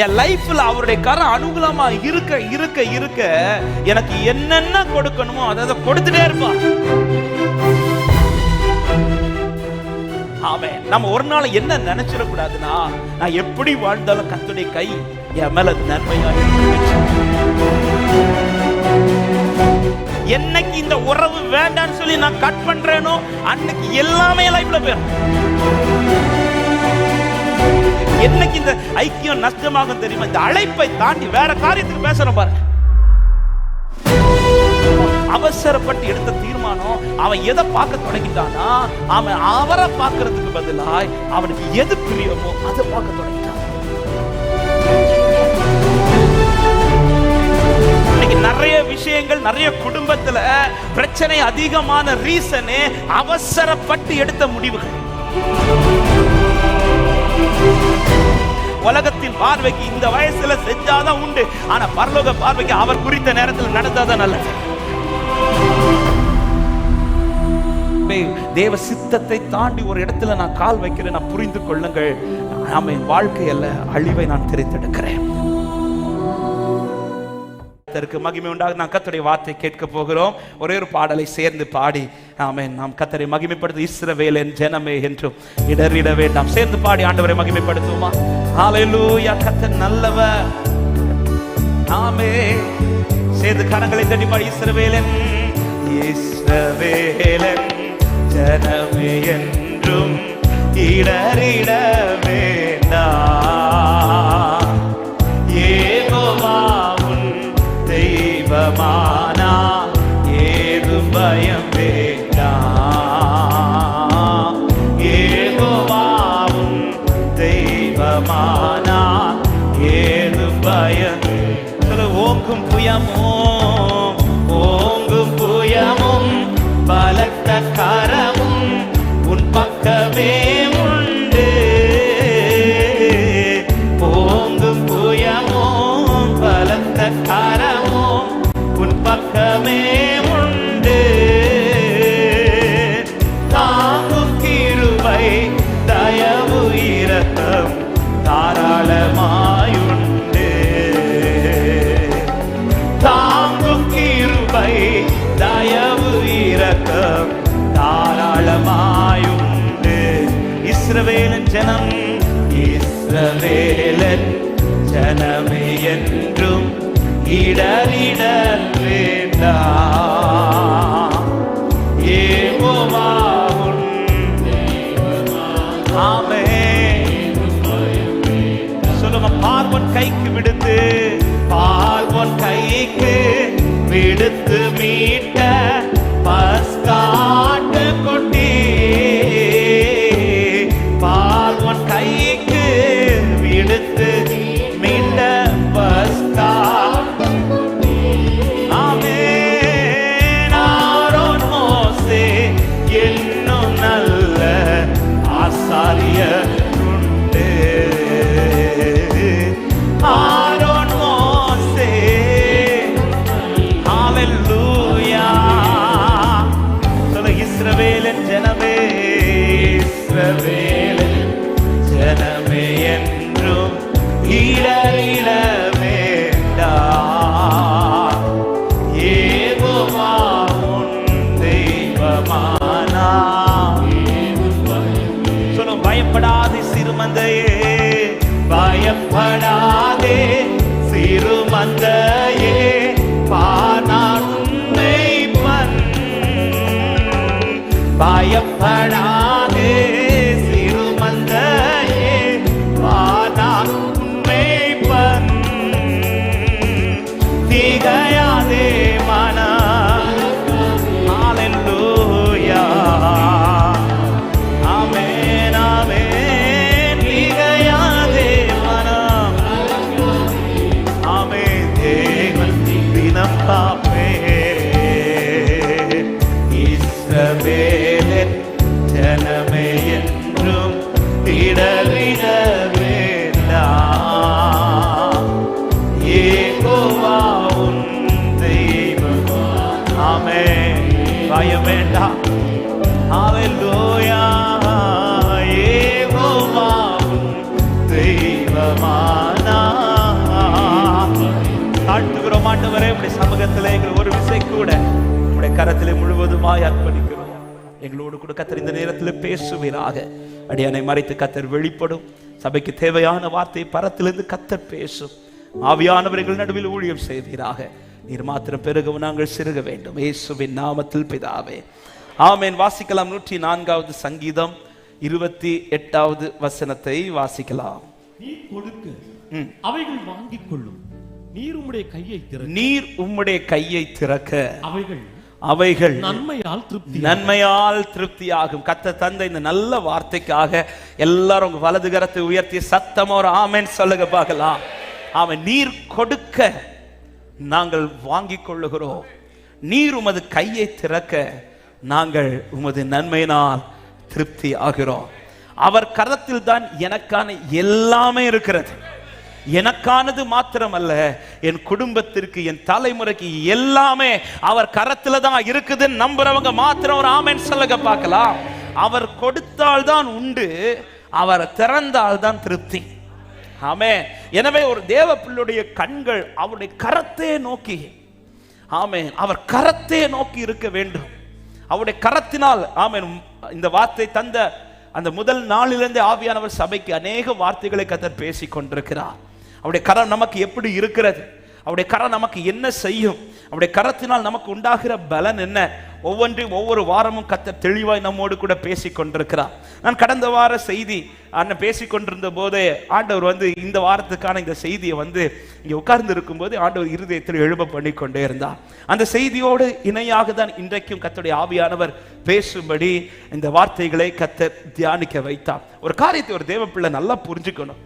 என் லைஃப்ல அவருடைய கரம் அனுகூலமா இருக்க இருக்க இருக்க எனக்கு என்னென்ன கொடுக்கணுமோ அதை கொடுத்துட்டே இருப்பான். ஆமென். நம்ம ஒரு நாள் என்ன நினைச்சிடக்கூடாதுன்னா, நான் எப்படி வாழ்ந்தாலும் கர்த்தருடைய கை என் மேல நன்மையா என்னைக்கு இந்த உறவு வேண்டான்னு சொல்லி நான் கட் பண்றேனோ அன்னைக்கு எல்லாமே லைஃப்ல போயிடும். என்னைக்கு இந்த ஐக்கியம் நஷ்டமாகும் தெரியுமா? இந்த அழைப்பை தாண்டி வேற காரியத்துக்கு பேசணும் பாருங்க. அவசரப்பட்டு எடுத்த தீர்மானம், அவன் எதை பார்க்க தொடங்கிட்டானா, அவன் அவரை பார்க்கறதுக்கு பதிலாய் அவனுக்கு எது பிரியமோ அதை பார்க்க தொடங்கிட்டான். இன்னைக்கு நிறைய விஷயங்கள், நிறைய குடும்பத்துல பிரச்சனை அதிகமான ரீசனே அவசரப்பட்டு எடுத்த முடிவுகள். உலகத்தின் பார்வைக்கு இந்த வயசுல செஞ்சாதான் உண்டு, ஆனா பரலோக பார்வைக்கு அவர் குறித்த நேரத்தில் நடந்தாதான் நல்லது. தேவ சித்தத்தை தாண்டி ஒரு இடத்துல நான் கால் வைக்கிறேன், நான் புரிந்து கொள்ளுங்கள், நாம என் வாழ்க்கை அல்ல அழிவை நான் தெரிந்தெடுக்கிறேன். மகிமை உண்டாக நான் கர்த்தருடைய வார்த்தை கேட்க போகிறோம். ஒரே ஒரு பாடலை சேர்ந்து பாடி ஆமென் நாம் கர்த்தரை மகிமைப்படுத்த இஸ்ரவேலின் ஜனமே என்றும் இடறிட வேண்டாம் சேர்ந்து பாடி ஆண்டவரை மகிமைப்படுத்துவோமா? ஹalleluya. கர்த்தர் நல்லவர். ஆமென். சேர்ந்து கரங்களை தட்டி பாடி இஸ்ரவேலின் இஸ்ரவேலின் ஜனமே என்றும் இடறிட வேண்டாம். யெகோவா தெய்வமானா ஏது பயம் வேண்டாம். யெகோவாவும் தெய்வமானா ஏது பயம். ஓங்கும் புயமும் ஓங்கும் புயமும் பலத்த கரமும் உன் பக்கமே உண்டு. ஓங்கும் புயமும் பலத்த கரமும் உன் பக்கமே உண்டு. தாங்கும் கிருபை தயவு இரக்கம் தாராளமாயுண்டு. தாங்கும் கிருபை தயவு இரக்கம் தாராளமாயுண்டு. இஸ்ரவேலின் ஜனம் இஸ்ரவேலின் ஜனமே என்றும் இடறிட வேண்டாம். யெகோவா ஆமென். சொல்லுங்க, பார்வன் கைக்கு விடுத்து, பார்வன் கைக்கு விடுத்து மீட்ட பஸ்காட்டு குட்டி. பார்வன் கைக்கு விடுத்து மீட்ட பஸ்கா. ஆமென். ஆரோன் மோசே என்னும் நல்ல ஆசாரியர் உண்டு. ஆரோன் மோசே ஹalleluya. சொல்ல இஸ்ரவேலின் ஜனமே இஸ்ரவேலின் ஜனமே என்றும் இடறிட வேண்டாம். யெகோவா உன் தெய்வமானா. சொல்லும், பயப்படாதே சிறுமந்தையே, பயப்படாதே சிறுமந்தையே, பானான் உன்னை பன். பயப்படாதே சிறுமந்தையே, பானான் உன்னை பன். திகையாதே மனம். ஹalleluya. ஆமென் ஆமென். திகையாதே மனம். ஆமென். ஆண்டவரே உம்முடைய சமூகத்திலே எங்கள் ஒரு விசை கூட உம்முடைய கரத்திலே முழுவதுமாய் அர்ப்பணிக்கிறோம். எங்களோடு கூட கர்த்தர் இந்த நேரத்தில் பேசுவீராக. அடியானை மறைத்து கர்த்தர் வெளிப்படும். சபைக்கு தேவையான வார்த்தை பரத்திலிருந்து கர்த்தர் பேசும். ஆவியானவர்கள் நடுவில் ஊழியம் செய்வீராக. நீர் மாத்திரம் பெருகவும் நாங்கள் சிறுக வேண்டும். இயேசுவின் நாமத்தில் பிதாவே, ஆமென். வாசிக்கலாம் 104வது சங்கீதம் 28வது வசனத்தை வாசிக்கலாம். நீர் கொடுக்க அவைகள் வாங்கிக் கொள்ளும். நீர் உம்முடைய கையை திறக்க அவைகள் நன்மையால் திருப்தியாகும். கர்த்தர் தந்த இந்த நல்ல வார்த்தைக்காக எல்லாரும் உங்க வலது கரத்தை உயர்த்தி சத்தமா ஒரு ஆமென் சொல்லுங்க பார்க்கலாம். அவன் நீர் கொடுக்க நாங்கள் வாங்கிக் கொள்ளுகிறோம். நீர் உமது கையை திறக்க நாங்கள் உமது நன்மையினால் திருப்தி ஆகிறோம். அவர் கரத்தில் தான் எனக்கான எல்லாமே இருக்கிறது. எனக்கானது மாத்திரமல்ல, என் குடும்பத்திற்கு, என் தலைமுறைக்கு எல்லாமே அவர் கரத்துல தான் இருக்குதுன்னு நம்புறவங்க மாத்திரம் ஒரு ஆமென் சொல்லுங்க பார்க்கலாம். அவர் கொடுத்தால் தான் உண்டு, அவர் திறந்தால் தான் திருப்தி. ஆமென். எனவே ஒரு தேவ பிள்ளையுடைய கண்கள் அவருடைய கரத்தை நோக்கி, ஆமென், அவர் கரத்தை நோக்கி இருக்க வேண்டும். அவருடைய கரத்தினால், ஆமென், இந்த வார்த்தை தந்த அந்த முதல் நாளிலிருந்து ஆவியானவர் சபைக்கு அநேக வார்த்தைகளை கர்த்தர் பேசிக் கொண்டிருக்கிறார். அவருடைய கரம் நமக்கு எப்படி இருக்கிறது, அவருடைய கரம் நமக்கு என்ன செய்யும், அவருடைய கரத்தினால் நமக்கு உண்டாகிற பலன் என்ன, ஒவ்வொன்றையும் ஒவ்வொரு வாரமும் கர்த்தர் தெளிவாய் நம்மோடு கூட பேசிக் கொண்டிருக்கிறார். நான் கடந்த வார செய்தி அண்ணன் பேசிக் கொண்டிருந்த போதே ஆண்டவர் இந்த வாரத்துக்கான இந்த செய்தியை இங்கே உட்கார்ந்து இருக்கும்போது ஆண்டவர் இருதயத்தில் எழும்ப பண்ணி கொண்டே இருந்தார். அந்த செய்தியோடு இணையாக தான் இன்றைக்கும் கர்த்தருடைய ஆவியானவர் பேசும்படி இந்த வார்த்தைகளை கர்த்தர் தியானிக்க வைத்தார். ஒரு காரியத்தை ஒரு தேவ பிள்ளை நல்லா புரிஞ்சுக்கணும்.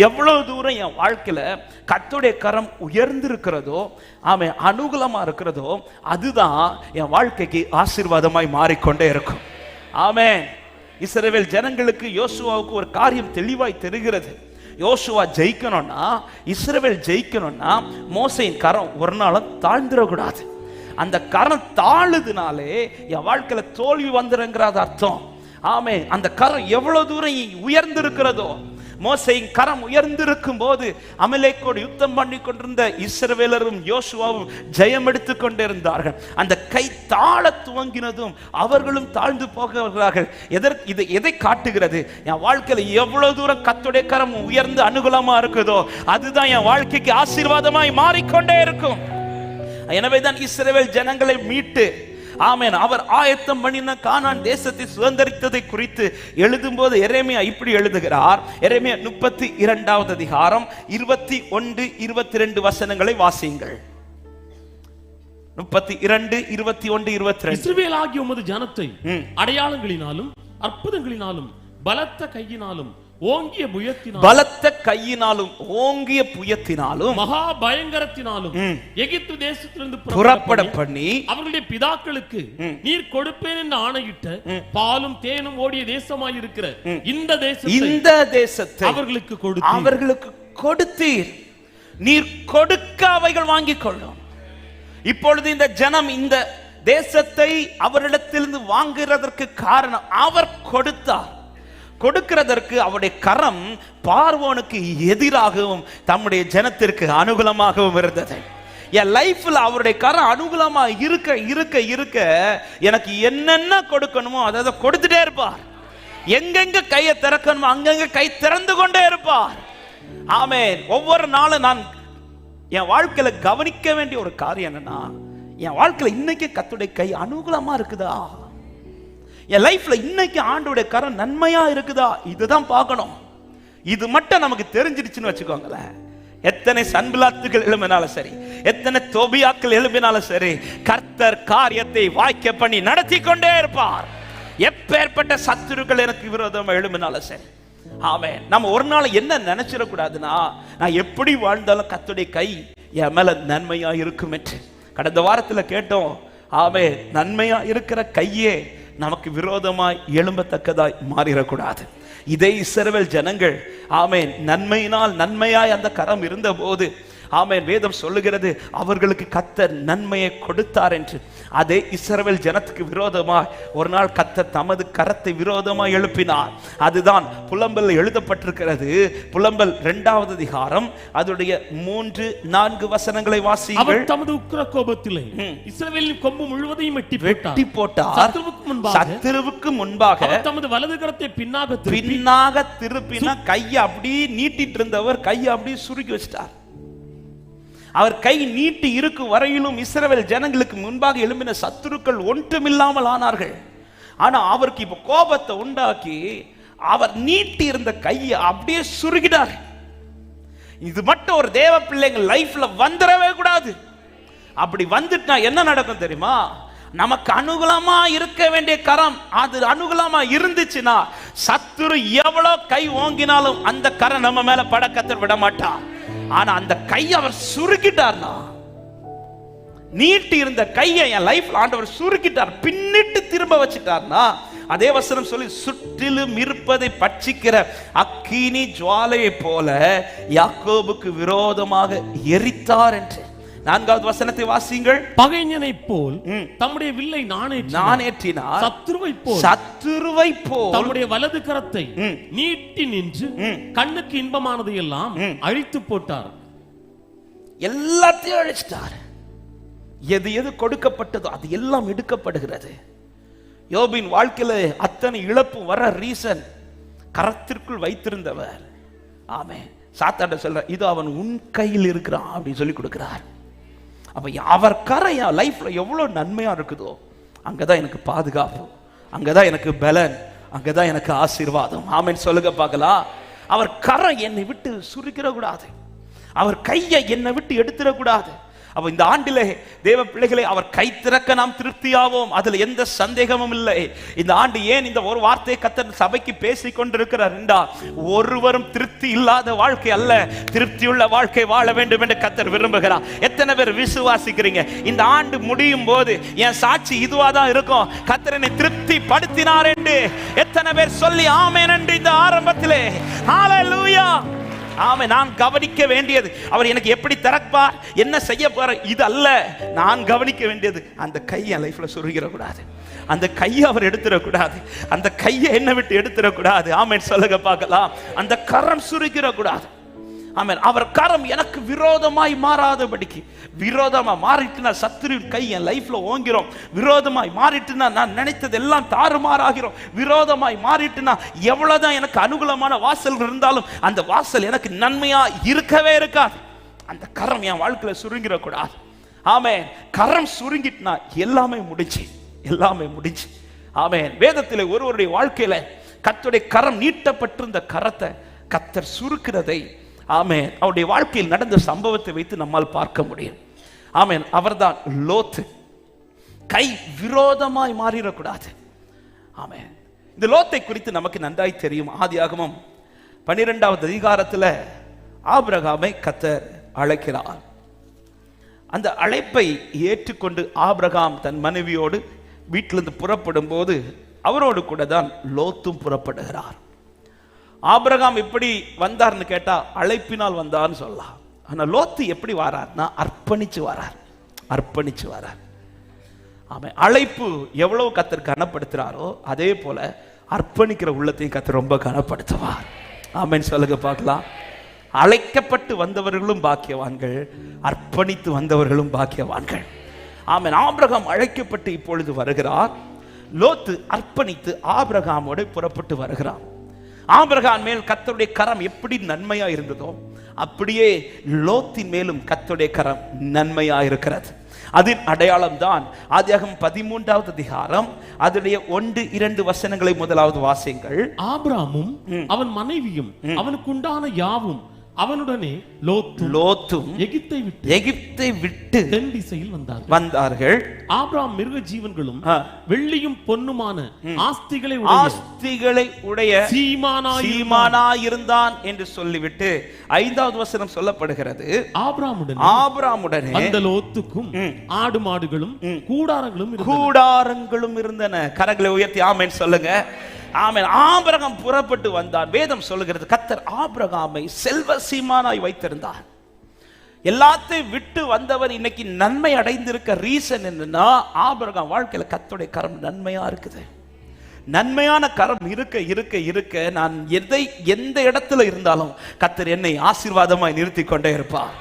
எவ்வளவு தூரம் என் வாழ்க்கையில கர்த்தருடைய கரம் உயர்ந்திருக்கிறதோ, ஆமென், அனுகூலமா இருக்கிறதோ, அதுதான் என் வாழ்க்கைக்கு ஆசீர்வாதமாய் மாறிக்கொண்டே இருக்கும். ஆமென். இஸ்ரவேல் ஜனங்களுக்கு யோசுவாவுக்கு ஒரு காரியம் தெளிவாய் தெரிகிறது. யோசுவா ஜெயிக்கணும்னா, இஸ்ரவேல் ஜெயிக்கணும்னா மோசையின் கரம் ஒரு நாளும் தாழ்ந்துடக்கூடாது. அந்த கரம் தாழுதுனாலே என் வாழ்க்கையில தோல்வி வந்துருங்கிறது அர்த்தம். ஆமென். அந்த கரம் எவ்வளவு தூரம் உயர்ந்திருக்கிறதோ, மோசையின் கரம் உயர்ந்திருக்கும் போது அமலேக்கோடு யுத்தம் பண்ணி கொண்டிருந்த இஸ்ரவேலரும் யோசுவாவும் ஜெயம் எடுத்துக் கொண்டிருந்தார்கள். அந்த கை தாழ துவங்கினதும் அவர்களும் தாழ்ந்து போகிறார்கள். எதை காட்டுகிறது? என் வாழ்க்கையில எவ்வளவு தூரம் கர்த்தருடைய கரம் உயர்ந்து அனுகூலமா இருக்குதோ, அதுதான் என் வாழ்க்கைக்கு ஆசீர்வாதமாய் மாறிக்கொண்டே இருக்கும். எனவேதான் இஸ்ரவேல் ஜனங்களை மீட்டு, ஆமென், அவர் ஆயத்தம் பண்ணின கானான் தேசத்தை சுதந்தரித்ததை குறித்து எழுதும் போது எரேமியா இப்படி எழுதுகிறார். எரேமியா 32வது அதிகாரம் 21, 22 வசனங்களை வாசியுங்கள். 32, 21, 22. இஸ்ரவேல் ஆகிய உமது ஜனத்தை அடையாளங்களினாலும் அற்புதங்களினாலும் பலத்த கையினாலும் ஓங்கிய புயத்தினாலும் மகா பயங்கரத்தினாலும் எகிப்து தேசத்திலிருந்து புறப்பட பண்ணி அவர்களுடைய பிதாக்களுக்கு நீர் கொடுப்பேன் என்று ஆணையிட்ட பாலும் தேனும் ஓடிய தேசமாயிருக்கிற இந்த தேசத்தை அவர்களுக்கு கொடுத்தீர். நீர் கொடுக்க அவைகள் வாங்கிக் கொள்ளும். இப்பொழுது இந்த ஜனம் இந்த தேசத்தை அவரிடத்திலிருந்து வாங்குறதற்கு காரணம் அவர் கொடுத்தார். கொடுக்கிறதற்கு அவருடைய கரம் பார்வோனுக்கு எதிராகவும் தம்முடைய ஜனத்திற்கு அனுகூலமாகவும் இருந்தது. என் லைஃப்ல அவருடைய கரம் அனுகூலமா இருக்க இருக்க இருக்க எனக்கு என்னென்ன கொடுக்கணுமோ அதை கொடுத்துட்டே இருப்பார். எங்கெங்க கையை திறக்கணுமோ அங்கங்க கை திறந்து கொண்டே இருப்பார். ஆமென். ஒவ்வொரு நாளும் நான் என் வாழ்க்கையில கவனிக்க வேண்டிய ஒரு காரியம் என்னன்னா, என் வாழ்க்கையில இன்னைக்கு கர்த்தருடைய கை அனுகூலமா இருக்குதா, என் லைஃப்ல இன்னைக்கு ஆண்டவருடைய கரம் நன்மையா இருக்குதா, இதுதான் பார்க்கணும். இது மட்டும் நமக்கு தெரிஞ்சிருச்சுன்னு வச்சுக்கோங்களேன், எத்தனை சன்பிலாத்துகள் எழுப்பினாலும் சரி, எத்தனை தோபியாக்கள் எழுப்பினாலும் சரி, கர்த்தர் காரியத்தை வாய்க்க பண்ணி நடத்தி கொண்டே இருப்பார். எப்பேற்பட்ட சத்துருக்கள் எனக்கு விரோதமா எழுப்பினாலும் சரி. ஆமென். நம்ம ஒரு நாள் என்ன நினைச்சிடக்கூடாதுன்னா, நான் எப்படி வாழ்ந்தாலும் கர்த்தருடைய கை என் மேல நன்மையா இருக்கும் என்று. கடந்த வாரத்துல கேட்டோம். ஆமென். நன்மையா இருக்கிற கையே நமக்கு விரோதமாய் எழும்பத்தக்கதாய் மாறிடக்கூடாது. இதே இஸ்ரவேல் ஜனங்கள், ஆமென், நன்மையினால் நன்மையாய் அந்த கரம் இருந்த போது, ஆமென். வேதம் சொல்லுகிறது அவர்களுக்கு கர்த்தர் நன்மையை கொடுத்தார் என்று. அதே இஸ்ரவேல் ஜனத்துக்கு விரோதமாக ஒரு நாள் கர்த்தர் தமது கரத்தை விரோதமாக எழுப்பினார். அதுதான் புலம்பல் எழுதப்பட்டிருக்கிறது. புலம்பல் 2வது அதிகாரம் அதனுடைய 3-4 வசனங்களை வாசியுங்கள். அவர் தமது உக்கிர கோபத்திலே இஸ்ரவேலின் கொம்பு முழுவதையும் வெட்டி போட்டார். சத்துருவுக்கு முன்பாக தமது வலது கரத்தை பின்னாக திருப்பினா கையை அப்படியே நீட்டிட்டு இருந்தவர் கையை அப்படியே சுருக்கி வச்சிட்டார். அவர் கை நீட்டி இருக்கும் வரையிலும் இஸ்ரவேல் ஜனங்களுக்கு முன்பாக எழும்பின சத்துருக்கள் ஒன்றுமில்லாமல் ஆனார்கள். ஆனா அவருக்கு இப்ப கோபத்தை உண்டாக்கி அவர் நீட்டி இருந்த கையை அப்படியே சுருக்கிட்டார். இது மட்டும் ஒரு தேவ பிள்ளைங்க லைஃப்ல வந்துடவே கூடாது. அப்படி வந்துட்டா என்ன நடக்கும் தெரியுமா? நமக்கு அனுகூலமா இருக்க வேண்டிய கரம் அது அனுகூலமா இருந்துச்சுன்னா சத்துரு எவ்வளவு கை ஓங்கினாலும் அந்த கரம் நம்ம மேல பட கர்த்தர் விட மாட்டார். ஆனா அந்த கையை அவர் சுருக்கிட்டார்னா, நீட்டி இருந்த கையை என் லைஃப்ல ஆண்டவர் சுருக்கிட்டார், பின்னிட்டு திரும்ப வச்சிட்டார்னா, அதே வசனம் சொல்லி சுற்றிலும் இருப்பதை பட்சிக்கிற அக்கினி ஜுவாலையை போல யாக்கோபுக்கு விரோதமாக எரித்தார் என்று. 4வது வசனத்தை வாசியுங்கள். பகைஞனை போல் தம்முடைய வில்லை நாணேற்றினார், சத்துருவை போல் தம்முடைய வலது கரத்தை நீட்டி நின்று கண்ணுக்கு இன்பமானதை எல்லாம் அழித்து போட்டார். எல்லாத்தையும் அழிச்சிட்டார். எது எது கொடுக்கப்பட்டதோ அது எல்லாம் எடுக்கப்படுகிறது. யோபின் வாழ்க்கையில அத்தனை இழப்பு வர ரீசன் கரத்திற்குள் வைத்திருந்தவர். ஆமென். சாத்தாண்ட சொல்ற இது அவன் உன் கையில் இருக்கிறான் அப்படின்னு சொல்லி கொடுக்கிறார். அப்ப அவர் கரை என் லைஃப்ல எவ்வளவு நன்மையா இருக்குதோ அங்கதான் எனக்கு பாதுகாப்பு, அங்கதான் எனக்கு பலன், அங்கதான் எனக்கு ஆசீர்வாதம். ஆமென் சொல்லுங்க பார்க்கலாம். அவர் கரை என்னை விட்டு சுருக்கிற கூடாது, அவர் கையை என்னை விட்டு எடுத்துட கூடாது. அப்ப இந்த ஆண்டிலே தேவ பிள்ளைகளை அவர் கை திறக்க நாம் திருப்தியாவோம், அதுல எந்த சந்தேகமும் இல்லை. இந்த ஆண்டு ஏன் இந்த ஒரு வார்த்தையை கர்த்தர் சபைக்கு பேசிக் கொண்டிருக்கிறார் என்றால், ஒருவரும் திருப்தி இல்லாத வாழ்க்கை அல்ல, திருப்தியுள்ள வாழ்க்கை வாழ வேண்டும் என்று கர்த்தர் விரும்புகிறார். எத்தனை பேர் விசுவாசிக்கிறீங்க இந்த ஆண்டு முடியும் போது என் சாட்சி இதுவாதான் இருக்கும், கர்த்தர் என்னை திருப்தி படுத்தினார் என்று? எத்தனை பேர் சொல்லி ஆமென் என்று இந்த ஆரம்பத்திலே? ஹalleluya. ஆமென். நான் கவனிக்க வேண்டியது அவர் எனக்கு எப்படி திறப்பார், என்ன செய்ய போற, இது அல்ல. நான் கவனிக்க வேண்டியது அந்த கையை லைஃப்ல சுருகிற கூடாது, அந்த கையை அவர் எடுத்துட கூடாது, அந்த கையை என்ன விட்டு எடுத்துட கூடாது. ஆமென் சொல்லுங்க பார்க்கலாம். அந்த கரம் சுருகிற கூடாது. ஆமென். அவர் கரம் எனக்கு விரோதமாய் மாறாதபடிக்கு, விரோதமா மாறிட்டுனா சத்துருவின் கை என் லைஃப்ல ஓங்கிறோம், விரோதமாய் மாறிட்டுனா நான் நினைத்தது எல்லாம் தாறுமாறாகிறோம், விரோதமாய் மாறிட்டுனா எவ்வளவுதான் எனக்கு அனுகூலமான வாசல் இருந்தாலும் அந்த வாசல் எனக்கு நன்மையா இருக்கவே இருக்காது. அந்த கரம் என் வாழ்க்கையில சுருங்கிற கூடாது. ஆமென். கரம் சுருங்கிட்டுனா எல்லாமே முடிஞ்சு, எல்லாமே முடிஞ்சு. ஆமென். வேதத்தில் ஒருவருடைய வாழ்க்கையில கர்த்தருடைய கரம் நீட்டப்பட்டிருந்த கரத்தை கர்த்தர் சுருக்கிறதை ஆமென் அவருடைய வாழ்க்கையில் நடந்த சம்பவத்தை வைத்து நம்மால் பார்க்க முடியும். ஆமென். அவர்தான் லோத்து. கை விரோதமாய் மாறிடக்கூடாது. ஆமென். இந்த லோத்தை குறித்து நமக்கு நன்றாய் தெரியும். ஆதியாகமம் 12வது அதிகாரத்தில் ஆபிரகாமை கர்த்தர் அழைக்கிறார். அந்த அழைப்பை ஏற்றுக்கொண்டு ஆபிரகாம் தன் மனைவியோடு வீட்டிலிருந்து புறப்படும் போது அவரோடு கூட தான் லோத்தும் புறப்படுகிறார். ஆபிரகாம் எப்படி வந்தார்னு கேட்டா அழைப்பினால் வந்தார்னு சொல்லலாம். ஆனா லோத்து எப்படி வரார்னா அர்ப்பணிச்சு வரார், அர்ப்பணிச்சு வரார். ஆமென். அழைப்பு எவ்வளவு கர்த்தர் கனப்படுத்துறாரோ அதே போல அர்ப்பணிக்கிற உள்ளத்தையும் கர்த்தர் ரொம்ப கனப்படுத்துவார். ஆமென் சொல்லுங்க பார்க்கலாம். அழைக்கப்பட்டு வந்தவர்களும் பாக்கியவான்கள், அர்ப்பணித்து வந்தவர்களும் பாக்கியவான்கள். ஆமென். ஆபிரகாம் அழைக்கப்பட்டு இப்பொழுது வருகிறார். லோத்து அர்ப்பணித்து ஆபிரகாமோடு புறப்பட்டு வருகிறார். ஆபிரகாம் மேல் கர்த்தருடைய கரம் எப்படி நன்மையா இருந்ததோ அப்படியே லோத்தின் மேலும் கர்த்தருடைய கரம் நன்மையா இருக்கிறது. அதன் அடையாளம் தான் ஆதியாகமம் 13வது அதிகாரம் அதனுடைய 1-2 வசனங்களை முதலாவது வாசியுங்கள். ஆபிரகாமும் அவன் மனைவியும் அவனுக்கு உண்டான யாவும் அவனுடனே லோத்தும் எகிப்தை விட்டு தென் திசையில் வந்தார்கள். ஆபிரகாம் மிருக ஜீவன்களும் வெள்ளியும் பொன்னுமான ஆஸ்திகளை உடைய சீமானாய் இருந்தான் என்று சொல்லிவிட்டு 5வது வசனம் சொல்லப்படுகிறது. ஆபிரகாமுடனே அந்த லோத்துக்கும் ஆடு மாடுகளும் கூடாரங்களும் இருந்தன. கரங்களை உயர்த்தி ஆமென் சொல்லுங்க. ஆமென். ஆபிரகாம் புறப்பட்டு வந்தார். வேதம் சொல்லுகிறது கர்த்தர் ஆபிரகாமை செல்வ சீமானாய் வைத்திருந்தார். எல்லாத்தையும் விட்டு வந்தவர் இன்னைக்கு நன்மை அடைந்திருக்க ரீசன் என்னன்னா, ஆபிரகாம் வாழ்க்கையில கர்த்தருடைய கரம் நன்மையா இருக்குது. நன்மையான கரம் இருக்க இருக்க இருக்க நான் எந்த இடத்துல இருந்தாலும் கர்த்தர் என்னை ஆசீர்வாதமாய் நிறுத்தி கொண்டே இருப்பார்.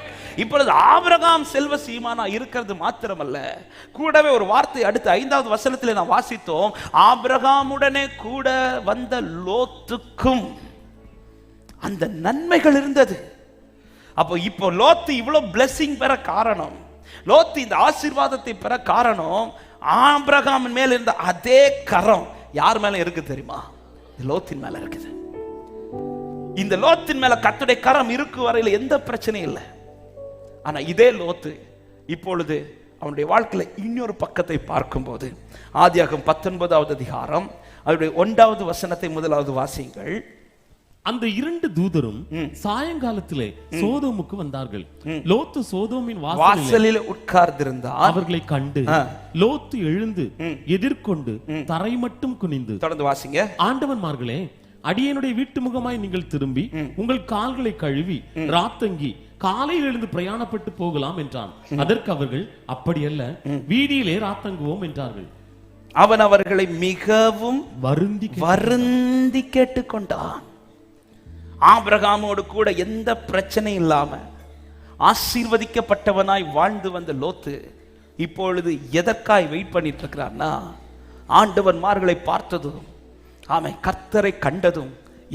இப்பொழுது ஆபிரகாம் செல்வ சீமானா இருக்கிறது மாத்திரமல்ல, கூடவே ஒரு வார்த்தை அடுத்து 5வது வசனத்தில் நான் வாசித்தோம், ஆபிரகாமுடனே கூட வந்த லோத்துக்கும் அந்த நன்மைகள் இருந்தது. அப்போ இப்போ லோத்து இவ்வளவு பிளெஸிங் பெற காரணம், லோத்து இந்த ஆசீர்வாதத்தை பெற காரணம், ஆபிரகாமின் மேல் இருந்த அதே கரம் யார் மேல இருக்கு தெரியுமா? லோத்தின் மேல இருக்குது. இந்த லோத்தின் மேல கர்த்தருடைய கரம் இருக்கு வரையில எந்த பிரச்சனையும் இல்லை. ஆனா இதே லோத்து இப்பொழுது அவனுடைய வாழ்க்கையில இன்னொரு பக்கத்தை பார்க்கும்போது, ஆதியாகமம் 19வது அதிகாரம் அவருடைய 1வது வசனத்தை முதலாவது வாசியுங்கள். அந்த 2 தூதரும் சாயங்காலத்திலே சோதோமுக்கு வந்தார்கள். லோத்து சோதோமின் வாசலில் உட்கார்ந்திருந்தார். அவர்களை கண்டு லோத்து எழுந்து எதிர்கொண்டு தரை மட்டும் குனிந்து, தொடர்ந்து வாசிங்க. ஆண்டவன்மார்களே, அடியனுடைய வீட்டு முகமாய் நீங்கள் திரும்பி உங்கள் கால்களை கழுவி ராத்தங்கி காலையில் எழுந்து பிரயாணப்பட்டு போகலாம் என்றான். அதற்கு அவர்கள், அப்படியல்ல, வீதியிலே ராத்தங்குவோம் என்றார்கள். அவன் அவர்களை மிகவும் வருந்தி கேட்டுக்கொண்டான். ஆபிரகாமோடு கூட எந்த பிரச்சனை இல்லாம ஆசீர்வதிக்கப்பட்டவனாய் வாழ்ந்து வந்த லோத்து இப்பொழுது எதற்காய் வெயிட் பண்ணிட்டு இருக்கிறான்னா, ஆண்டவன்மார்களை பார்த்ததும் ஆமென் கர்த்தரை கண்டதும்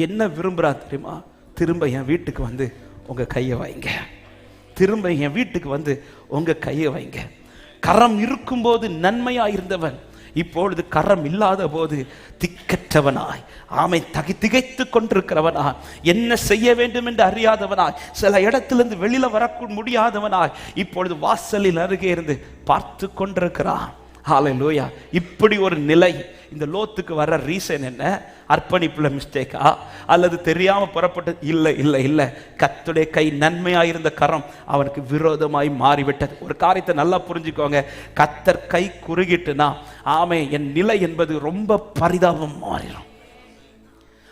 என்ன விரும்புறார் தெரியுமா? திரும்ப என் வீட்டுக்கு வந்து உங்க கையை வைங்க, திரும்ப என் வீட்டுக்கு வந்து உங்க கையை வைங்க. கரம் இருக்கும்போது நன்மையா இருந்தவன் இப்பொழுது கரம் இல்லாத போது திக்கற்றவனாய், ஆமை திகைத்து கொண்டிருக்கிறவனாய், என்ன செய்ய வேண்டும் என்று அறியாதவனாய், சில இடத்திலிருந்து வெளியில வர முடியாதவனாய் இப்பொழுது வாசலில் அருகே இருந்து பார்த்து கொண்டிருக்கிறான். ஹல்லேலூயா. இப்படி ஒரு நிலை இந்த லோத்துக்கு வர ரீசன் என்ன? அர்ப்பணிப்புல மிஸ்டேக்கா அல்லது தெரியாம புறப்பட்டது? இல்லை இல்லை இல்லை, கர்த்தருடைய கை நன்மையாயிருந்த கரம் அவனுக்கு விரோதமாய் மாறிவிட்டது. ஒரு காரியத்தை நல்லா புரிஞ்சுக்கோங்க, கர்த்தர் கை குறுகிட்டுனா ஆமே என் நிலை என்பது ரொம்ப பரிதாபம் மாறிடும்.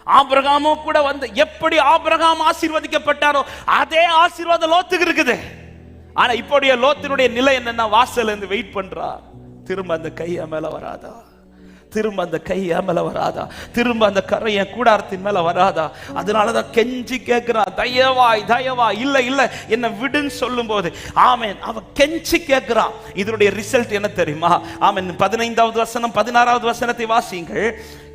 ஆபிரகாமோ கூட வந்து எப்படி ஆபிரகாம் ஆசீர்வதிக்கப்பட்டாரோ அதே ஆசீர்வாதம் லோத்துக்கு இருக்குது. ஆனா இப்போடைய லோத்தினுடைய நிலை என்னன்னா, வாசல்ல இருந்து வெயிட் பண்றார். திரும்ப அந்த கை மேல வராதா? திரும்ப அந்த கை மேல வராதா? திரும்ப அந்த கரை என் கூடாரத்தின் மேல வராதா? அதனாலதான் கெஞ்சி கேட்கிறான், தயவாய் தயவாய், இல்ல இல்ல என்ன விடுன்னு சொல்லும் போது ஆமென் அவன் கெஞ்சி கேட்கிறான். இதனுடைய ரிசல்ட் என்ன தெரியுமா? ஆமென் 15வது வசனம் 16வது வசனத்தை வாசியுங்கள்.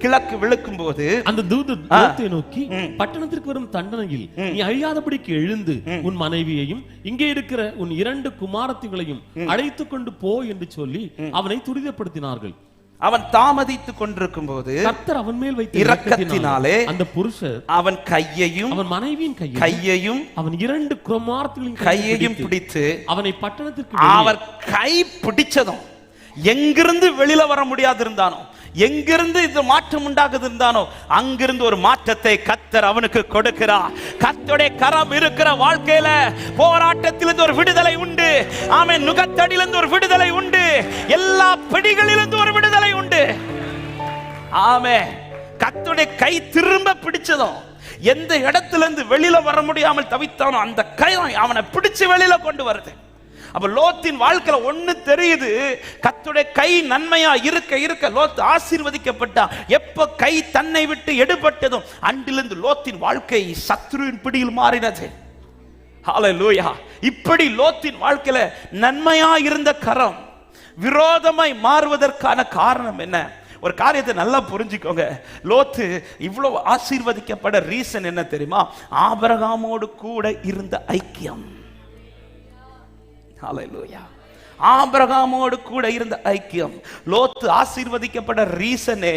கிழக்கு விழுக்கும் போது அந்த தூதன் லோத்தை நோக்கி, பட்டணத்திற்கு வரும் தண்டனையில் நீ அழியாதபடிக்கு எழுந்து உன் மனைவியையும் இங்கே இருக்கிற உன் 2 குமாரத்திகளையும் அழைத்துக் கொண்டு போ என்று சொல்லி அவனை துரிதப்படுத்தினார்கள். அவன் தாமதித்துக் கொண்டிருக்கும் போது கர்த்தர் அவன் மேல் வைத்த இரக்கத்தினாலே அந்த புருஷர் அவன் கையையும் அவன் மனைவியின் கையையும் அவன் 2 குமாரத்திகளின் கையையும் பிடித்து அவனை பட்டணத்திற்கு, அவர் கை பிடிச்சதும் எங்கிருந்து வெளியில வர முடியாது இருந்தானோ, எங்கிருந்து இது மாற்றம் உண்டாகுது இருந்தானோ அங்கிருந்து ஒரு மாற்றத்தை கர்த்தர் அவனுக்கு கொடுக்கிறார். கர்த்தருடைய கரம் இருக்கிற வாழ்க்கையில போராட்டத்திலிருந்து ஒரு விடுதலை உண்டு. ஆமென். நுகத்தடியிலிருந்து ஒரு விடுதலை உண்டு. எல்லா பிடிகளிலிருந்து ஒரு விடுதலை உண்டு. ஆமென். கர்த்தருடைய கை திரும்ப பிடிச்சதும் எந்த இடத்திலிருந்து வெளியில வர முடியாமல் தவித்தானோ அந்த கை அவனை பிடிச்சு வெளியில கொண்டு வருது. அப்ப லோத்தின் வாழ்க்கையில ஒண்ணு தெரியுது, கர்த்தருடைய கை நன்மையா இருக்க இருக்க லோத்து ஆசீர்வதிக்கப்பட்டா. எப்ப கை தன்னை விட்டு எடுபட்டதும் அன்றிலிருந்து லோத்தின் வாழ்க்கை சத்ருவின் பிடியில் மாறினது. ஹல்லேலூயா. இப்படி லோத்தின் வாழ்க்கையில நன்மையா இருந்த கரம் விரோதமாய் மாறுவதற்கான காரணம் என்ன? ஒரு காரியத்தை நல்லா புரிஞ்சுக்கோங்க. லோத்து இவ்வளவு ஆசீர்வதிக்கப்பட ரீசன் என்ன தெரியுமா? ஆபிரகாமோடு கூட இருந்த ஐக்கியம். ஹல்லேலூயா. ஆபிரகாமோடு கூட இருந்த ஐக்கியம். லோத்து ஆசீர்வதிக்கப்பட ரீசனே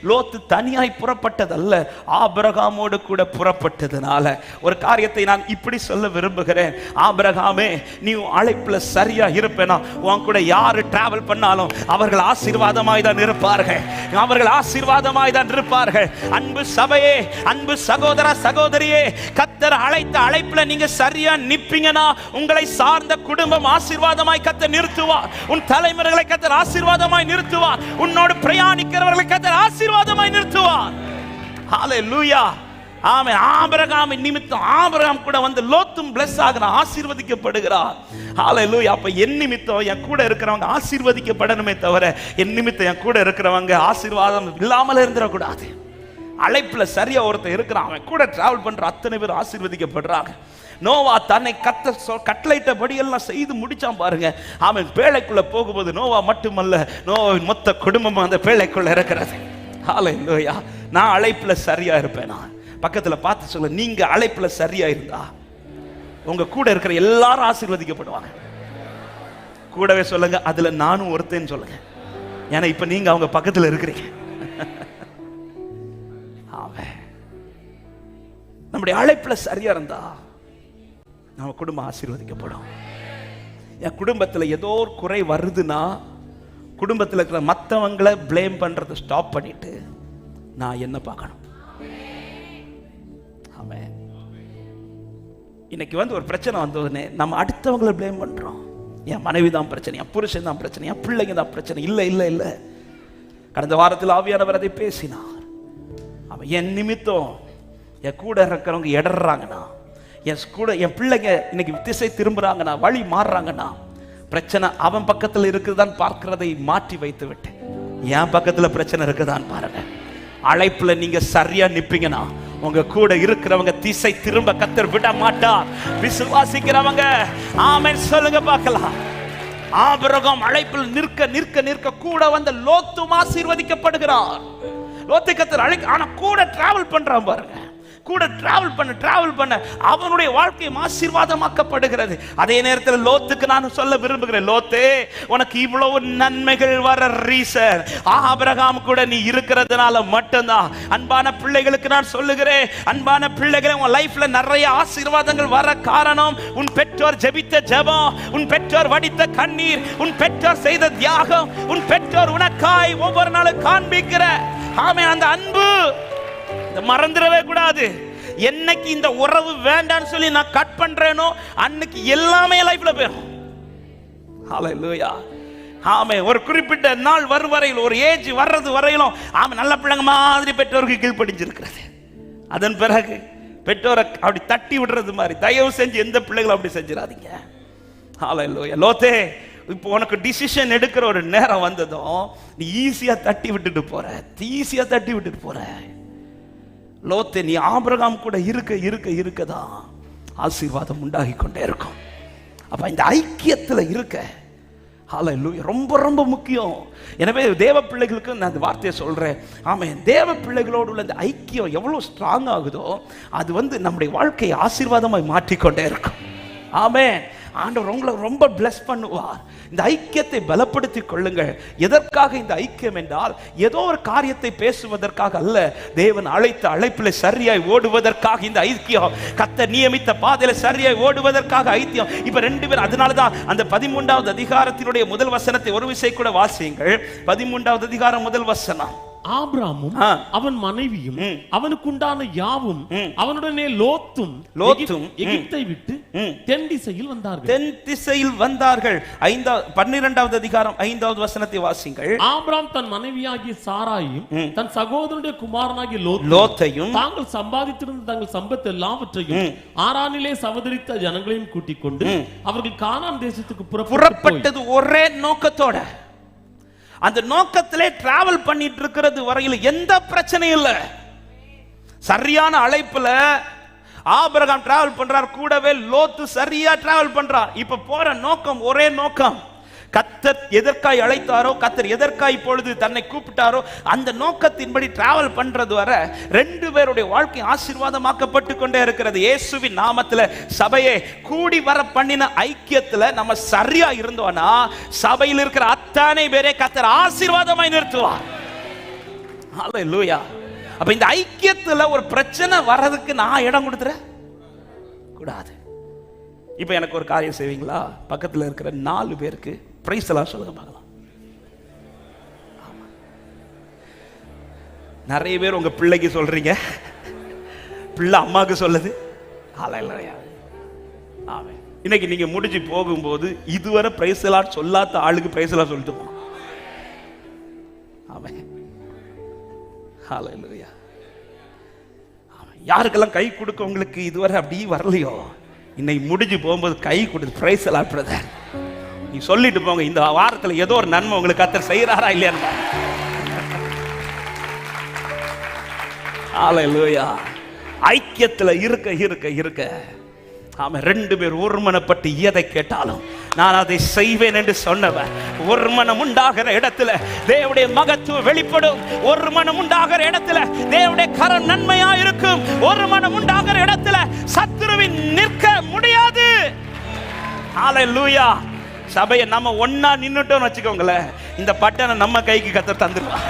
லோத்து தனியாய் புறப்பட்டதல்ல, ஆபிரகாமோடு கூட புறப்பட்டதுனால. ஒரு காரியத்தை நான் இப்படி சொல்ல விரும்புகிறேன். ஆபிரகாமே, நீ அழைப்புல சரியா இருப்பேனா உன் கூட யாரு டிராவல் பண்ணாலும் அவர்கள் ஆசீர்வாதமாய் தான் இருப்பார்கள். அவர்கள் ஆசீர்வாதமாய் தான் இருப்பார்கள். அன்பு சபையே, அன்பு சகோதர சகோதரியே, கர்த்தர் அழைத்த அழைப்புல நீங்க சரியா நிப்பீங்கன்னா உங்களை சார்ந்த குடும்பம் ஆசீர்வாதமாய் கர்த்தர் நிறுத்துவார். உன் தலைமுறைகளை கர்த்தர் ஆசீர்வாதமாய் நிறுத்துவார். உன்னோடு பிரயாணிக்கிறவர்களை கர்த்தர் ஆசீர்வாதமாய் நிறுத்துவார். ஹல்லேலூயா. ஆமென். ஆபிரகாமின் நிமித்தம் ஆபிரகாம் கூட வந்து லோத்தும் பிளஸ் ஆகிறான், ஆசீர்வதிக்கப்படுகிறார். ஹalleluya. அப்ப என் நிமித்தம் என் கூட இருக்கிறவங்க ஆசீர்வதிக்கப்படணுமே தவிர என் நிமித்தம் என் கூட இருக்கிறவங்க ஆசீர்வாதம் இல்லாமல் இருந்துடக்கூடாது. அழைப்புல சரியா ஒருத்தர் இருக்கிறான், அவன் கூட டிராவல் பண்ற அத்தனை பேர் ஆசீர்வதிக்கப்படுறாங்க. நோவா தன்னை கட்டளையிட்டபடி எல்லாம் செய்து முடிச்சான் பாருங்க. அவன் பேழைக்குள்ள போகும்போது நோவா மட்டுமல்ல, நோவாவின் மொத்த குடும்பம் அந்த பேழைக்குள்ள இருக்கிறது. ஹalleluya. நான் அழைப்புல சரியா இருப்பேன். நான் பக்கத்துல பார்த்து சொல்ல, நீங்க அழைப்புல சரியா இருந்தா உங்க கூட இருக்கிற எல்லாரும் ஆசீர்வதிக்கப்படுவாங்க. கூடவே சொல்லுங்க, அதுல நானும் ஒருத்தேன்னு சொல்லுங்க. ஏன்னா இப்ப நீங்க அவங்க பக்கத்துல இருக்கிறீங்க. நம்முடைய அழைப்புல சரியா இருந்தா நம்ம குடும்பம் ஆசீர்வதிக்கப்படும். என் குடும்பத்தில் ஏதோ ஒரு குறை வருதுன்னா குடும்பத்தில் இருக்கிற மற்றவங்களை பிளேம் பண்றதை ஸ்டாப் பண்ணிட்டு நான் என்ன பார்க்கணும். ஆமென். இன்னைக்கு வந்து ஒரு பிரச்சனை வந்ததுன்னு நம்ம அடுத்தவங்களை பிளேம் பண்றோம். என் மனைவி தான் பிரச்சனை, என் புருஷன் தான் பிரச்சனை, என் பிள்ளைங்க தான் பிரச்சனை. இல்லை இல்லை இல்லை, கடந்த வாரத்தில் ஆவியானவர் அதை பேசினார். அவன் என் நிமித்தம் என் கூட இருக்கிறவங்க இடறாங்கன்னா, என் பிள்ளைங்க இன்னைக்கு திசை திரும்புறாங்கன்னா, வழி மாறுறாங்கன்னா, பிரச்சனை அவன் பக்கத்தில் இருக்குதான் பார்க்கிறதை மாற்றி வைத்து விட்டு என் பக்கத்துல பிரச்சனை இருக்குதான் பாருங்க. அழைப்புல நீங்க சரியா நிப்பீங்கன்னா உங்க கூட இருக்கிறவங்க திசை திரும்ப கர்த்தர் விட மாட்டார். விசுவாசிக்கிறவங்க ஆமென் சொல்லுங்க பார்க்கலாம். ஆபிரகாம் அழைப்பில் நிற்க நிற்க நிற்க கூட வந்த லோத்தும் ஆசீர்வதிக்கப்படுகிறார். லோத்தை கர்த்தர் அழைக்க, ஆனா கூட டிராவல் பண்றான் பாருங்க. கூட டிராவல் பண்ண அவனுடைய வாழ்க்கை ஆசீர்வாதமாக்கப்படுகிறது. அதே நேரத்தில் லோத்துக்கு நான் சொல்ல விரும்புகிறேன், லோத்தே உனக்கு இவ்வளவு நன்மைகள் வர ரீசன் ஆபிரகாம் கூட நீ இருக்கிறதுனால மட்டும்தான். அன்பான பிள்ளைகளுக்கு நான் சொல்லுகிறேன், அன்பான பிள்ளைகளே, உன் லைஃப்ல நிறைய ஆசீர்வாதங்கள் வர காரணம் உன் பெற்றோர் ஜெபித்த ஜெபம், உன் பெற்றோர் வடித்த கண்ணீர், உன் பெற்றோர் செய்த தியாகம், உன் பெற்றோர் உனக்காய் ஒவ்வொரு நாளும் காண்பிக்கிற ஆமென் அந்த அன்பு மறந்துடவே கூடாது. என்னைக்கு இந்த உறவு வேண்டான்னு சொல்லி நான் கட் பண்றேனோ அன்னைக்கு எல்லாமே லைஃப்ல போயிடும். ஹalleluya. ஆமே. ஒரு குறிப்பிட்ட நாள் வரும் வரையில், ஒரு ஏஜ் வர்றது வரையிலும் ஆமே நல்ல பிள்ளைங்க மாதிரி பெற்றோருக்கு கீழ்ப்படிஞ்சிருக்கிறது. அதன் பிறகு பெற்றோரை அப்படி தட்டி விடுறது மாதிரி தயவு செஞ்சு எந்த பிள்ளைகளும் அப்படி செஞ்சிடாதீங்க. ஹalleluya. லோத்தே, இப்போ உனக்கு டிசிஷன் எடுக்கிற ஒரு நேரம் வந்ததும் நீ ஈஸியா தட்டி விட்டுட்டு போற. லோத்தே, நீ ஆபிரகாம் கூட இருக்கதான் ஆசீர்வாதம் உண்டாகி கொண்டே இருக்கும். அப்ப இந்த ஐக்கியத்துல இருக்க ஹalleluya ரொம்ப ரொம்ப முக்கியம். எனவே தேவ பிள்ளைகளுக்கு நான் இந்த வார்த்தையை சொல்றேன். ஆமென். தேவ பிள்ளைகளோடு உள்ள இந்த ஐக்கியம் எவ்வளவு ஸ்ட்ராங் ஆகுதோ அது வந்து நம்முடைய வாழ்க்கையை ஆசீர்வாதமாய் மாற்றிக்கொண்டே இருக்கும். ஆமென். ஆண்டவர் உங்களை ரொம்ப பிளஸ் பண்ணுவார். இந்த ஐக்கியத்தை பலப்படுத்திக் கொள்ளுங்கள். எதற்காக இந்த ஐக்கியம் என்றால் ஏதோ ஒரு காரியத்தை பேசுவதற்காக அல்ல, தேவன் அழைத்த அழைப்பில் சரியாய் ஓடுவதற்காக இந்த ஐக்கியம். கர்த்தர் நியமித்த பாதையில சரியாய் ஓடுவதற்காக ஐக்கியம். இப்ப ரெண்டு பேரும், அதனாலதான் அந்த 13வது அதிகாரத்தினுடைய முதல் வசனத்தை ஒரு விசை கூட வாசியுங்கள். 13வது அதிகாரம் முதல் வசனம். ஆபிரகாமும் அவன் மனைவியும் அவனுக்குண்டான யாவும் அவனுடனே லோத்தும் எகிப்தை விட்டு தென் திசையில் வந்தார்கள். 12வது அதிகாரம் 5வது வசனத்தை வாசிங்கள். ஆபிரகாம் தன் மனைவியாகிய சாராயையும் தன் சகோதரனுடைய குமாரனாகிய லோத்தையும் தாங்கள் சம்பாதித்திருந்த தங்கள் சம்பத்து எல்லாவற்றையும் ஆரானிலே சவதரித்த ஜனங்களையும் கூட்டிக் கொண்டு அவர்கள் கானான் தேசத்துக்கு புறப்பட்டது ஒரே நோக்கத்தோட. அந்த நோக்கத்திலே டிராவல் பண்ணிட்டு இருக்கிறது வரையில் எந்த பிரச்சனையும் இல்லை. சரியான அழைப்புல ஆபிரகாம் டிராவல் பண்றார், கூடவே லோத்து சரியா டிராவல் பண்றார். இப்ப போற நோக்கம் ஒரே நோக்கம். கர்த்தர் எதற்காய் அழைத்தாரோ, கர்த்தர் எதற்காய் இப்பொழுது தன்னை கூப்பிட்டாரோ அந்த நோக்கத்தின்படி டிராவல் பண்றது வர ரெண்டு பேருடைய வாழ்க்கை ஆசீர்வாதமாக்கப்பட்டு கொண்டே இருக்கிறது. இயேசுவின் நாமத்துல சபையை கூடி வர பண்ணின ஐக்கியத்துல நம்ம சரியா இருந்தோம்னா சபையில் இருக்கிற அத்தனை பேரை கர்த்தர் ஆசீர்வாதமாய் நிறுத்துவார். ஹalleluya. அப்ப இந்த ஐக்கியத்துல ஒரு பிரச்சனை வர்றதுக்கு நான் இடம் கொடுத்துற கூடாது. இப்ப எனக்கு ஒரு காரியம் செய்வீங்களா? பக்கத்துல இருக்கிற 4 பேருக்கு பிரைஸ் எல்லாம் சொல்லுங்க பார்க்கலாம். நிறைய பேர் உங்க பிள்ளைக்கு சொல்றீங்க, பிள்ளை அம்மாவுக்கு சொல்லுது. ஆமென். இன்னைக்கு நீங்க முடிஞ்சு போகும்போது இதுவரை பிரைஸ் எல்லாம் சொல்லாத ஆளுக்கு பிரைஸ் எல்லாம் சொல்லிட்டு. ஆமென். ஹalleluya. யாருக்கெல்லாம் கை கொடுக்க உங்களுக்கு இதுவரை அப்படி வரலையோ, இன்னைக்கு முடிஞ்சு போகும்போது கை கொடுத்து பிரைஸ் எல்லாம் பிரதர் நீ சொல்லிட்டு போங்க, இந்த வாரத்தில் ஏதோ ஒரு நன்மை உங்களுக்கு கர்த்தர் செய்யறாரா இல்லையா. ஹல்லேலூயா. ஐக்கியத்துல இருக்க இருக்க இருக்க ஆமா, 2 பேர் ஒருமனப்பட்டு எதை கேட்டாலும் நான் அதை செய்வேன் என்று சொன்னவர். ஒரு மனம் உண்டாகிற இடத்துல தேவனுடைய மகத்துவம் வெளிப்படும். ஒரு மனம் உண்டாகிற இடத்துல தேவனுடைய கரம் நன்மையா இருக்கும். ஒரு மனம் உண்டாகிற இடத்துல சத்துருவின் நிற்க முடியாது. ஹல்லேலூயா. சபையை நம்ம ஒன்னா நின்னுட்டோம்னு வச்சுக்கோங்களேன், இந்த பட்டனை நம்ம கைக்கு கர்த்தர் தந்துருவார்.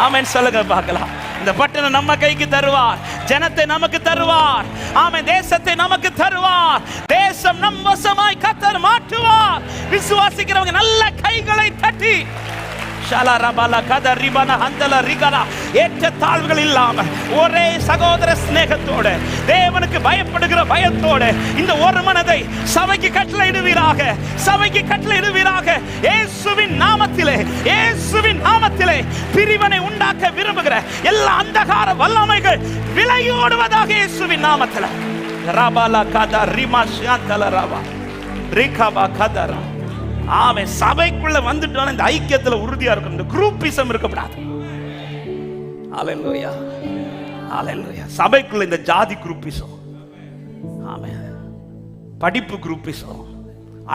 ஆமென் சொல்லுங்க பார்க்கலாம். இந்த பட்டனை நம்ம கைக்கு தருவார், ஜனத்தை நமக்கு தருவார். ஆமென். தேசத்தை நமக்கு தருவார். தேசம் நம் வசமாய் கர்த்தர் மாற்றுவார். விசுவாசிக்கிறவங்க நல்ல கைகளை தட்டி ஏற்ற தாழ்வுகள் இல்லாம ஒரே சகோதர சிநேகத்தோட தேவனுக்கு பயப்படுகிற பயத்தோட இந்த ஒரு மனதை சபைக்கு கட்டளையிடுவீராக. சபைக்கு கட்டளையிடுவீராக. இயேசுவின் நாமத்திலே, இயேசுவின் நாமத்திலே பிரிவினை உண்டாக்க விரும்புகிற எல்லா அந்தகார வல்லமைகள் விலகி ஓடுவதாக இயேசுவின் நாமத்திலே. ரபாலா கதா ரிமா ஷாந்தல ரபா ரிகபா கதரா. ஆமென். சபைக்குள்ள வந்துட்டோம், இந்த ஐக்கியத்துல உறுதியா இருக்கும். இந்த குரூப்பிசம் இருக்கக்கூடாது. ஹல்லேலூயா. ஹல்லேலூயா. சபைக்குள்ள இந்த ஜாதி குரூப்பிசம், ஆமென், படிப்பு குரூப்பிசம்,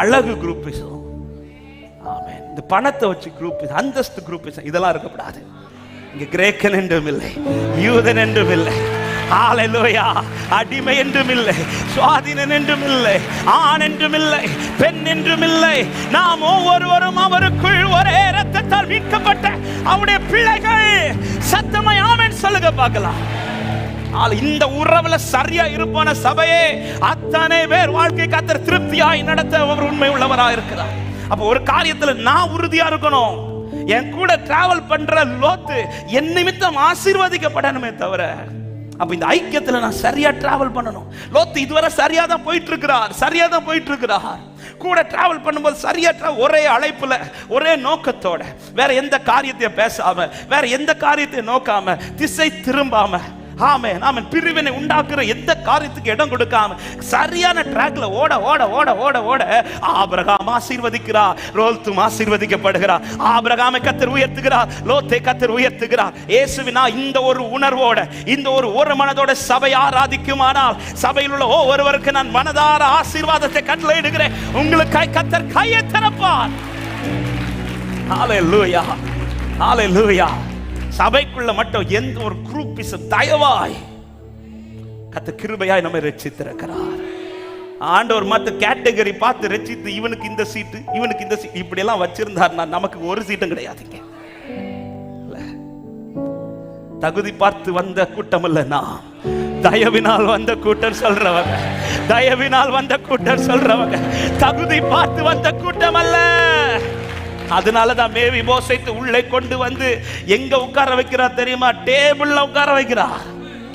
அழகு குரூப்பிசம், ஆமென், இந்த பணத்தை வச்சு குரூப்பிசம், அந்தஸ்து குரூப்பிசம், இதெல்லாம் இருக்கக்கூடாது. இங்க கிரேக்கன் என்றும் இல்லை, யூதன் என்றும் இல்லை. ஹல்லேலூயா. அடிமை என்றும் இல்லை, சுவாதீனன் என்றும் இல்லை, ஆண் என்றும் இல்லை, பெண் என்றும் இல்லை. நாம் ஒவ்வொருவரும் அவருக்குள் ஒரே இரத்தத்தால் மீட்கப்பட்ட அவருடைய பிள்ளைகள். சத்தமாய் ஆமென் சொல்லுங்க பார்க்கலாம். இந்த உறவுல சரியா இருப்பான சபையே அத்தனை பேர் வாழ்க்கை கர்த்தர் திருப்தியாய் நடத்த அவர் உண்மை உள்ளவராக இருக்கிறார். அப்ப ஒரு காரியத்துல நான் உறுதியா இருக்கணும். என் கூட டிராவல் பண்ற லோத்து என் நிமித்தம் ஆசீர்வதிக்கப்படணுமே தவிர, அப்ப இந்த ஐக்கியத்துல நான் சரியா டிராவல் பண்ணணும். லோத்து இதுவரை சரியா தான் போயிட்டு இருக்கிறார், சரியா தான் போயிட்டு இருக்கிறார். கூட டிராவல் பண்ணும்போது சரியா ஒரே அழைப்புல ஒரே நோக்கத்தோட வேற எந்த காரியத்தையும் பேசாம வேற எந்த காரியத்தையும் நோக்காம திசை திரும்பாம, ஆமென் ஆமென், பிரிவினை உண்டாக்குற எந்த காரியத்துக்கு இடம் கொடுக்காம சரியான ட்ராக்ல ஓட ஓட ஓட ஓட ஓட ஆபிரகாம் ஆசீர்வதிக்கிறார், லோத்தும் ஆசீர்வதிக்கப்படுகிறார். ஆபிரகாமை கர்த்தர் உயர்த்துகிறார், லோத்தை கர்த்தர் உயர்த்துகிறார். இயேசுவினா இந்த ஒரு உணர்வோட இந்த ஒரு மனதோட சபை ஆராதிக்குமானால் சபையில் உள்ள ஒவ்வொருவருக்கு நான் மனதார ஆசீர்வாதத்தை கட்டளையிடுகிறேன். உங்களுக்காய் கர்த்தர் கையை திறப்பார். ஹல்லேலூயா. ஹல்லேலூயா. சபைக்குள்ள மட்டும் எந்த ஒரு குரூப்பிசம் தயவாய் கர்த்தர் கிருபையாய் நம்மை ரட்சித்திருக்கிறார். ஆண்டவர் மத்த கேட்டகரி பார்த்து ரட்சித்து இவனுக்கு இந்த சீட்டு இவனுக்கு இந்த சீட் இப்படி எல்லாம் வச்சிருந்தார்னா நமக்கு ஒரு சீட்டும் கிடையாதுங்க. தகுதி பார்த்து வந்த கூட்டம் அல்ல, நான் தயவினால் வந்த கூட்டம் சொல்றவங்க, தயவினால் வந்த கூட்டம் சொல்றவங்க, தகுதி பார்த்து வந்த கூட்டம் அல்ல. அதனாலதான் மேவி போசைத்து உள்ளே கொண்டு வந்து எங்க உட்கார வைக்கிறார் தெரியுமா? டேபிள்ல உட்கார வைக்கிறார்.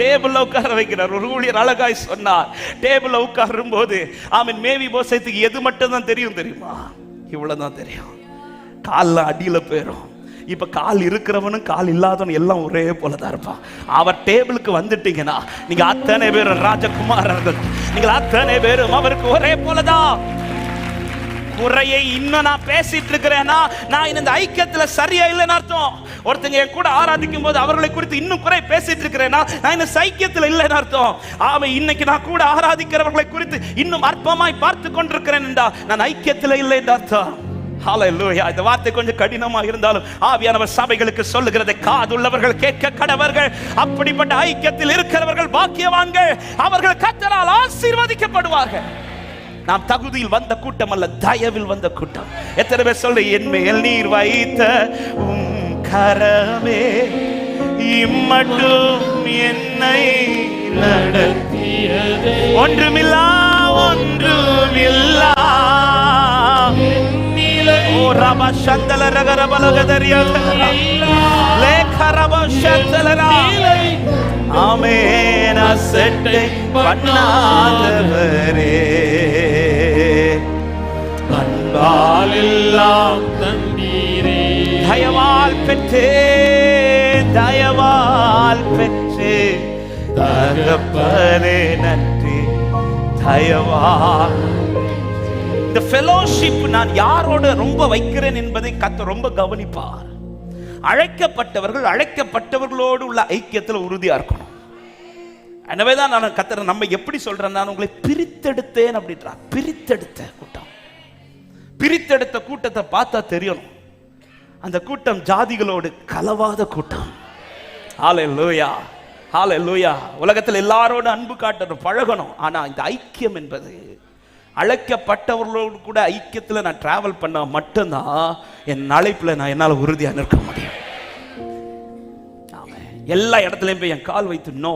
டேபிள்ல உட்கார வைக்கிறார். ஒரு ஊழியர் அழகாய் சொன்னார், டேபிள்ல உட்காரும் போது ஆமென், மேவி போசைத்துக்கு எது மட்டும் தான் தெரியும் தெரியுமா? இவ்வளவுதான் தெரியும். கால்ல அடியில போயிரும். இப்ப கால் இருக்கிறவனும் கால் இல்லாதவனும் எல்லாம் ஒரே போலதான் இருப்பான். அவர் டேபிளுக்கு வந்துட்டீங்கன்னா நீங்க அத்தனை பேரும் ராஜகுமாரர்கள், நீங்க அத்தனை பேரும் அவருக்கு ஒரே போலதான். குறையை இன்னும் நான் பேசிட்டு இருக்கிறேன்னா நான் இந்த ஐக்கியத்துல சரியா இல்லைன்னு அர்த்தம். ஒருத்தங்க என் கூட ஆராதிக்கும் போது அவர்களை குறித்து இன்னும் குறை பேசிட்டு இருக்கிறேன்னா நான் இந்த ஐக்கியத்துல இல்லைன்னு அர்த்தம். ஆமா, இன்னைக்கு நான் கூட ஆராதிக்கிறவர்களை குறித்து இன்னும் அற்பமாய் பார்த்து கொண்டிருக்கிறேன் என்றா நான் ஐக்கியத்துல இல்லை என்று அர்த்தம். ஹல்லேலூயா. இந்த வார்த்தை கொஞ்சம் கடினமா இருந்தாலும் ஆவியானவர் சபைகளுக்கு சொல்லுகிறதை காதுள்ளவர்கள் கேட்க கடவர்கள். அப்படிப்பட்ட ஐக்கியத்தில் இருக்கிறவர்கள் பாக்கியவான்கள், அவர்கள் கர்த்தரால் ஆசீர்வதிக்கப்படுவார்கள். நாம் தகுதியில் வந்த கூட்டம் அல்ல, தயவில் வந்த கூட்டம். எத்தனை பேர் சொல்ல, என் மேல் நீர் வைத்த உம் கரமே இம்மட்டும் என்னை நடத்தியதே. ஒன்றுமில்லா ஒன்றுமில்லா ஓ ரபா சந்தல ரகரபலகதரியா லேகரபா சந்தலரா. ஆமென். அசட்டை பண்ணாதவரே, அன்பால் எல்லாம் தந்தீரே. தயவால் பெற்றே, தயவால் பெற்றே, தகப்பனே நன்றி தயவா. இந்த ஃபெலோஷிப் நான் யாரோட ரொம்ப வைக்கிறேன் என்பதை கர்த்தர் ரொம்ப கவனிப்பார். அழைக்கப்பட்டவர்களோடு உள்ள ஐக்கியத்தில் உறுதியா இருக்கணும். எனவேதான் நான் கர்த்தர் நம்ம எப்படி சொல்றேன், நான் உங்களை பிரித்தெடுத்தேன் அப்படின்றார். பிரித்தெடுத்த கூட்டம், பிரித்தெடுத்த கூட்டத்தை பார்த்தா தெரியணும், அந்த கூட்டம் ஜாதிகளோடு கலவாத கூட்டம். ஹல்லேலூயா, ஹல்லேலூயா. உலகத்தில் எல்லாரோடு அன்பு காட்டணும், பழகணும். ஆனா இந்த ஐக்கியம் என்பது, அழைக்கப்பட்டவர்களோடு கூட ஐக்கியத்தில் நான் டிராவல் பண்ண மட்டும்தான் என் அழைப்பில் நான் என்னால் உறுதியாக நிற்க முடியும். எல்லா இடத்துலையும் போய் என் கால் வைத்து நோ.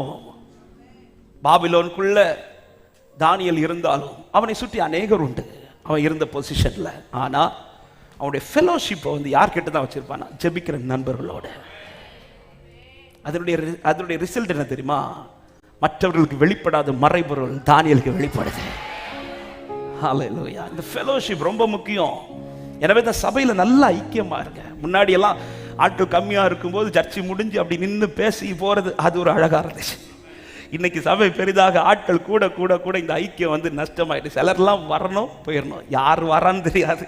பாபிலோனுக்குள்ள தானியேல் இருந்தாலும் அவனை சுற்றி அநேகர் உண்டு அவன் இருந்த பொசிஷன்ல. ஆனா அவனுடைய ஃபெலோஷிப்பை வந்து யார்கிட்ட தான் வச்சிருப்பானா, ஜெபிக்கிற நண்பர்களோட. அதனுடைய ரிசல்ட் என்ன தெரியுமா? மற்றவர்களுக்கு வெளிப்படாத மறைபொருள் தானியேலுக்கு வெளிப்படுது. ஹல்லேலூயா. இந்த ஃபெலோஷிப் ரொம்ப முக்கியம். எனவே தான் சபையில நல்ல ஐக்கியமா இருங்க. முன்னாடி எல்லாம் ஆட்கள் கம்மியா இருக்கும்போது சர்ச்சை முடிஞ்சு அப்படி நின்று பேசி போறது அது ஒரு அழகா இருந்துச்சு. இன்னைக்கு சபை பெரிதாக ஆட்கள் கூட கூட கூட இந்த ஐக்கியம் வந்து நஷ்டமாயிட்டு. சிலர்லாம் வரணும் போயிடணும், யார் வரான்னு தெரியாது,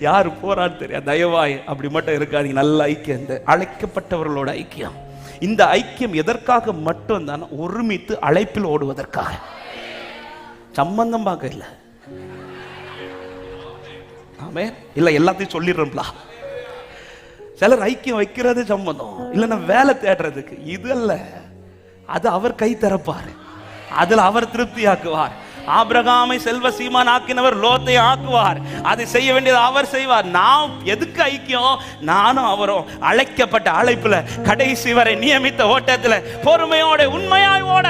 யார் போறான்னு தெரியாது. தயவாய் அப்படி மட்டும் இருக்காது. நல்ல ஐக்கியம், இந்த அழைக்கப்பட்டவர்களோட ஐக்கியம். இந்த ஐக்கியம் எதற்காக மட்டும் தானே? ஒருமித்து அழைப்பில் ஓடுவதற்காக. சம்பந்தம் பார்க்க இல்லை. ஆமே இல்ல, எல்லாத்தையும் சொல்லிடுறோம்ல. சிலர் ஐக்கியம் வைக்கிறது சம்பந்தம் இல்லைன்னா வேலை தேடுறதுக்கு. இது அல்ல, அது அவர் கை திறப்பார், அதில் அவர் திருப்தி ஆக்குவார். ஆபிரகாமை செல்வ சீமான் ஆக்கினவர் லோத்தை ஆக்குவார். அதை செய்ய வேண்டியது அவர் செய்வார். நாம் எதுக்கு ஐக்கியம்? நானும் அவரும் அழைக்கப்பட்ட அழைப்புல கடைசி வரை நியமித்த ஓட்டத்துல பொறுமையோட உண்மையாய் ஓட,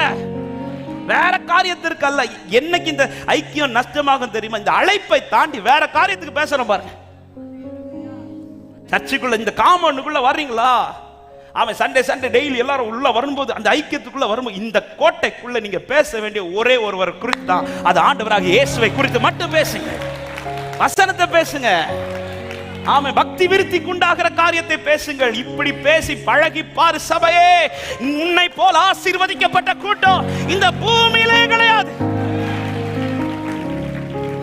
வேற காரியத்திற்கு அல்ல. என்னைக்கு இந்த ஐக்கியம் நஷ்டமாகும் தெரியுமா? இந்த அழைப்பை தாண்டி வேற காரியத்துக்கு பேசுறோம் பாருங்க. சர்ச்சுக்குள்ள இந்த காம்பவுண்டுக்குள்ள வர்றீங்களா? அவன் சண்டே டெய்லி எல்லாரும் உள்ள வரும்போது, அந்த ஐக்கியத்துக்குள்ள வரும்போது, இந்த கோட்டைக்குள்ள நீங்க பேச வேண்டிய ஒரே ஒருவர் குறித்து தான், அது ஆண்டவராகிய இயேசுவை குறித்து மட்டும் பேசுங்க. வசனத்தை பேசுங்க. ஆமே, பக்தி விருத்திக்கு உண்டாகிற காரியத்தை பேசுங்கள். இப்படி பேசி பழகி பாரு சபையே, உன்னை போல ஆசீர்வதிக்கப்பட்ட கூட்டம் இந்த பூமியிலே கிடையாது.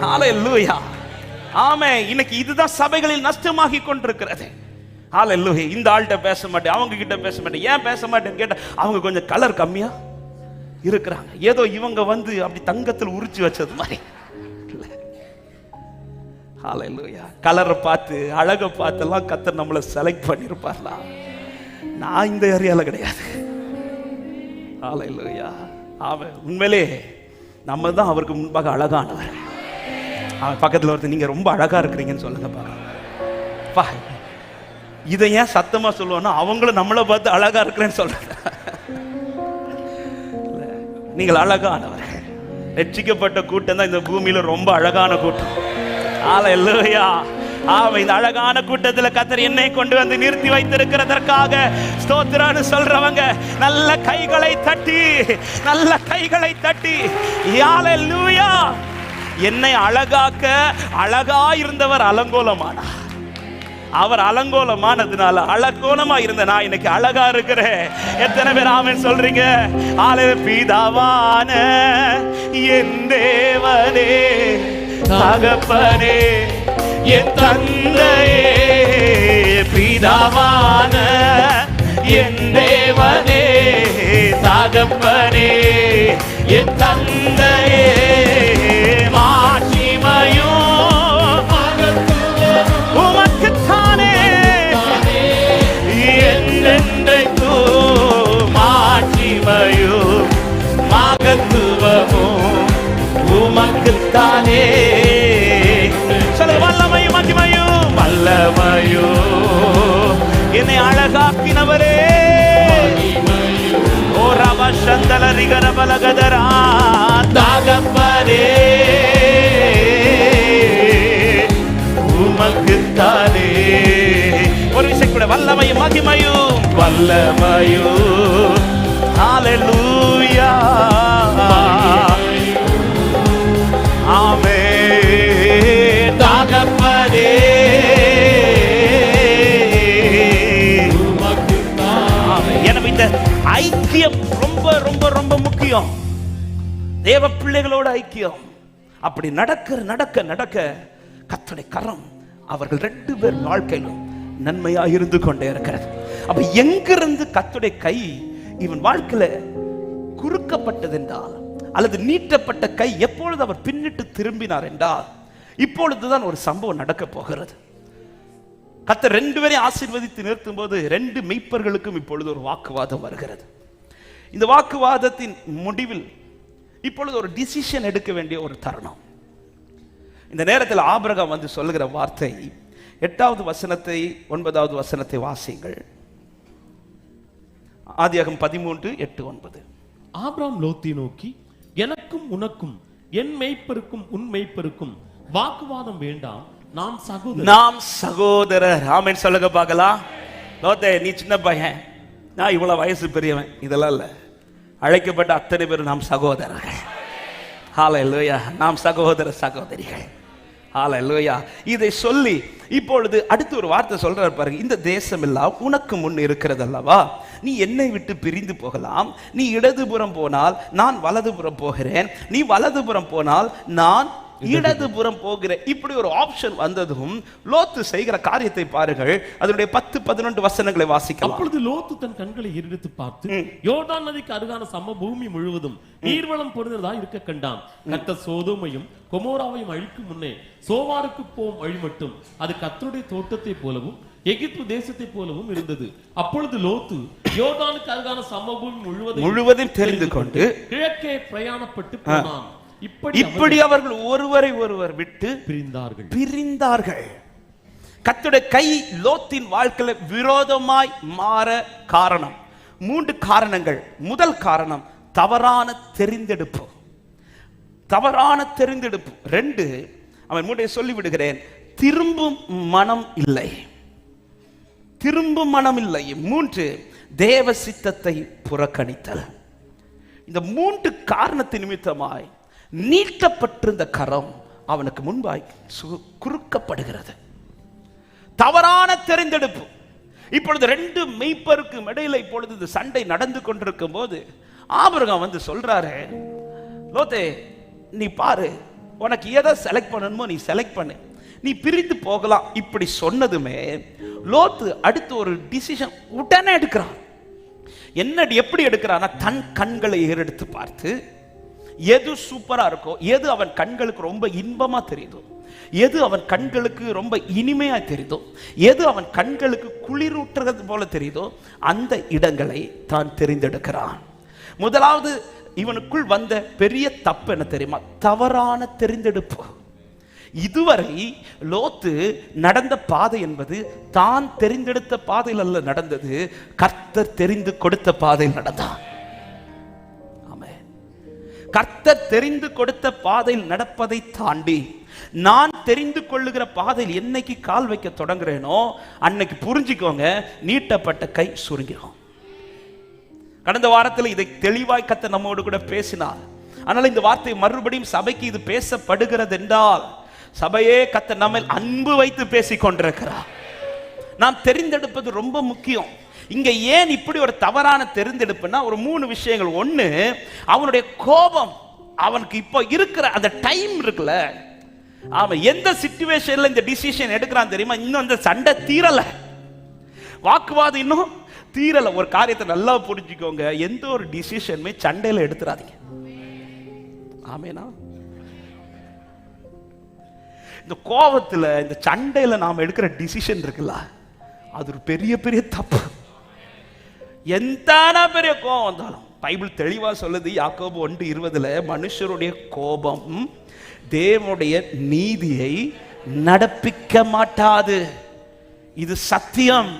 ஹல்லேலூயா. ஆமே, இன்னைக்கு இதுதான் சபைகளில் நஷ்டமாகி கொண்டிருக்கிறது. ஹல்லேலூயா. இந்த ஆள்கிட்ட பேச மாட்டேன், அவங்க கிட்ட பேச மாட்டேன். ஏன் பேச மாட்டேன்னு கேட்டா, அவங்க கொஞ்சம் கலர் கம்மியா இருக்கிறாங்க. ஏதோ இவங்க வந்து அப்படி தங்கத்தில் உரிச்சு வச்சது மாதிரி. ஹல்லேலூயா. கலரை பார்த்து அழகை பார்த்தெல்லாம் கர்த்தர் நம்மளை செலக்ட் பண்ணியிருப்பார்ல. நான் இந்த ஏரியால கிடையாது. ஹல்லேலூயா. அவன் உண்மையிலே நம்ம தான் அவருக்கு முன்பாக அழகானவர். அவன் பக்கத்தில் ஒருத்தர், நீங்க ரொம்ப அழகா இருக்கிறீங்கன்னு சொல்லுங்க பா. இதை ஏன் சத்தமா சொல்லுவோம்னா, அவங்களும் நம்மளை பார்த்து அழகா இருக்கிறேன்னு சொல்றாங்க. நீங்கள் அழகானவர். ரட்சிக்கப்பட்ட கூட்டம் தான் இந்த பூமியில ரொம்ப அழகான கூட்டம். ஹல்லேலூயா. ஆமா, இந்த அழகான கூட்டத்துல கர்த்தர் என்னை கொண்டு வந்து நிறுத்தி வைத்திருக்கிறதற்காக ஸ்தோத்திரம்னு சொல்றவங்க நல்ல கைகளை தட்டி, நல்ல கைகளை தட்டி ஹல்லேலூயா. என்னை அழகாக்க அழகா இருந்தவர் அலங்கோலமானார். அவர் அலங்கோலமானதுனால அலங்கோலமா இருந்த நான் இன்னைக்கு அழகா இருக்கிறேன். எத்தனை பேர் ஆமென் சொல்றீங்க? பிதாவான என் தேவனே, தகப்பனே, என் தந்தையே, பிதாவான என் தேவனே, தகப்பனே, என் தந்தையே, மாட்சிமையும் உமக்குத்தானே என்றென்றைக்கும், மாட்சிமையும் மகத்துவமும் உமக்குத்தானே. சொல்ல, வல்லமையும் மகிமையும், வல்லமையும் என்னை அழகாக்கினவரே. ஓ ரவ சந்தல ரிகர பலகதரா தகப்பனே, உமக்குத்தானே. ஒரு விஷயம் கூட, வல்லமையும் மகிமையும், வல்லமையும். ஹல்லேலூயா. ஆமென். தகப்பனே, எனவே இந்த ஐக்கியம் ரொம்ப ரொம்ப ரொம்ப முக்கியம். தேவ பிள்ளைகளோட ஐக்கியம். அப்படி நடக்க கர்த்தருடைய கரம் அவர்கள் 2 பேர் வாழ்க்கையிலும் நன்மையா இருந்து கொண்டே இருக்கிறது. அப்ப எங்கிருந்து கர்த்தருடைய கை இவன் வாழ்க்கையில குறுக்கப்பட்டது என்றால், அல்லது நீட்டப்பட்ட கை எப்பொழுது அவர் பின்னிட்டு திரும்பினார் என்றால், இப்பொழுதுதான் ஒரு சம்பவம் நடக்க போகிறது. கர்த்தர் 2 பேரையும் ஆசீர்வதித்து நிறுத்தும் போது 2 மெய்ப்பர்களுக்கும் இப்பொழுது ஒரு வாக்குவாதம் வருகிறது. இந்த வாக்குவாதத்தின் முடிவில் இப்பொழுது ஒரு டிசிஷன் எடுக்க வேண்டிய ஒரு தருணம். இந்த நேரத்தில் ஆபிரகாம் வந்து சொல்லுகிற வார்த்தை 8வது வசனத்தை 9வது வசனத்தை வாசியுங்கள். ஆதியாகமம் 13:8-9. ஆபிரகாம் லோத்தை நோக்கி, எனக்கும் உனக்கும் என் மெய்ப்பருக்கும் உன் மெய்ப்பருக்கும் வாக்குவாதம் வேண்டாம், நாம் சகோதரர். ஆமென் சொல்லுங்க பார்க்கலாம். லோத்தே, நீ சின்ன பையன், நான் இவ்வளவு வயசு பெரியவன், இதெல்லாம் இல்ல. அழைக்கப்பட்ட அத்தனை பேர் நாம் சகோதரர்கள். ஹல்லேலூயா. நாம் சகோதர சகோதரிகள். ஹல்லேலூயா. இதை சொல்லி இப்பொழுது அடுத்து ஒரு வார்த்தை சொல்றார் பாருங்க. இந்த தேசம் எல்லாம் உனக்கு முன் இருக்கிறது அல்லவா, நீ என்னை விட்டு பிரிந்து போகலாம். நீ இடதுபுறம் போனால் நான் வலதுபுறம் போகிறேன், நீ வலதுபுறம் போனால் நான் இடதுபுறம் போகிறேன். இப்படி ஒரு ஆப்ஷன் வந்ததும் லோத்து செய்கிற காரியத்தை பாருங்கள். அதனுடைய 10-11 வசனங்களை வாசிக்கலாம். அப்பொழுது லோத்து தன் கண்களை ஏறெடுத்து பார்த்து யோர்தான் நதிக்கு அருகான சமபூமி முழுவதும் நீர்வளம் பொருந்ததா இருக்க கண்டான். கர்த்தர் சோதோமையும் கொமோராவையும் அழிக்கும் முன்னே சோவாருக்கு போம் வழி மட்டும் அது கர்த்தருடைய தோட்டத்தை போலவும் எகிப்து தேசத்தை போலவும் இருந்தது. அப்பொழுது லோத்து யோர்தானுக்கு அருகான சமபூமி முழுவதும் தெரிந்து கொண்டு கிழக்கே பிரயாணப்பட்டு போனான். இப்படி அவர்கள் ஒருவரை ஒருவர் விட்டு பிரிந்தார்கள். கர்த்தருடைய கை லோத்தின் வாழ்க்கையில விரோதமாய் மாற காரணம் 3 காரணங்கள். முதல் காரணம் தவறான தெரிந்தெடுப்பு. 2, அவன் மூட்டை சொல்லி விடுகிறேன், திரும்பும் மனம் இல்லை. 3, தேவ சித்தத்தை புறக்கணித்தல். இந்த 3 காரணத்தின் நிமித்தமாய் நீட்டப்பட்டிருந்த கரம் அவனுக்கு முன்பாய் குறுக்கப்படுகிறது. தவறான தெரிந்தெடுப்பு. இப்பொழுது 2 மெய்ப்பருக்கும் இடையில இப்பொழுது இந்த சண்டை நடந்து கொண்டிருக்கும் போது ஆபிரகாம் வந்து சொல்றாரு, லோத்தே, நீ பாரு, உனக்கு எதை செலக்ட் பண்ணணுமோ நீ செலக்ட் பண்ணு, நீ பிரிந்து போகலாம். இப்படி சொன்னதுமே லோத்து அடுத்து ஒரு டிசிஷன் உடனே எடுக்கிறான். எப்படி எடுக்கிறான்னா, தன் கண்களை ஏறெடுத்து பார்த்து எது சூப்பரா இருக்கோ, எது அவன் கண்களுக்கு ரொம்ப இன்பமா தெரியுதோ, எது அவன் கண்களுக்கு ரொம்ப இனிமையா தெரியுதோ, எது அவன் கண்களுக்கு குளிரூற்றுறது போல தெரியுதோ, அந்த இடங்களை தான் தெரிந்தெடுக்கிறான். முதலாவது இவனுக்குள் வந்த பெரிய தப்பு என்ன தெரியுமா? தவறான தெரிந்தெடுப்பு. இதுவரை லோத்து நடந்த பாதை என்பது தான் தெரிந்தெடுத்த பாதையில் அல்ல நடந்தது, கர்த்தர் தெரிந்து கொடுத்த பாதையில் நடந்தான். கர்த்தர் தெரிந்து கொடுத்த பாதையில் நடப்பதை தாண்டி நான் தெரிந்து கொள்ளுகிற பாதையில் என்னைக்கு கால் வைக்க தொடங்குறேனோ அன்னைக்கு புரிஞ்சுக்கோங்க, நீட்டப்பட்ட கை சுருங்கிடும். கடந்த வாரத்தில் இதை தெளிவாய் கர்த்தர் நம்மோடு கூட பேசினார். ஆனால் இந்த வார்த்தை மறுபடியும் சபைக்கு இது பேசப்படுகிறது என்றால், சபையே கர்த்தர் நம்மை அன்பு வைத்து பேசிக் கொண்டிருக்கிறார். நாம் தெரிந்தெடுப்பது ரொம்ப முக்கியம். இங்க ஏன் இப்படி ஒரு தவறான தெரிந்தெடுப்புனா ஒரு 3 விஷயங்கள். 1, அவனுடைய கோபம். அவனுக்கு இப்போ இருக்கிற அந்த டைம் இருக்குல்ல, அவன் எந்த சிச்சுவேஷன்ல இந்த டிசிஷன் எடுக்கிறான் தெரியுமா? இன்னும் அந்த சண்டை தீரல, வாக்குவாதம் இன்னும் தீரல. ஒரு காரியத்தை நல்லா புரிஞ்சுக்கோங்க, எந்த ஒரு டிசிஷனுமே சண்டையில எடுத்துறாதீங்க. ஆமேனா? இந்த கோபத்துல, இந்த சண்டையில நாம எடுக்கிற டிசிஷன் இருக்குல்ல, அது ஒரு பெரிய பெரிய தப்பு. எந்த பெரிய கோபம் வந்தாலும் பைபிள் தெளிவா சொல்லுது, யாக்கோபு 1:20, மனுஷருடைய கோபம் தேவனுடைய நீதியை நடப்பிக்க மாட்டாது. இது சத்தியம்.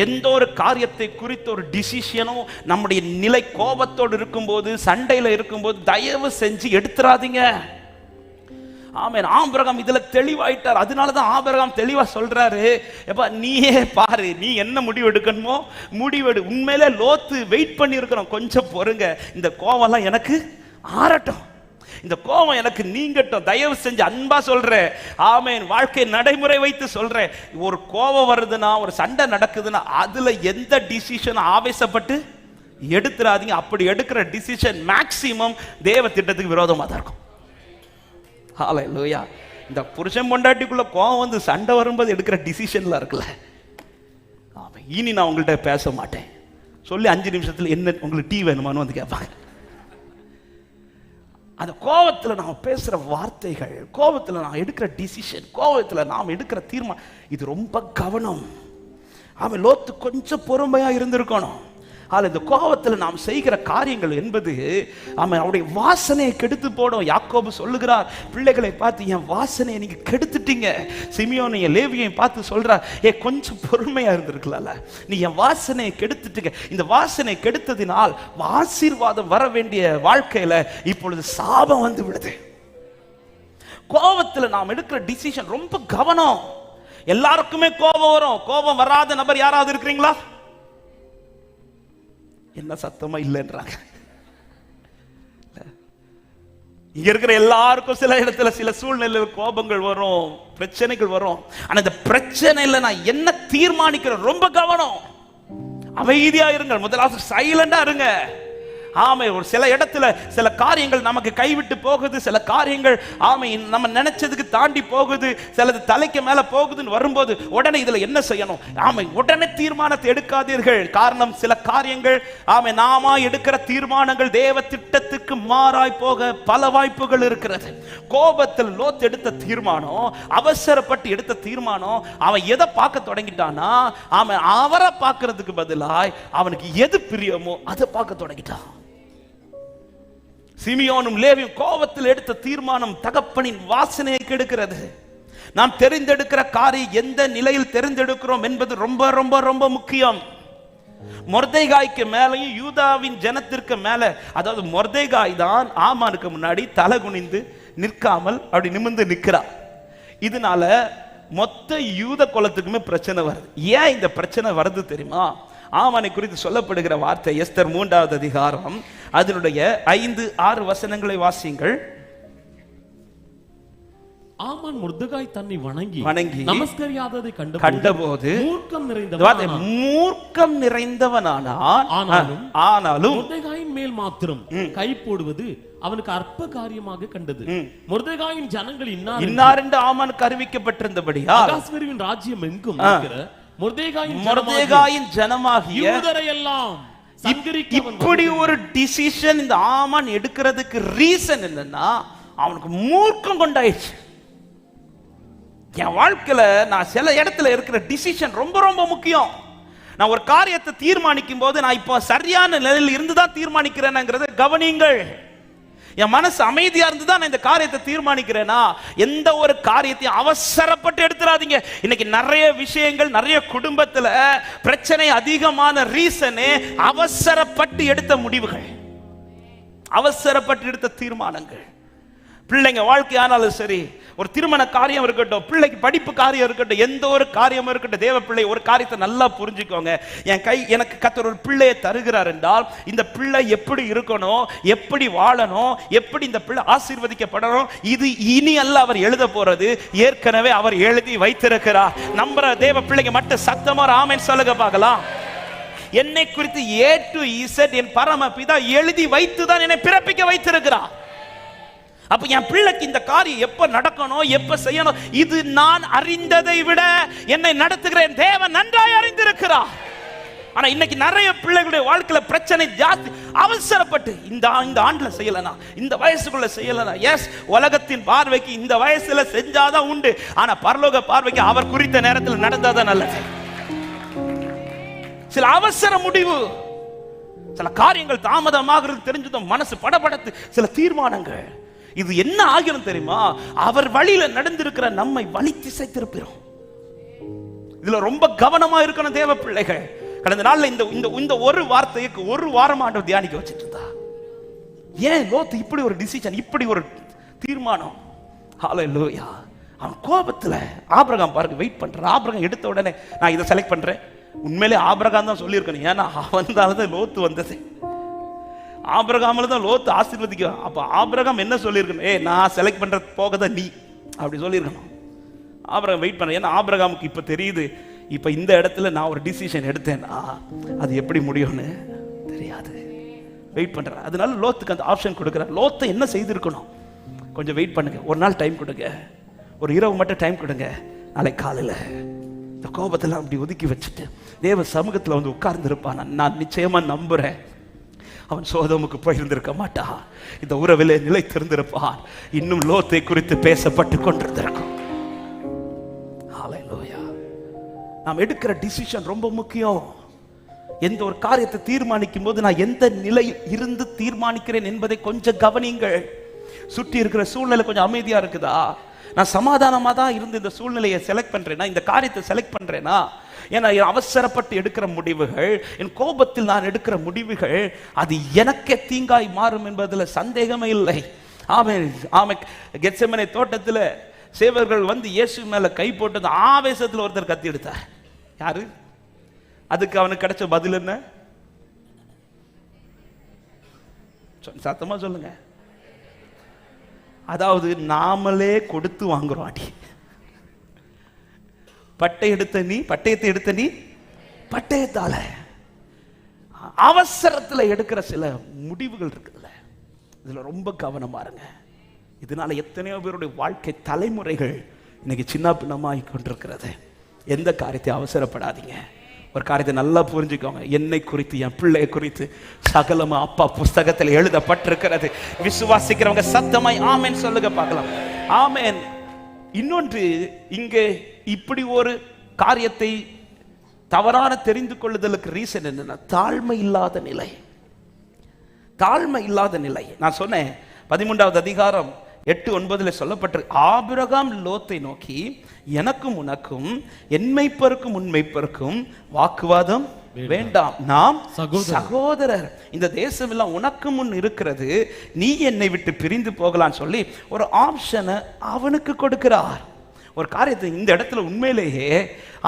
எந்த ஒரு காரியத்தை குறித்த ஒரு டிசிஷனும் நம்முடைய நிலை கோபத்தோடு இருக்கும்போது, சண்டையில இருக்கும்போது தயவு செஞ்சு எடுத்துறாதீங்க. ஆமென். ஆபிரகாம் இதுல தெளிவாயிட்டார். அதனாலதான் ஆபிரகாம் தெளிவா சொல்றாரு, எப்பா நீயே பாரு, நீ என்ன முடிவு எடுக்கணுமோ முடிவெடு. உண்மையிலே லோத்து வெயிட் பண்ணி இருக்கிறோம், கொஞ்சம் பொறுங்க, இந்த கோவம்லாம் எனக்கு ஆறட்டும், இந்த கோபம் எனக்கு நீங்கட்டும், தயவு செஞ்சு அன்பா சொல்றேன். ஆமென். வாழ்க்கை நடைமுறை வைத்து சொல்றேன். ஒரு கோபம் வருதுன்னா, ஒரு சண்டை நடக்குதுன்னா அதுல எந்த டிசிஷன் ஆவேசப்பட்டு எடுத்துறாதீங்க. அப்படி எடுக்கிற டிசிஷன் மேக்சிமம் தேவ திட்டத்துக்கு விரோதமா தான் இருக்கும். ஹல்லேலூயா. இந்த புருஷன் பொண்டாட்டிக்குள்ள கோவம் வந்து சண்டை வரும்போது எடுக்கிற டிசிஷன்ல இருக்குல்ல, இனி நான் உங்கள்கிட்ட பேச மாட்டேன் சொல்லி 5 நிமிஷத்துல என்ன உங்களுக்கு டீ வேணுமான்னு வந்து கேட்பாங்க. அந்த கோபத்தில் நாம் பேசுற வார்த்தைகள், கோபத்தில் நாம் எடுக்கிற டிசிஷன், கோபத்தில் நாம் எடுக்கிற தீர்மானம், இது ரொம்ப கவனம். அவன் லோத்து கொஞ்சம் பொறுமையா இருந்திருக்கணும். ஆனால் இந்த கோபத்தில் நாம் செய்கிற காரியங்கள் என்பது அவருடைய வாசனையை கெடுத்து போடும். யாக்கோபு சொல்லுகிறார் பிள்ளைகளை பார்த்து, என் வாசனையை நீங்க கெடுத்துட்டீங்க. சிமியோனையும் லேவியையும் பார்த்து சொல்றார், கொஞ்சம் பொறுமையா இருந்திருக்கல, நீ என் வாசனையை கெடுத்துட்டீங்க. இந்த வாசனை கெடுத்ததினால் ஆசீர்வாதம் வர வேண்டிய வாழ்க்கையில இப்பொழுது சாபம் வந்து விடுது. கோபத்தில் நாம் எடுக்கிற டிசிஷன் ரொம்ப கவனம். எல்லாருக்குமே கோபம் வரும். கோபம் வராத நபர் யாராவது இருக்கிறீங்களா? என்ன சத்தமா இல்லைன்றாங்க. இங்க இருக்கிற எல்லாருக்கும் சில இடத்துல சில சூழ்நிலையில் கோபங்கள் வரும், பிரச்சனைகள் வரும். ஆனா இந்த பிரச்சனையில நான் என்ன தீர்மானிக்கிறேன் ரொம்ப கவனம். அமைதியா இருங்க, முதலாவது சைலண்டா இருங்க. ஆமை, ஒரு சில இடத்துல சில காரியங்கள் நமக்கு கைவிட்டு போகுது, சில காரியங்கள் ஆமை நம்ம நினைச்சதுக்கு தாண்டி போகுது, சிலது தலைக்கு மேல போகுதுன்னு வரும்போது உடனே இதுல என்ன செய்யணும்? ஆமை, உடனே தீர்மானத்தை எடுக்காதீர்கள். காரணம், சில காரியங்கள் ஆமை நாம எடுக்கிற தீர்மானங்கள் தேவ திட்டத்துக்கு மாறாய் போக பல வாய்ப்புகள் இருக்கிறது. கோபத்தில் லோத் எடுத்த தீர்மானம், அவசரப்பட்டு எடுத்த தீர்மானம், அவன் எதை பார்க்க தொடங்கிட்டானா, அவன் அவரை பார்க்கறதுக்கு பதிலாய் அவனுக்கு எது பிரியமோ அதை பார்க்க தொடங்கிட்டான். சிமியோனும் லேவியும் கோபத்தில் எடுத்த தீர்மானம் தகப்பனின் வாசனையை கெடுக்கிறது. நாம் தெரிந்தெடுக்கிற காரியம் எந்த நிலையில் தெரிந்தெடுக்கிறோம் என்பது ரொம்ப ரொம்ப ரொம்ப முக்கியம். மொர்தெகாய்க்கு மேலையும் யூதாவின் ஜனத்திற்கு மேல, அதாவது மொர்தெகாய் தான் ஆமானுக்கு முன்னாடி தலை குனிந்து நிற்காமல் அப்படி நிமிர்ந்து நிற்கிறார். இதனால மொத்த யூத குலத்துக்குமே பிரச்சனை வருது. ஏன் இந்த பிரச்சனை வருது தெரியுமா? ஆமானை குறித்து சொல்லப்படுகிற வார்த்தை எஸ்தர் 3வது அதிகாரம் அதனுடைய 5-6 வசனங்களை வாசியுங்கள். ஆமான் மொர்தெகாய் தன்னை வணங்கி நமஸ்கரியாததை கண்டபோது மூர்க்கம் நிறைந்தவனானான். ஆனாலும் மொர்தெகாயின் மேல் மாத்திரம் கை போடுவது அவனுக்கு அற்ப காரியமாக கண்டது. மொர்தெகாயின் ஜனங்கள் இன்னார் என்று ஆமானுக்கு அறிவிக்கப்பட்டிருந்தபடியால் அகாஸ்வேருவின் ராஜ்யம் எங்கும் மொர்தெகாயின் ஜனமாகிய யூதரையெல்லாம் இப்படி ஒரு டிசிஷன் இந்த ஆமான் எடுக்கிறதுக்கு ரீசன் என்னன்னா, அவனுக்கு மூர்க்கம் கொண்டாயிடுச்சு. என் வாழ்க்கையில நான் சில இடத்துல இருக்கிற டிசிஷன் ரொம்ப ரொம்ப முக்கியம். நான் ஒரு காரியத்தை தீர்மானிக்கும் போது நான் இப்போ சரியான நிலையில் இருந்துதான் தீர்மானிக்கிறேன்ங்கிறத கவனிங்கள். என் மனசு அமைதியா இருந்துதான் நான் இந்த காரியத்தை தீர்மானிக்கிறேனா, எந்த ஒரு காரியத்தையும் அவசரப்பட்டு எடுத்துறாதீங்க. இன்னைக்கு நிறைய விஷயங்கள், நிறைய குடும்பத்துல பிரச்சனை அதிகமான ரீசனே அவசரப்பட்டு எடுத்த முடிவுகள், அவசரப்பட்டு எடுத்த தீர்மானங்கள். பிள்ளைங்க வாழ்க்கையானாலும் சரி, ஒரு திருமண காரியம் இருக்கட்டும், பிள்ளைக்கு படிப்பு காரியம் இருக்கட்டும், எந்த ஒரு காரியமும் இருக்கட்டும், தேவ பிள்ளை ஒரு காரியத்தை நல்லா புரிஞ்சுக்கோங்க. எனக்கு கர்த்தர் ஒரு பிள்ளையை தருகிறார் என்றால் இந்த பிள்ளை எப்படி இருக்கணும், எப்படி வாழணும், எப்படி இந்த பிள்ளை ஆசீர்வதிக்கப்படணும், இது இனி அல்ல அவர் எழுத போறது, ஏற்கனவே அவர் எழுதி வைத்திருக்கிறார். நம்புற தேவ பிள்ளைங்க மட்டும் சத்தமா ஆமென் சொல்லுங்க பார்க்கலாம். என்னை குறித்து A to Z என் பரமபிதா எழுதி வைத்துதான் என்னை பிறப்பிக்க வைத்திருக்கிறார். அப்ப என் பிள்ளைக்கு இந்த காரியம் எப்ப நடக்கணும், எப்ப செய்யணும், இது நான் அறிந்ததை விட என்னை நடத்துகிறேன் தேவன் நன்றாய் அறிந்திருக்கிறார். ஆனா இன்னைக்கு நிறைய பிள்ளைகளுடைய வாழ்க்கையில பிரச்சனை ஜாஸ்தி. அவசரப்பட்டு இந்த ஆண்டுல செய்யலனா, இந்த வயசுக்குள்ள செய்யலனா, எஸ் உலகத்தின் பார்வைக்கு இந்த வயசுல செஞ்சாதான் உண்டு, ஆனா பரலோக பார்வைக்கு அவர் குறித்த நேரத்தில் நடந்தாதான் நல்லது. சில அவசர முடிவு, சில காரியங்கள் தாமதமாக தெரிஞ்சதும் மனசு படபடத்து சில தீர்மானங்கள், இது என்ன ஆகிரும் தெரியுமா? அவர் வழியில நடந்திருக்கிற நம்மை வழி திசை திருப்பிடும். இதுல ரொம்ப கவனமா இருக்கணும் தேவ பிள்ளைகள். கடந்த நாள்ல இந்த ஒரு வார்த்தைக்கு ஒரு வாரம் ஆண்டவர் தியானிக்க வச்சிட்டு இருந்தா. ஏன் லோத்து இப்படி ஒரு டிசிஷன், இப்படி ஒரு தீர்மானம்? ஹல்லேலூயா. அவன் கோபத்துல ஆபிரகாம் பாருங்க வெயிட் பண்றான். ஆபிரகாம் எடுத்த உடனே நான் இதை செலக்ட் பண்றேன். உண்மையிலே ஆபிரகாம் தான் சொல்லியிருக்கணும், ஏன்னா அவன் தான் லோத்து வந்தது. ஆபிரகாம்ல தான் லோத்து ஆசீர்வதிக்க. அப்ப ஆபிரகாம் என்ன சொல்லியிருக்கணும்? நான் செலக்ட் பண்ற போகதான் நீ அப்படி சொல்லியிருக்கணும். ஆபிரகாம் வெயிட் பண்ண, ஏன்னா ஆபிரகாமுக்கு இப்ப தெரியுது, இப்ப இந்த இடத்துல நான் ஒரு டிசிஷன் எடுத்தேன்னா அது எப்படி முடியும்னு தெரியாது. வெயிட் பண்றார். அதனால லோத்துக்கு அந்த ஆப்ஷன் கொடுக்குறார். லோத்தை என்ன செய்திருக்கணும்? கொஞ்சம் வெயிட் பண்ணுங்க, ஒரு நாள் டைம் கொடுங்க, ஒரு இரவு மட்டும் டைம் கொடுங்க, நாளை காலையில் இந்த கோபத்தெல்லாம் அப்படி ஒதுக்கி வச்சுட்டு தேவ சமூகத்தில் வந்து உட்கார்ந்துருப்பான். நான் நிச்சயமா நம்புறேன் அவன் சோதோமுக்கு போயிருந்திருக்க மாட்டான், இந்த உறவிலே நிலைத்திருந்திருப்பான், இன்னும் லோத்தை குறித்து பேசப்பட்டு கொண்டிருந்திருக்கும். ஹல்லேலூயா. நாம் எடுக்கிற டிசிஷன் ரொம்ப முக்கியம். எந்த ஒரு காரியத்தை தீர்மானிக்கும் போது நான் எந்த நிலையில் இருந்து தீர்மானிக்கிறேன் என்பதை கொஞ்சம் கவனிங்கள். சுற்றி இருக்கிற சூழ்நிலை கொஞ்சம் அமைதியா இருக்குதா? நான் சமாதானமா தான் இருந்து இந்த சூழ்நிலையை செலக்ட் பண்றேனா, இந்த காரியத்தை செலக்ட் பண்றேனா? ஏன்னா அவசரப்பட்டு எடுக்கிற முடிவுகள், என் கோபத்தில் நான் எடுக்கிற முடிவுகள், அது எனக்கே தீங்காய் மாறும் என்பதில் சந்தேகமே இல்லை. ஆமென். ஆமென். கெத்செமனே தோட்டத்தில் சேவர்கள் வந்து இயேசு மேல கை போட்டது ஆவேசத்தில் ஒருத்தர் கத்தி எடுத்தார். யாரு? அதுக்கு அவனுக்கு கிடைச்ச பதில் என்ன? சத்தமா சொல்லுங்க. அதாவது நாமளே கொடுத்து வாங்குறோம் அடி. பட்டயத்தை எடுத்த நீ பட்டயத்தால அவசரத்துல எடுக்கிற சில முடிவுகள் இருக்குல்ல, இதுல ரொம்ப கவனமா இருங்க. இதனால எத்தனையோ பேருடைய வாழ்க்கை தலைமுறைகள் இன்னைக்கு சின்ன பின்னமாகி கொண்டிருக்கிறது. எந்த காரியத்தை அவசரப்படாதீங்க. ஒரு காரியத்தை நல்லா புரிஞ்சுக்கோங்க. என்னை குறித்து, என் பிள்ளை குறித்து சகலமா அப்பா புஸ்தகத்தில் எழுதப்பட்டிருக்கிறது. விசுவாசிக்கிறவங்க சத்தமாய் ஆமென் சொல்லுங்க பார்க்கலாம். ஆமென். இன்னொன்று, இங்கே இப்படி ஒரு காரியத்தை தவறான தெரிந்து கொள்ளுதலுக்கு ரீசன் என்னன்னா, தாழ்மை இல்லாத நிலை. தாழ்மை இல்லாத நிலை. நான் சொன்னேன் 13வது அதிகாரம் 8-9 சொல்லப்பட்டு, ஆபிரகாம் லோத்தை நோக்கி, எனக்கும் உனக்கும் என்மைப்பருக்கும் உண்மைப்பருக்கும் வாக்குவாதம் வேண்டாம், நாம் சகோதரர், இந்த தேசம் எல்லாம் உனக்கு முன் இருக்கிறது, நீ என்னை விட்டு பிரிந்து போகலான்னு சொல்லி ஒரு ஆப்ஷனை அவனுக்கு கொடுக்கிறார். ஒரு காரியத்தை இந்த இடத்துல உண்மையிலேயே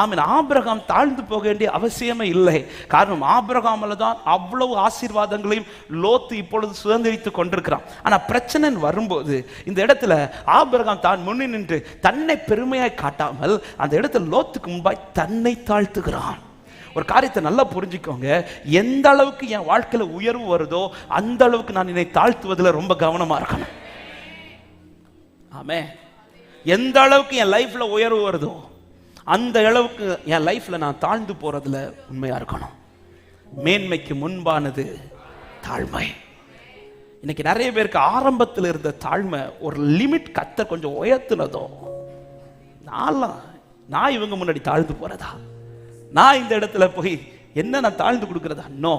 ஆமென் ஆபிரகாம் தாழ்ந்து போக வேண்டிய அவசியமே இல்லை. காரணம், ஆபிரகாம்ல தான் அவ்வளவு ஆசீர்வாதங்களையும் லோத்து இப்பொழுது சுதந்திரித்து கொண்டிருக்கிறான். ஆனா பிரச்சனை வரும்போது இந்த இடத்துல ஆபிரகாம் தான் முன்னே நின்று தன்னை பெருமையாய் காட்டாமல் அந்த இடத்துல லோத்துக்கு முன்பாய் தன்னை தாழ்த்துகிறான். ஒரு காரியத்தை நல்லா புரிஞ்சுக்கோங்க. எந்த அளவுக்கு என் வாழ்க்கையில உயர்வு வருதோ அந்த அளவுக்கு நான் என்னை தாழ்த்துவதில் ரொம்ப கவனமா இருக்கணும். ஆமே. எந்த அளவுக்கு என் லைஃப்ல உயர்வு வருதோ அந்த அளவுக்கு என் லைஃப்ல நான் தாழ்ந்து போறதுல உண்மையா இருக்கணும். மேன்மைக்கு முன்பானது தாழ்மை. இன்னைக்கு நிறைய பேருக்கு ஆரம்பத்தில் இருந்த தாழ்மை ஒரு லிமிட் கத்த கொஞ்சம் உயர்த்துனதோ, நான் இவங்க முன்னாடி தாழ்ந்து போறதா, நான் இந்த இடத்துல போய் என்ன நான் தாழ்ந்து கொடுக்கறதா? நோ.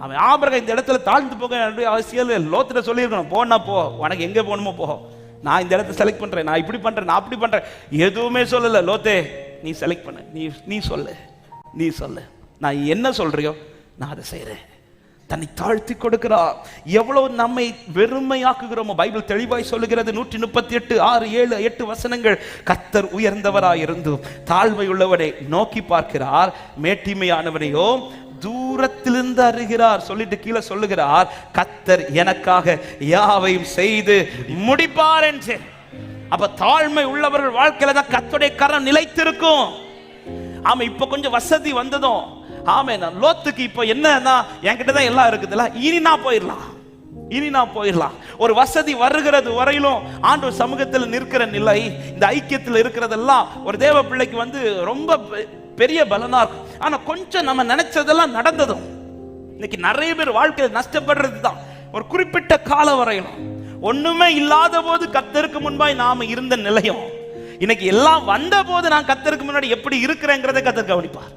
அவன் ஆபிரகாம் இந்த இடத்துல தாழ்ந்து போக அவசியம் இல்லை. லோத்துல சொல்லியிருக்கணும், போனா போ, உனக்கு எங்க போகணுமோ போ, நான் இந்த இடத்தை செலக்ட் பண்றேன், நான் இப்படி பண்றேன், நான் அப்படி பண்றேன், எதுவுமே சொல்லல. லோத்தே, நீ செலக்ட் பண்ண, நீ சொல்லு, நான் என்ன சொல்றியோ நான் அதை செய்யறேன். தன்னை தாழ்த்தி கொடுக்கிறார். எவ்வளவு நம்மை வெறுமையாக்குகிறோமோ பைபிள் தெளிவாய் சொல்லுகிறது. 138 6 7 8 வசனங்கள். கர்த்தர் உயர்ந்தவராயிருந்தும் தாழ்மை உள்ளவனை நோக்கி பார்க்கிறார், மேட்டிமையானவனையோ தூரத்திலிருந்து அறிகிறார். சொல்லிட்டு கீழே சொல்லுகிறார், கர்த்தர் எனக்காக யாவையும் செய்து முடிப்பார் என்று. அப்ப தாழ்மை உள்ளவர்கள் வாழ்க்கையில தான் கர்த்தருடைய கரம் நிலைத்திருக்கும். ஆமா, இப்ப கொஞ்சம் வசதி வந்ததும் ஆமே, லோத்துக்கு இப்ப என்னன்னா, என்கிட்ட தான் எல்லாம் இருக்குதுல்ல, இனி நான் போயிடலாம். ஒரு வசதி வருகிறது வரையிலும் ஆண்டவர் சமூகத்தில் நிற்கிற நிலை, இந்த ஐக்கியத்தில் இருக்கிறதெல்லாம் ஒரு தேவ பிள்ளைக்கு வந்து ரொம்ப பெரிய பலனா இருக்கும். ஆனா கொஞ்சம் நம்ம நினைச்சதெல்லாம் நடந்ததும் இன்னைக்கு நிறைய பேர் வாழ்க்கையில் நஷ்டப்படுறது தான். ஒரு குறிப்பிட்ட கால வரையிலும் ஒண்ணுமே இல்லாத போது கர்த்தருக்கு முன்பாய் நாம இருந்த நிலையும், இன்னைக்கு எல்லாம் வந்த போது நான் கர்த்தருக்கு முன்னாடி எப்படி இருக்கிறேங்கிறதை கர்த்தர் கவனிப்பார்.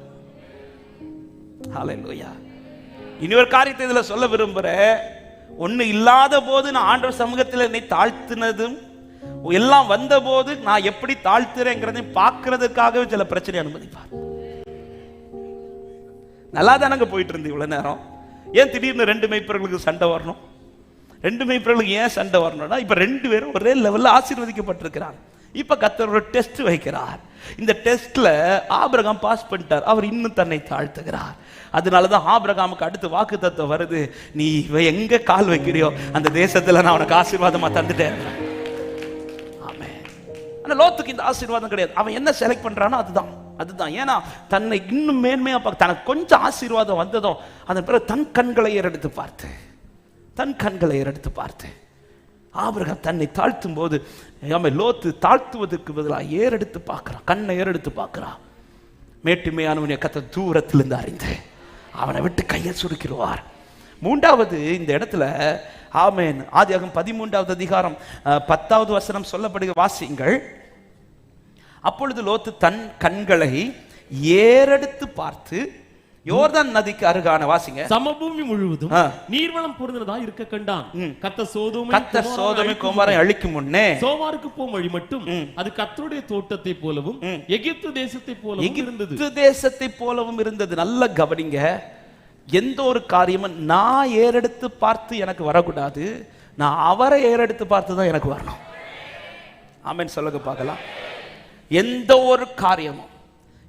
ஹல்லேலூயா. இனி ஒரு காரியத்தை இதுல சொல்ல விரும்புறேன். ஒண்ணு இல்லாத போது நான் ஆண்டவர் சமூகத்தில் என்னை தாழ்த்தினதும், எல்லாம் வந்த போது நான் எப்படி தாழ்த்துறேங்கிறதையும் பார்க்கறதுக்காகவே சில பிரச்சனை அனுமதிப்பார். நல்லா தானங்க போயிட்டு இருந்து இவ்வளவு நேரம், ஏன் திடீர்னு 2 மேய்ப்பர்களுக்கு சண்டை வரணும்? 2 மேய்ப்பர்களுக்கு ஏன் சண்டை வரணும்னா, இப்ப 2 பேரும் ஒரே லெவல்ல ஆசீர்வதிக்கப்பட்டிருக்கிறாங்க. இப்ப கர்த்தர் ஒரு டெஸ்ட் வைக்கிறார். இந்த டெஸ்ட்ல ஆபிரகாம் பாஸ் பண்ணிட்டார், அவர் இன்னும் தன்னை தாழ்த்துகிறார். அதனாலதான் ஆபிரகாமுக்கு அடுத்து வாக்குத்தத்தம் வருது, நீ எங்க கால் வைக்கிறியோ அந்த தேசத்துல நான் உனக்கு ஆசீர்வாதமா தந்துட்டேன். ஆமென். ஆனா லோத்துக்கு இந்த ஆசீர்வாதம் கிடையாது. அவன் என்ன செலக்ட் பண்றானோ அதுதான். ஏன்னா தன்னை இன்னும் மேன்மையா பார்க்க, தனக்கு கொஞ்சம் ஆசீர்வாதம் வந்ததும் அதன் பிறகு தன் கண்களை ஏறெடுத்து பார்த்து தன் கண்களை ஏறெடுத்து பார்த்து, ஆபிரகாம் தன்னை தாழ்த்தும் போது லோத்து தாழ்த்துவதற்கு பதிலாக ஏறெடுத்து பார்க்கிறான், கண்ணை ஏறெடுத்து பார்க்கிறான். மேட்டுமையானவனை கர்த்தர் தூரத்திலிருந்து அறிந்து அவனை விட்டு கையை சுருக்கிடுவார். மூன்றாவது இந்த இடத்துல ஆமென், ஆதியாகமம் 13வது அதிகாரம் 10வது வசனம் சொல்லப்படுகிற வாசியுங்கள். அப்பொழுது லோத்து தன் கண்களை ஏறெடுத்து பார்த்து யோர்தான் நதிக்கு அருகான வாசிங்க சமபூமி முழுவதும் நீர்வளம் பொருந்தினதா இருக்க கண்டான். கர்த்தர் சோதோமை கோமரை அழிக்கும் முன்னே சோவாருக்கு போகும் வழி மட்டும் அது கர்த்தருடைய தோட்டத்தை போலவும் எகிப்து தேசத்தை போலவும் இருந்தது. எகிப்து தேசத்தை போலவும் இருந்தது. நல்ல கவனிங்க, எந்த ஒரு காரியமும் நான் ஏறெடுத்து பார்த்து எனக்கு வரக்கூடாது, நான் அவரை ஏறெடுத்து பார்த்து தான் எனக்கு வரணும். ஆமென் சொல்லுங்க பார்க்கலாம். எந்த ஒரு காரியமும்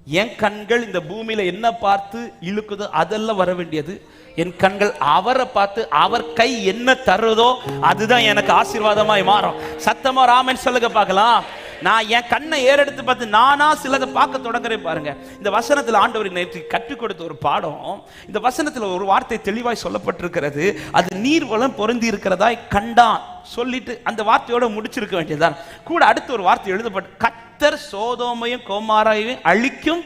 என் கண்கள் இந்த பூமியில என்ன பார்த்து இழுக்குதோ அதெல்லாம் வர வேண்டியது. என் கண்கள் அவரை பார்த்து அவர் கை என்ன தருதோ அதுதான் எனக்கு ஆசீர்வாதமாய் மாறும். சத்தமா ஆமென் சொல்லுங்க பார்க்கலாம். நான் என் கண்ணை ஏறெடுத்து பார்த்து நானா சிலதை பார்க்க தொடங்குறேன் பாருங்க. இந்த வசனத்தில் ஆண்டவர் நேற்று கற்றுக் கொடுத்த ஒரு பாடம். இந்த வசனத்தில் ஒரு வார்த்தை தெளிவாய் சொல்லப்பட்டிருக்கிறது. அது நீர் வளம் பொருந்தி இருக்கிறதாய் கண்டான் சொல்லிட்டு அந்த வார்த்தையோட முடிச்சிருக்க வேண்டியதுதான். கூட அடுத்த ஒரு வார்த்தை எழுதப்பட்டு கர்த்தர் சோதோமையும் கோமாராவையும் அழிக்கும்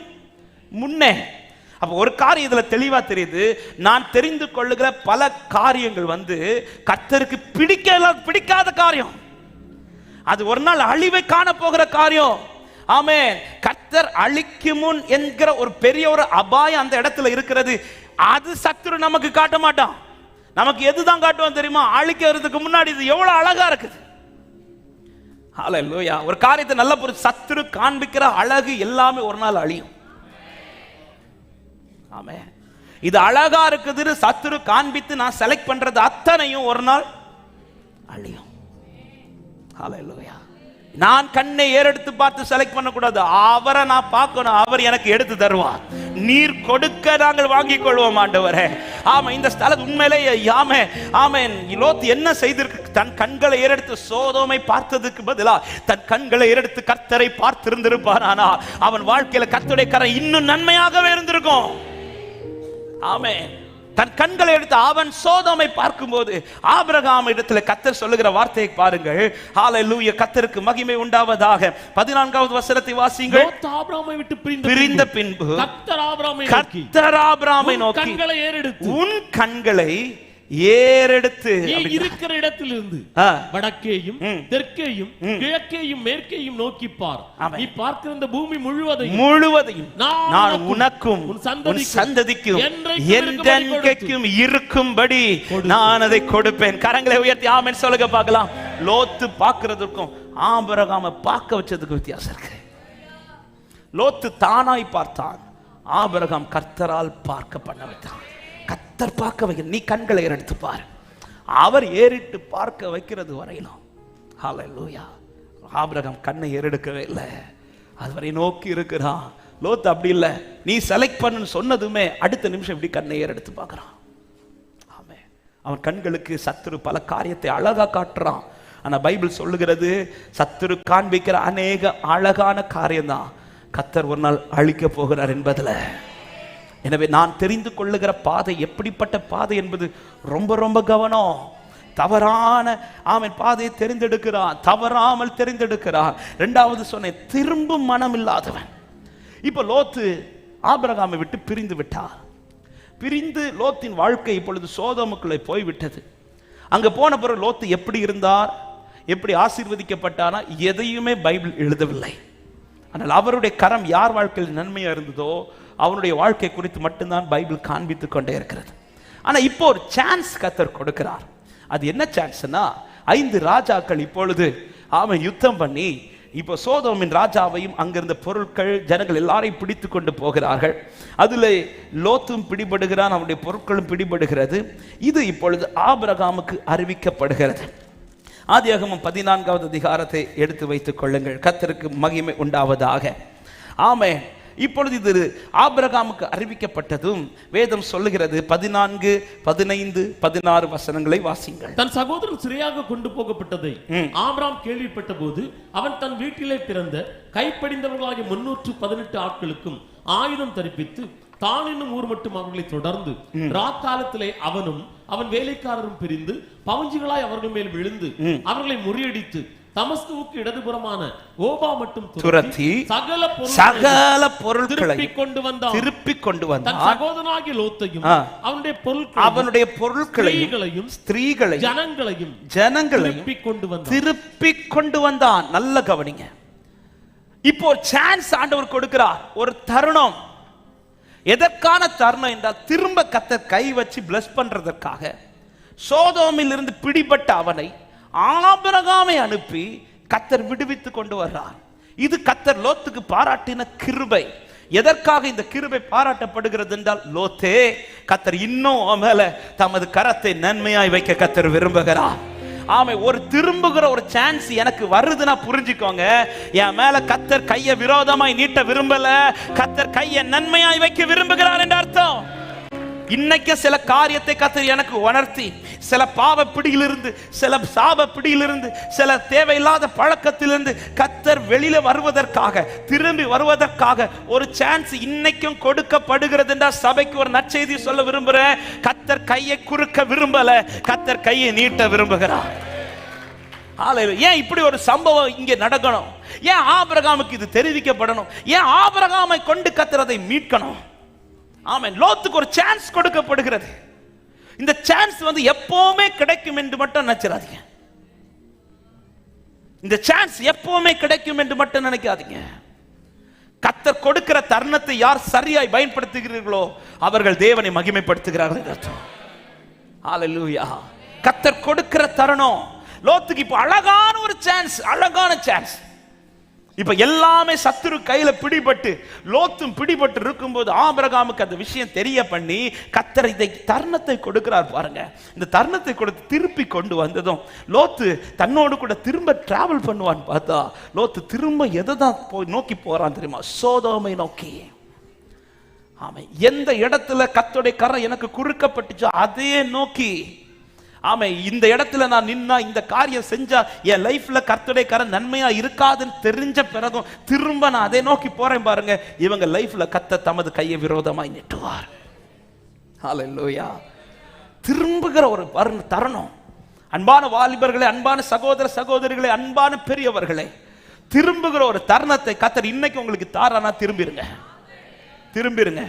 முன்னே. அப்ப ஒரு காரியம் இதுல தெளிவா தெரியுது. நான் தெரிந்து கொள்ளுகிற பல காரியங்கள் கர்த்தருக்கு பிடிக்காத காரியம். அது ஒரு நாள் அழிவை காண போகிற காரியம். ஆமென். கர்த்தர் அழிக்கும் முன் என்கிற ஒரு பெரிய ஒரு அபாயம் அந்த இடத்துல இருக்கிறது. அது சத்துரு நமக்கு காட்ட மாட்டான். நமக்கு எதுதான் காட்டுவான் தெரியுமா? அழிக்கிறதுக்கு முன்னாடி இது எவ்வளவு அழகா இருக்குது. ஹல்லேலூயா. ஒரு காரியத்தை நல்ல புரிஞ்சு, சத்துரு காண்பிக்கிற அழகு எல்லாமே ஒரு நாள் அழியும். ஆமென். இது அழகா இருக்குதுன்னு சத்துரு காண்பித்து நான் செலக்ட் பண்றது அத்தனையும் ஒரு நாள் அழியும். ஹல்லேலூயா. நான் கண்ணை ஏறெடுத்து பார்த்து செலக்ட் பண்ணக்கூடாது, அவரை நான் பார்க்கணும். அவர் எனக்கு எடுத்து தருவார். நீர் கொடுக்க நாங்கள் வாங்கிக் கொள்வோம் ஆண்டவரே. ஆமா, இந்த ஸ்தலம் உண்மையிலேயே ஆமென். லோத்து என்ன செய்திருக்கு? தன் கண்களை ஏறெடுத்து சோதோமை பார்த்ததுக்கு பதிலா தன் கண்களை ஏறெடுத்து கர்த்தரை பார்த்திருந்திருப்பார். ஆனால் அவன் வாழ்க்கையில கர்த்தருடைய கரம் இன்னும் நன்மையாகவே இருந்திருக்கும். ஆமென். தன் கண்களை எடுத்து அவன் சோதோமை பார்க்கும்போது ஆபிரகாம் இடத்துல கர்த்தர் சொல்லுகிற வார்த்தையை பாருங்கள். ஹல்லேலூயா. கர்த்தருக்கு மகிமை உண்டாவதாக. 14வது வசனத்தை வாசியுங்கள். லோத்து ஆபிரகாமை விட்டு பிரிந்த பின்பு கர்த்தர் ஆபிரகாமை நோக்கி கண்களை ஏறெடுத்து உன் கண்களை ஏறெடுத்து இருக்கிற இடத்திலிருந்து வடக்கேயும் தெற்கேயும் கிழக்கேயும் மேற்கேயும் நோக்கி பார். நீ பார்க்கிற இந்த பூமி முழுவதையும் நான் உனக்கும் உன் சந்ததிக்கும் என்றென்றைக்கும் இருக்கும்படி நான் அதை கொடுப்பேன். கரங்களை உயர்த்தி ஆமென் சொல்லுங்க பார்க்கலாம். லோத்து பார்க்கிறதுக்கும் ஆபிரகாமை பார்க்க வச்சதுக்கு வித்தியாசம் இருக்கு. லோத்து தானாய் பார்த்தான், ஆபிரகாம் கர்த்தரால் பார்க்க பண்ண வைத்தான். கர்த்தர் பார்க்க வைக்க, நீ கண்களை ஏறெடுத்து பார். அவர் ஏறிட்டு பார்க்க வைக்கிறது வரையிலும் ஹல்லேலூயா. ஆபிரகாம் கண்ணை ஏறெடுக்கவே இல்லை, அதுவரை நோக்கி இருக்கிறான். லோத்து அப்படி இல்லை. நீ செலக்ட் பண்ணு சொன்னதுமே அடுத்த நிமிஷம் இப்படி கண்ணை ஏறெடுத்து பார்க்கறான். ஆமென். அவன் கண்களுக்கு சத்துரு பல காரியத்தை அழகா காட்டுறான். ஆனா பைபிள் சொல்லுகிறது சத்துரு காண்பிக்கிற அநேக அழகான காரியம்தான் கர்த்தர் ஒரு நாள் அழிக்க போகிறார் என்பதுல. எனவே நான் தெரிந்து கொள்ளுகிற பாதை எப்படிப்பட்ட பாதை என்பது ரொம்ப ரொம்ப கவனம். தவறான பாதையை தெரிந்தெடுக்கிறான், தவறாமல் தெரிந்தெடுக்கிறான். இரண்டாவது சொன்னேன், திரும்பும் மனம் இல்லாதவன். இப்ப லோத்து ஆபிரகாமை விட்டு பிரிந்து விட்டார். பிரிந்து லோத்தின் வாழ்க்கை இப்பொழுது சோதோமுக்குள்ளே போய்விட்டது. அங்க போன பிறகு லோத்து எப்படி இருந்தார், எப்படி ஆசீர்வதிக்கப்பட்டானா எதையுமே பைபிள் எழுதவில்லை. ஆனால் அவருடைய கரம் யார் வாழ்க்கையில் நன்மையா இருந்ததோ அவனுடைய வாழ்க்கை குறித்து மட்டும்தான் பைபிள் காண்பித்துக் கொண்டே இருக்கிறது. ஆனா இப்போ ஒரு சான்ஸ் கர்த்தர் கொடுக்கிறார். அது என்ன சான்ஸ்னா, 5 ராஜாக்கள் இப்பொழுது யுத்தம் பண்ணி இப்போ சோதோமின் ராஜாவையும் அங்கிருந்த பொருட்கள் ஜனங்கள் எல்லாரையும் பிடித்து கொண்டு போகிறார்கள். அதுல லோத்தும் பிடிபடுகிறான், அவனுடைய பொருட்களும் பிடிபடுகிறது. இது இப்பொழுது ஆபிரகாமுக்கு அறிவிக்கப்படுகிறது. ஆதியாகமம் 14வது அதிகாரத்தை எடுத்து வைத்துக் கொள்ளுங்கள். கர்த்தருக்கு மகிமை உண்டாவதாக. ஆமென். இப்பொழுது இது ஆபிரகாமுக்கு அறிவிக்கப்பட்டதும் வேதம் சொல்லுகிறது. 14, 15, 16 வசனங்களை வாசிங்கள். தன் சகோதரன் சிறையாக கொண்டு போகப்பட்டதை ஆபிரகாம் கேள்விப்பட்ட போது அவன் தன் வீட்டிலே பிறந்த கைப்படிந்தவர்களாகிய 318 ஆட்களுக்கும் ஆயுதம் தரிப்பித்து தான் என்னும் ஊர் மட்டும் அவர்களை தொடர்ந்து ராக்காலத்திலே அவனும் அவன் வேலைக்காரரும் பிரிந்து பவஞ்சிகளாய் அவர்கள் மேல் விழுந்து அவர்களை முறியடித்து தமஸ்குவுக்கு இடதுபுறமான ஓபா மட்டும் துரத்தி சகல பொருட்களை திருப்பி கொண்டு வந்தான் சகோதரனாகிய லோத்தையும் அவனுடைய பொருட்களையும் ஸ்திரீகளையும் ஜனங்களையும் திருப்பி கொண்டு வந்தான். நல்ல கவனிங்க. இப்போ சான்ஸ் ஆண்டவர் கொடுக்கிறார், ஒரு தருணம். எதற்கான தருணம் என்றால் திரும்ப கர்த்தர் கை வச்சு பிளஸ் பண்றதற்காக. சோதோமில் இருந்து பிடிபட்ட அவனை ஆபிரகாமை அனுப்பி கர்த்தர் விடுவித்து கொண்டு வர்றார். இது கர்த்தர் லோத்துக்கு பாராட்டின கிருபை. எதற்காக இந்த கிருபை பாராட்டப்படுகிறது என்றால், லோத்தே, கர்த்தர் இன்னும் மேல தமது கரத்தை நன்மையாய் வைக்க கர்த்தர் விரும்புகிறார். ஆமை, ஒரு திரும்புகிற ஒரு சான்ஸ் எனக்கு வருதுன்னா புரிஞ்சுக்கோங்க, என் மேல கர்த்தர் கையை விரோதமாய் நீட்ட விரும்பல, கர்த்தர் கையை நன்மையாய் வைக்க விரும்புகிறார் என்ற அர்த்தம். இன்னைக்கு சில காரியத்தை கர்த்தர் எனக்கு உணர்த்தி, சில பாவ பிடியிலிருந்து, சில சாப பிடியிலிருந்து, சில தேவையில்லாத பழக்கத்திலிருந்து கர்த்தர் வெளியில வருவதற்காக, திரும்பி வருவதற்காக ஒரு சான்ஸ் இன்னைக்கும் கொடுக்கப்படுகிறது என்றால் சபைக்கு ஒரு நற்செய்தி சொல்ல விரும்புறேன். கர்த்தர் கையை குறுக்க விரும்பல, கர்த்தர் கையை நீட்ட விரும்புகிறார். ஏன் இப்படி ஒரு சம்பவம் இங்கே நடக்கணும்? ஏன் ஆபிரகாமுக்கு இது தெரிவிக்கப்படணும்? ஏன் ஆபிரகாமை கொண்டு கர்த்தர் அதை மீட்கணும்? ஆமென். லோத்துக்கு ஒரு சான்ஸ் கொடுக்கப்படுகிறது. இந்த சான்ஸ் எப்பவுமே கிடைக்கும் என்று மட்டும் நினைச்சிடாதீங்க. இந்த சான்ஸ் எப்பவுமே கிடைக்கும் என்று மட்டும் நினைக்காதீங்க. கர்த்தர் கொடுக்கிற தருணத்தை யார் சரியாய் பயன்படுத்துகிறீர்களோ அவர்கள் தேவனை மகிமைப்படுத்துகிறார்கள் என்று அர்த்தம். ஹல்லேலூயா. கர்த்தர் கொடுக்கிற தருணம் லோத்துக்கு இப்போ அழகான ஒரு சான்ஸ், அழகான சான்ஸ். இப்ப எல்லாமே சத்துரு கையில பிடிபட்டு லோத்தும் பிடிபட்டு இருக்கும்போது ஆபிரகாமுக்கு அந்த விஷயம் தெரிய பண்ணி கர்த்தர் இதை தருணத்தை கொடுக்கிறார் பாருங்க. இந்த தருணத்தை கொடுத்து திருப்பி கொண்டு வந்ததும் லோத்து தன்னோடு கூட திரும்ப டிராவல் பண்ணுவான்னு பார்த்தா லோத்து திரும்ப எதை தான் போய் நோக்கி போறான் தெரியுமா? சோதோமை நோக்கி. ஆமை, எந்த இடத்துல கர்த்தருடைய கரம் எனக்கு குறுக்கப்பட்டுச்சோ அதே நோக்கி. ஆமை, இந்த இடத்துல நான் நின்னா, இந்த காரியம் செஞ்சா என் லைஃப்ல கர்த்தருடைய கரம் நன்மையா இருக்காதுன்னு தெரிஞ்ச பிறகும் திரும்ப நான் அதை நோக்கி போறேன் பாருங்க. இவங்க லைஃப்ல கர்த்தர் தமது கையை விரோதமாய் நீட்டுவார். ஹல்லேலூயா. திரும்புகிற ஒரு தருணம். அன்பான வாலிபர்களே, அன்பான சகோதர சகோதரிகளே, அன்பான பெரியவர்களே, திரும்புகிற ஒரு தருணத்தை கர்த்தர் இன்னைக்கு உங்களுக்கு தாரானா திரும்பிருங்க, திரும்பிருங்க.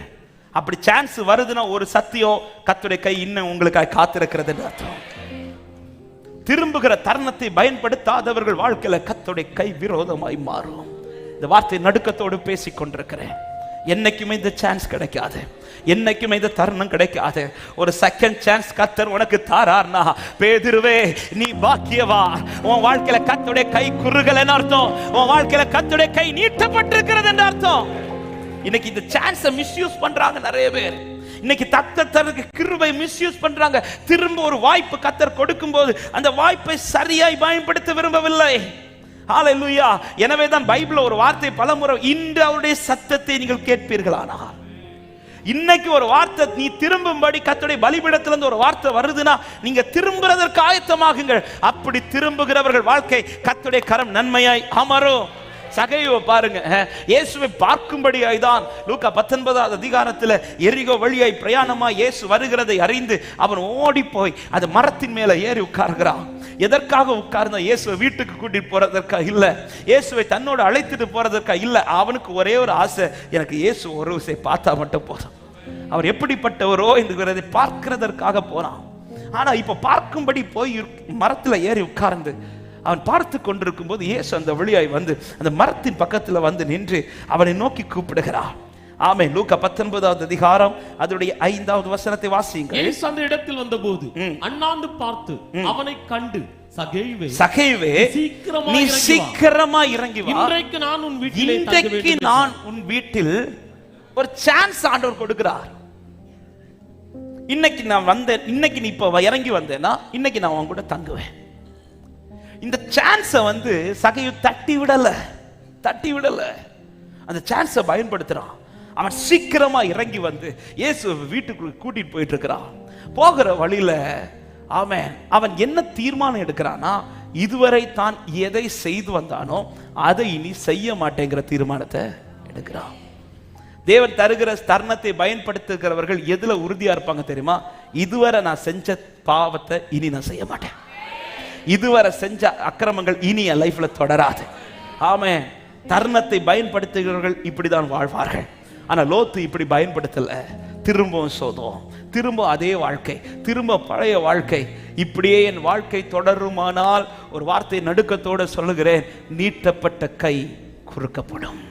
அப்படி சான்ஸ் வருதுன்னா ஒரு சத்தியம், கர்த்தருடைய கை இன்னும் உங்களுக்காக காத்திருக்கிறது என்று அர்த்தம். திரும்புகிற தருணத்தை பயன்படுத்தாதவர்கள் வாழ்க்கையில கர்த்தருடைய கை விரோதமாய் மாறும். இந்த வார்த்தை நடுக்கத்தோடு பேசிக் கொண்டிருக்கிறேன். என்னைக்குமே இந்த சான்ஸ் கிடைக்காது, என்னைக்குமே இந்த தருணம் கிடைக்காது. ஒரு செகண்ட் சான்ஸ் கர்த்தர் உனக்கு தாரார்னா, பேதுருவே நீ பாக்கியவா. உன் வாழ்க்கையில கர்த்தருடைய கை குறுகலன்னு அர்த்தம், உன் வாழ்க்கையில கர்த்தருடைய கை நீட்டப்பட்டிருக்கிறது என்று அர்த்தம். இன்னைக்கு இந்த சான்ஸை மிஸ்யூஸ் பண்றாங்க நிறைய பேர். இன்னைக்கு தத்தருக்கு கிருபை மிஸ்யூஸ் பண்றாங்க. திரும்ப ஒரு வாய்ப்பு கர்த்தர் கொடுக்கும்போது அந்த வாய்ப்பை சரியாய் பயன்படுத்த விரும்பவில்லை. ஹல்லேலூயா. எனவே தான் பைபிள்ல ஒரு வார்த்தை பலமுறை, இன்று அவருடைய சத்தத்தை நீங்கள் கேட்பீர்களானால். இன்னைக்கு ஒரு வார்த்தை நீ திரும்பும்படி கர்த்தருடைய பலிபீடத்துல இருந்து ஒரு வார்த்தை வருதுன்னா நீங்க திரும்புறதற்கு ஆயத்தமாகுங்கள். அப்படி திரும்புகிறவர்கள் வாழ்க்கை கர்த்தருடைய கரம் நன்மையாய் அமரும். சகையை பாருங்க, இயேசுவை பார்க்கும்படியாய் தான் லூக்கா 19வது அதிகாரத்தில் எரிகோ வழியாய் பிரயாணமாய் இயேசு வருகிறதை அறிந்து அவன் ஓடி போய் அந்த மரத்தின் மேல ஏறி உட்கார்கிறான். எதற்காக உட்கார்ந்தா? இயேசுவை வீட்டுக்கு கூட்டிட்டு போறதற்காக இல்ல, இயேசுவை தன்னோடு அழைத்துட்டு போறதற்காக இல்ல. அவனுக்கு ஒரே ஒரு ஆசை, எனக்கு இயேசு ஒரு விஷயம் பார்த்தா மட்டும் போதும். அவர் எப்படிப்பட்டவரோ என்கிறதை பார்க்கிறதற்காக போனான். ஆனா இப்ப பார்க்கும்படி போய் மரத்துல ஏறி உட்கார்ந்து அவன் பார்த்து கொண்டிருக்கும் போது இயேசு அந்த வழியாய் வந்து அந்த மரத்தின் பக்கத்துல வந்து நின்று அவனை நோக்கி கூப்பிடுகிறார். ஆமென். லூக்கா 19வது அதிகாரம் அதனுடைய 5வது வசனத்தை வாசிங்க. இயேசு அந்த இடத்தில் வந்தபோது அண்ணாந்து பார்த்து அவனை கண்டு, சகேவே நீ சீக்கிரமா இறங்கி வா, இன்றைக்கு நான் உன் வீட்டில் ஒரு சான்ஸ் ஆண்டவர் கொடுக்கிறார். இன்னைக்கு நான் வந்தேன், இன்னைக்கு நீ இப்ப இறங்கி வந்தேன்னா இன்னைக்கு நான் உன் கூட தங்குவேன். இந்த சான்ஸை சகையு தட்டி விடல, அந்த சான்ஸை பயன்படுத்துறான். அவன் சீக்கிரமா இறங்கி வந்து இயேசு வீட்டுக்குள்ள கூட்டிட்டு போயிட்டு இருக்கிறான். போகிற வழியில அவன் என்ன தீர்மானம் எடுக்கிறானா, இதுவரை தான் எதை செய்து வந்தானோ அதை இனி செய்ய மாட்டேங்கிற தீர்மானத்தை எடுக்கிறான். தேவன் தருகிற தருணத்தை பயன்படுத்துகிறவர்கள் எதுல உறுதியா இருப்பாங்க தெரியுமா? இதுவரை நான் செஞ்ச பாவத்தை இனி நான் செய்ய மாட்டேன், இதுவரை செஞ்ச அக்கிரமங்கள் இனி என் லைஃப்ல தொடராது. ஆமென். தருணத்தை பயன்படுத்துகிறவர்கள் இப்படிதான் வாழ்வார்கள். ஆனா லோத்து இப்படி பயன்படுத்தல. திரும்பவும் சோதம், திரும்ப அதே வாழ்க்கை, திரும்ப பழைய வாழ்க்கை. இப்படியே என் வாழ்க்கை தொடருமானால் ஒரு வார்த்தை நடுக்கத்தோடு சொல்லுகிறேன், நீட்டப்பட்ட கை குறுக்கப்படும்.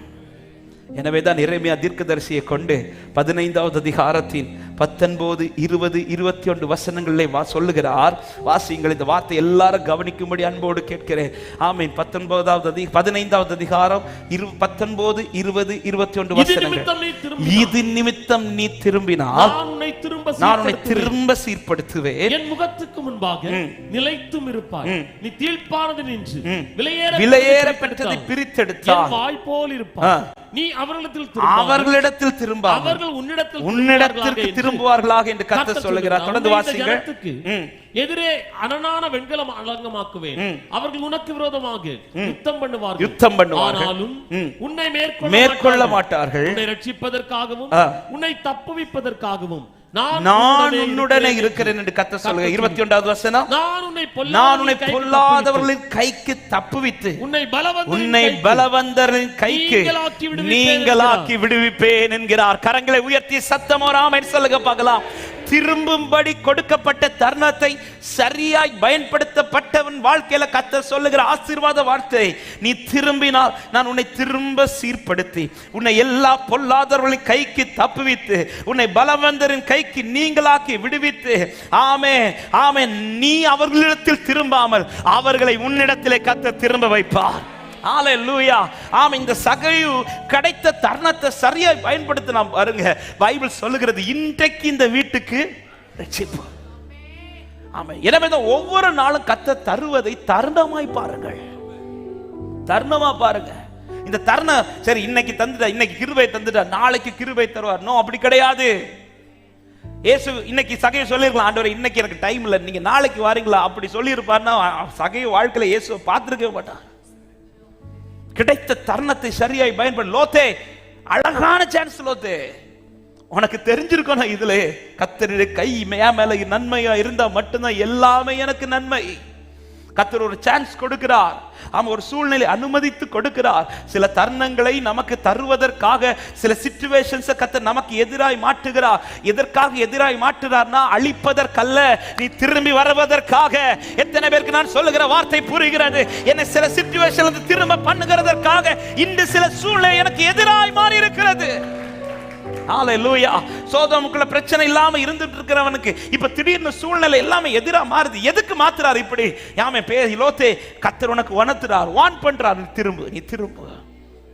எனவேதான் எரேமியா தீர்க்கதரிசியை கொண்டு 15வது அதிகாரத்தின் 19, 20, 21 வசனங்களிலே சொல்லுகிறார். வாசியுங்கள். இந்த வார்த்தை எல்லாரும் கவனிக்கும்படி அன்போடு கேட்கிறேன். ஆமென். 15வது அதிகாரம் 19, 20, 21 வசனங்கள். இது நிமித்தம் நீ திரும்பினால் நான் உன்னை திரும்ப சீர்படுத்துவேன், என் முகத்துக்கு முன்பாக நிலைத்தும் இருப்பாய், நீ தீழ்ப்பானது நின்று விலையேறப்பட்டதை பிரித்தெடுத்தாய், வாய் போல் இருப்பாய், நீ அவர்களிடத்தில் திரும்ப அவர்கள் உன்னிடத்திற்கு திரும்புவார்களாக என்று கர்த்தர் சொல்லுகிறார். தொடர்ந்து வாசிங்கள். எதிரே அரணான வெண்கலம் அலங்கமாக்குவேன், அவர்கள் உனக்கு விரோதமாக யுத்தம் பண்ணுவார்கள், ஆனாலும் உன்னை மேற்கொள்ள மாட்டார்கள். உன்னை ரட்சிப்பதற்காகவும் உன்னை தப்புவிப்பதற்காகவும் நான் உன்னுடனே இருக்கிறேன் என்று கர்த்தர் சொல்லுகிறார். 21வது வசனம். நான் உன்னை பொல்லாதவர்களின் கைக்கு தப்புவித்து உன்னை பலவந்தரின் கைக்கு நீங்களாக்கி விடுவிப்பேன் என்கிறார். கரங்களை உயர்த்தி சத்தமோ ஆமென் சொல்லுங்க பார்க்கலாம். திரும்பும்படி கொடுக்கப்பட்ட தருணத்தை சரியாய் பயன்படுத்தப்பட்டவன் வாழ்க்கையில கர்த்தர் சொல்லுகிற ஆசீர்வாத வார்த்தை, நீ திரும்பினால் நான் உன்னை திரும்ப சீர்படுத்தி உன்னை எல்லா பொல்லாதவர்களின் கைக்கு தப்புவித்து உன்னை பலவந்தரின் கைக்கு நீங்களாக்கி விடுவித்து, ஆமே ஆமே, நீ அவர்களிடத்தில் திரும்பாமல் அவர்களை உன்னிடத்திலே கர்த்தர் திரும்ப வைப்பார். ஹalleluya. ஆம். இந்த சகையு கிடைத்த தருணத்தை சரியாய் பயன்படுத்தினா பாருங்க, பைபிள் சொல்லுகிறது இன்றைக்கு இந்த வீட்டுக்கு ரட்சிப்பு. ஆமென். எனவே தான் ஒவ்வொரு நாளும் கர்த்தர் தருவதை தருணமாய் பாருங்கள், தருணமா பாருங்க. இந்த தருணம் சரி இன்னைக்கு தந்துட்டா, இன்னைக்கு கிருபை தந்துட்டா நாளைக்கு கிருபை தருவார். நோ, அப்படி கிடையாது. இயேசு இன்னைக்கு சகையை சொல்லிருக்கலாம், ஆண்டவரே இன்னைக்கு எனக்கு டைம் இல்லை, நீங்க நாளைக்கு வாரீங்களா அப்படி சொல்லியிருப்பார்னா சகையை வாழ்க்கையில இயேசுவை பார்த்திருக்கவே மாட்டான். கிடைத்த தருணத்தை சரியாய் பயன்படு. லோத்தே, அழகான சான்ஸ் லோத்தே, உனக்கு தெரிஞ்சிருக்கணும் இதுல கர்த்தருடைய கை மேல நன்மையா இருந்தா மட்டும்தான் எல்லாமே எனக்கு நன்மை. கர்த்தர் ஒரு சான்ஸ் கொடுக்கிறார், அவன் ஒரு சூழ்நிலை அனுமதித்து கொடுக்கிறார். சில தருணங்களை நமக்கு தருவதற்காக சில சிச்சுவேஷன்ஸ் கர்த்தர் நமக்கு எதிராய் மாற்றுகிறார். எதற்காக எதிராய் மாற்றுகிறார்னா அழிப்பதற்கல்ல, நீ திரும்பி வருவதற்காக. எத்தனை பேருக்கு நான் சொல்லுகிற வார்த்தை புரிகிறது? என்ன சில சிச்சுவேஷன்ல திரும்ப பண்ணுகிறதற்காக இந்த சில சூழ்நிலை எனக்கு எதிராய் மாறி இருக்கிறது. ஹalleluya. சோதோமுக்குள்ள பிரச்சனை இல்லாம இருந்துட்டு இருக்கிறவனுக்கு இப்ப திடீர்னு சூழ்நிலை எல்லாமே எதிரா மாறுது. எதுக்கு மாத்துறார் இப்படி? யாமே லோத்தே, கர்த்தர் உனக்கு வனத்துறார், வான் பண்றார், நீ திரும்பு, நீ திரும்பு,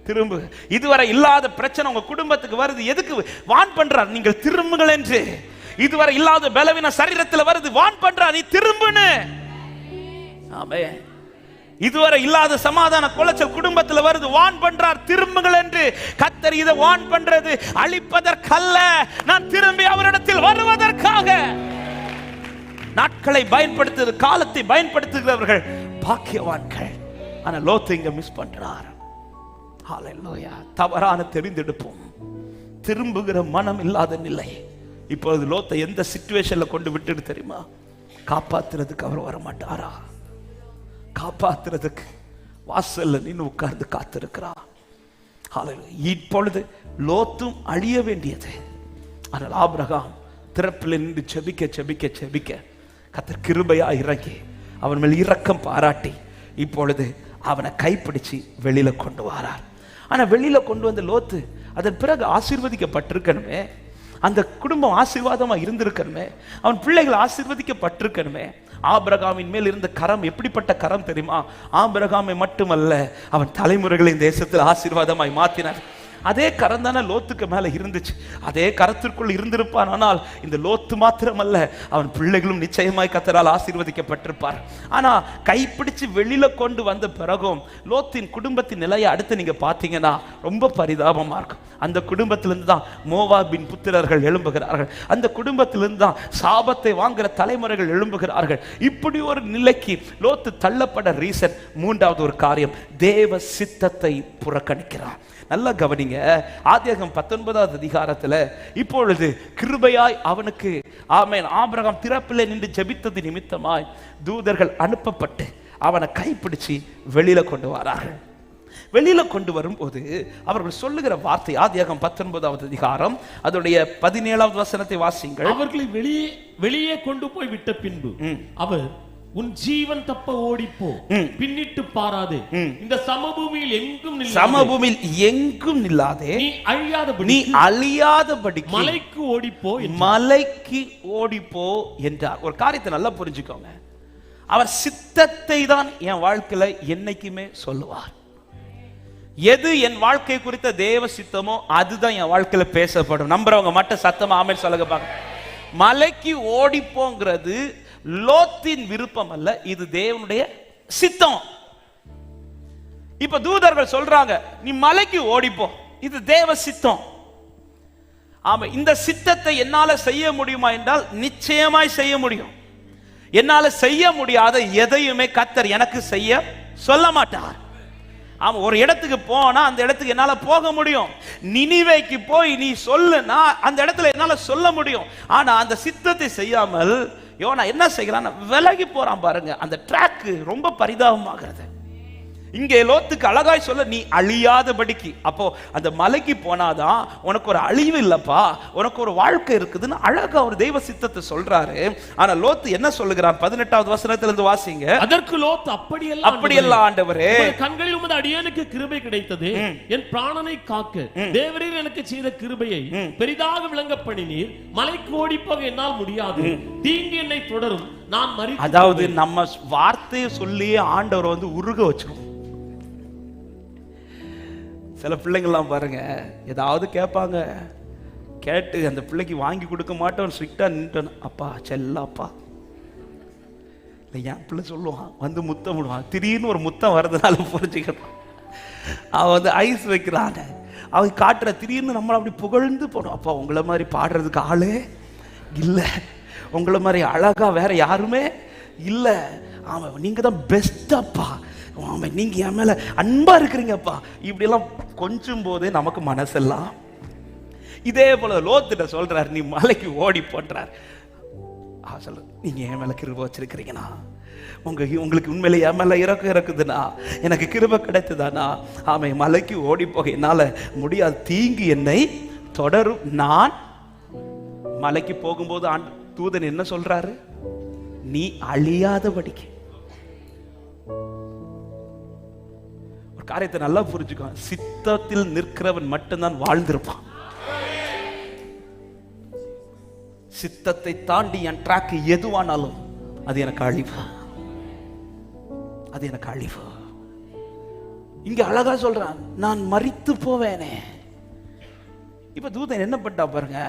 திரும்பு. இதுவரை இல்லாத பிரச்சனை உங்க குடும்பத்துக்கு வருது, எதுக்கு வான் பண்றார்? நீங்கள் திரும்புங்கள் என்று. இதுவரை இல்லாத பலவீன சரீரத்தில் வருது, வான் பண்றார், நீ திரும்புன்னு. ஆமென். இதுவரை இல்லாத சமாதான குலைச்சல் குடும்பத்தில் வருது, வான் பண்றார், திரும்புங்கள் என்று. கர்த்தர் இதை வான் பண்றது அழிப்பதற்கல்ல, நான் திரும்பி அவரிடத்தில் வருவதற்காக. நாட்களை பயன்படுத்துவது, காலத்தை பயன்படுத்துகிறவர்கள் பாக்கியவான்கள். ஆனா லோத்து இங்க மிஸ் பண்றார். ஹalleluya. தவறான தெரிந்தெடுப்போம், திரும்புகிற மனம் இல்லாத நிலை. இப்பொழுது லோத்தை எந்த சிச்சுவேஷன்ல கொண்டு விட்டுட்டு தெரியுமா? காப்பாத்துறதுக்கு அவர் வர மாட்டாரா? காப்பாத்துறதுக்கு வாசல்ல நின்று உட்கார்ந்து காத்திருக்கிறார். இப்பொழுது லோத்தும் அழிய வேண்டியது. ஆனால் ஆபிரகாம் திறப்பில் நின்று செபிக்க செபிக்க செபிக்க கர்த்தர் கிருபையா இறங்கி அவன் மேல் இரக்கம் பாராட்டி இப்பொழுது அவனை கைப்பிடிச்சு வெளியில கொண்டு வரார். ஆனா வெளியில கொண்டு வந்த லோத்து அதன் பிறகு ஆசீர்வதிக்கப்பட்டிருக்கணுமே, அந்த குடும்பம் ஆசீர்வாதமா இருந்திருக்கணுமே, அவன் பிள்ளைகள் ஆசீர்வதிக்கப்பட்டிருக்கணுமே. ஆபிரகாமின் மேல் இருந்த கரம் எப்படிப்பட்ட கரம் தெரியுமா? ஆபிரகாமை மட்டுமல்ல, அவன் தலைமுறைகளின் தேசத்தில் ஆசீர்வாதமாய் மாற்றினார். அதே கரம் தானே லோத்துக்கு மேல இருந்துச்சு, அதே கரத்திற்குள் இருந்திருப்பான். ஆனால் இந்த லோத்து மாத்திரமல்ல, அவன் பிள்ளைகளும் நிச்சயமாய் கர்த்தரால் ஆசீர்வதிக்கப்பட்டிருப்பார். ஆனா கைப்பிடிச்சு வெளியில கொண்டு வந்த பிறகும் லோத்தின் குடும்பத்தின் நிலையை அடுத்து நீங்க பாத்தீங்கன்னா ரொம்ப பரிதாபமா இருக்கும். அந்த குடும்பத்திலிருந்து தான் மோவாபின் புத்திரர்கள் எழும்புகிறார்கள், அந்த குடும்பத்திலிருந்து தான் சாபத்தை வாங்குற தலைமுறைகள் எழும்புகிறார்கள். இப்படி ஒரு நிலைக்கு லோத்து தள்ளப்பட ரீசன் மூன்றாவது ஒரு காரியம், தேவ சித்தத்தை புறக்கணிக்கிறார். நல்லா கவனிங்க. ஆதியாகமம் 19வது அதிகாரத்துல இப்பொழுது கிருபையாய் அவனுக்கு ஆமென் ஆபிரகாம் திறப்பிலே நின்று ஜெபித்தது நிமித்தமாய் தூதர்கள் அனுப்பப்பட்டு அவனை கைப்பிடிச்சு வெளியில கொண்டு வரார்கள். வெளியில கொண்டு வரும்போது அவர்கள் சொல்லுகிற வார்த்தை ஆதியாகமம் 19வது அதிகாரம் அதோடைய 17வது வசனத்தை வாசிங்கள். அவர்களை வெளியே கொண்டு போய் விட்ட பின்பு அவர், உன் ஜீவன் தப்ப ஓடிப்போ, பின்னிட்டு பாராதே, இந்த சமபூமியில் எங்கும் நில்லாதே, நீ அழியாதபடி மலைக்கு ஓடிப்போ என்றார். ஒரு காரியத்தை நல்லா புரிஞ்சுக்கோங்க. அவர் சித்தத்தை தான் என் வாழ்க்கையில என்னைக்குமே சொல்லுவார். எது என் வாழ்க்கை குறித்த தேவ சித்தமோ அதுதான் என் வாழ்க்கையில பேசப்படும். நம்புறவங்க மட்டும் சத்தமா ஆமென் சொல்லுங்க பாருங்க. மலைக்கு ஓடிப்போங்கிறது லோத்தின் விருப்பம் அல்ல, இது தேவனுடைய சித்தம். இப்ப தூதர்கள் சொல்றாங்க, நீ மலைக்கு ஓடிப்போ, இது தேவ சித்தம். ஆமா, இந்த சித்தத்தை என்னால செய்ய முடியுமா என்றால் நிச்சயமாய் செய்ய முடியும். என்னால செய்ய முடியாத எதையுமே கர்த்தர் எனக்கு செய்ய சொல்ல மாட்டார். ஆமா, ஒரு இடத்துக்கு போனா அந்த இடத்துக்கு என்னால போக முடியும். நினிவேக்கு போய் நீ சொல்லுனா அந்த இடத்துல என்னால சொல்ல முடியும். ஆனா அந்த சித்தத்தை செய்யாமல் யோனா என்ன செய்யறான், விலகி போறான் பாருங்க. அந்த ட்ராக் ரொம்ப பரிதாபமாகிறது. இங்கே லோத்துக்கு அழகாய் சொல்ல, நீ அழியாதபடிக்கு. அப்போ அந்த மலைக்கு போனாதான் உனக்கு ஒரு அழிவு இல்லப்பா, உனக்கு ஒரு வாழ்க்கை இருக்குதுன்னு அழகா ஒரு தெய்வ சித்தத்தை சொல்றாரு. ஆனா லோத்து என்ன சொல்லுகிறான்? 18வது வசனத்திலிருந்து வாசிங்க. அதற்கு லோத்து, அப்படியெல்லாம் ஆண்டவரே, கண்களில் உமது அடியேனுக்கு கிருபை கிடைத்தது, என் பிராணனை காக்க தேவரீர் எனக்கு செய்த கிருபையை பெரிதாக விளங்க பண்ணினீர். மலைக்கு ஓடி போக என்னால் முடியாது, தீங்கு என்னை தொடரும், நான் மரித்து. அதாவது நம்ம வார்த்தையை சொல்லி ஆண்டவர் வந்து உருக வச்சிரும். சில பிள்ளைங்கள்லாம் பாருங்க, ஏதாவது கேட்பாங்க, கேட்டு அந்த பிள்ளைக்கு வாங்கி கொடுக்க மாட்டோம், ஸ்ட்ரிக்டா நின்றுட்டோம். அப்பா செல்லப்பா இல்லை, என் பிள்ளை சொல்லுவான், வந்து முத்தம் விடுவான். திடீர்னு ஒரு முத்தம் வர்றதுனால புரிஞ்சுக்கணும். அவன் வந்து ஐஸ் வைக்கிறான், அவன் காட்டுற திடீர்னு நம்மளை அப்படி புகழ்ந்து போடும். அப்பா உங்களை மாதிரி பாடுறதுக்கு ஆளே இல்லை, உங்களை மாதிரி அழகா வேற யாருமே இல்லை, ஆமாம் நீங்க தான் பெஸ்டப்பா, ஆமாம் நீங்க என் மேல அன்பா இருக்கிறீங்கப்பா. இப்படியெல்லாம் கொஞ்சம் போதே நமக்கு மனசெல்லாம். இதே போல லோத்திட்ட சொல்றாரு, நீ மலைக்கு ஓடி போன்றார். சொல்ற, நீங்க என் மேல கிருபை வச்சிருக்கிறீங்கண்ணா, உங்களுக்கு உண்மையில என் மேல இறக்கம் இருக்குதுண்ணா, எனக்கு கிருபை கிடைத்ததானா, ஆமை மலைக்கு ஓடி போக என்னால முடியாது, தீங்கு என்னை தொடரும். நான் மலைக்கு போகும்போது தூதன் என்ன சொல்றாரு? நீ அழியாதபடிக்கு. ஒரு காரியத்தை நல்லா புரிஞ்சுக்கோ, சித்தத்தில் நிற்கிறவன் மட்டும்தான் வாழ்ந்திருப்பான். சித்தத்தை தாண்டி என் ட்ராக் எதுவானாலும் அது எனக்கு அழிவு, அது எனக்கு அழிவு. இங்க அழகா சொல்றான், நான் மரித்து போவேனே. இப்ப தூதன் என்ன பண்ணா பாருங்க,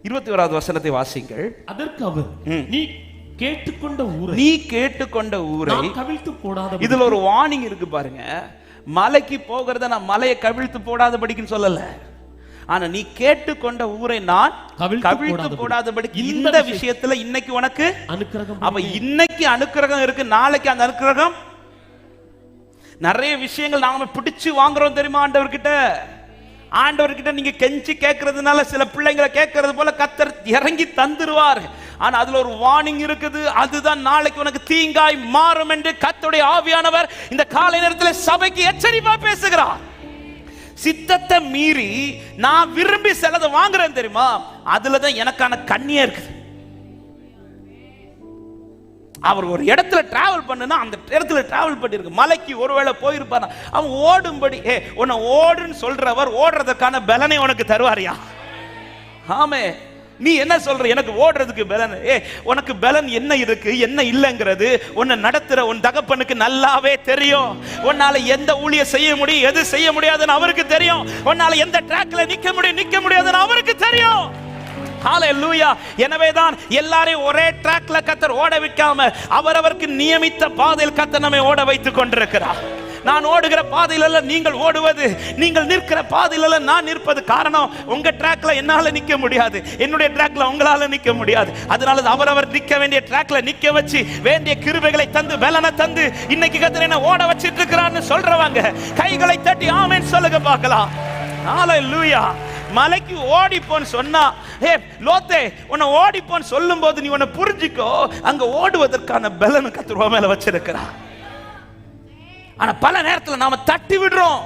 21வது வசனத்தை வாசிங்கள். அதற்கு அவர், நீ கேட்டுக்கொண்ட ஊரை கவிழ்த்து போடாத. இதுல ஒரு வார்னிங் இருக்கு பாருங்க. மலைக்கு போகிறத நான் மலையை கவிழ்த்து போடாதபடிக்குன்னு சொல்லல, ஆனா நீ கேட்டுக்கொண்ட ஊரை நான் கவிழ்த்து போடாதபடிக்கு. இந்த விஷயத்துல இன்னைக்கு உனக்கு அனுக்கிரகம். அப்ப இன்னைக்கு அனுக்கிரகம் இருக்கு, நாளைக்கு அந்த அனுக்கிரகம். நிறைய விஷயங்கள் நாம பிடிச்சு வாங்குறோம் தெரியுமா ஆண்டவர்கிட்ட. ஆண்டவர்கிட்ட நீங்க கெஞ்சி கேட்கறதுனால சில பிள்ளைங்களை கேட்கறது போல கர்த்தர் இறங்கி தந்துருவார். ஆனா அதுல ஒரு வார்னிங் இருக்குது, அதுதான் நாளைக்கு உனக்கு தீங்காய் மாறும் என்று கர்த்தருடைய ஆவியானவர் இந்த காலை நேரத்தில் சபைக்கு எச்சரிப்பா பேசுகிறார். சித்தத்தை மீறி நான் விரும்பி சிலதை வாங்குறேன் தெரியுமா, அதுலதான் எனக்கான கண்ணியே இருக்குது. அவர் ஒரு இடத்துல டிராவல் பண்ணுனா அந்த இடத்துல டிராவல் பண்ணிருக்கு. மலைக்கு ஒருவேளை போயிருப்பானா, அவன் ஓடும்படி உன்னை ஓடுன்னு சொல்றவர் ஓடுறதுக்கான பலனை உனக்கு தருவாரியா? ஆமே, நீ என்ன சொல்ற, எனக்கு ஓடுறதுக்கு பலன். உனக்கு பலன் என்ன இருக்கு என்ன இல்லைங்கிறது உன்னை நடத்துற உன் தகப்பனுக்கு நல்லாவே தெரியும். உன்னால எந்த ஊழிய செய்ய முடியும் எது செய்ய முடியாதுன்னு அவருக்கு தெரியும். உன்னால எந்த ட்ராக்ல நிக்க முடியும் நிக்க முடியாதுன்னு அவருக்கு தெரியும். ஹalleluya. எனவேதான் எல்லாரையும் ஒரே ட்ராக்ல கர்த்தர் ஓட வைக்காம அவரவருக்கு நியமித்த பாதையில் கர்த்தர் நம்மை ஓட வைத்துக் கொண்டிருக்கிறார். நான் ஓடுகிற பாதையில நீங்கள் ஓடுவது, நீங்கள் நிற்கிற பாதையில நான் நிற்பது. காரணம், உங்க ட்ராக்ல என்னால நிக்க முடியாது, என்னுடைய ட்ராக்ல உங்களால நிக்க முடியாது. அதனால அவரவர் நிக்க வேண்டிய ட்ராக்ல நிக்க வச்சு வேண்டிய கிருபைகளை தந்து பலனை தந்து இன்னைக்கு கர்த்தர் என்ன ஓட வச்சிட்டு இருக்கிறான்னு சொல்றவங்க கைகளை தட்டி ஆமென் சொல்லுங்க பார்க்கலாம். ஹalleluya. மலைக்கு ஓடிப்போன்னு சொன்னா, ஏ லோத்தே உன்னை ஓடிப்போன்னு சொல்லும் போது நீ உன்னை புரிஞ்சுக்கோ, அங்க ஓடுவதற்கான பலனை கர்த்தர் மேல வச்சிருக்கிறார். ஆனா பல நேரத்துல நாம தட்டி விடுறோம்,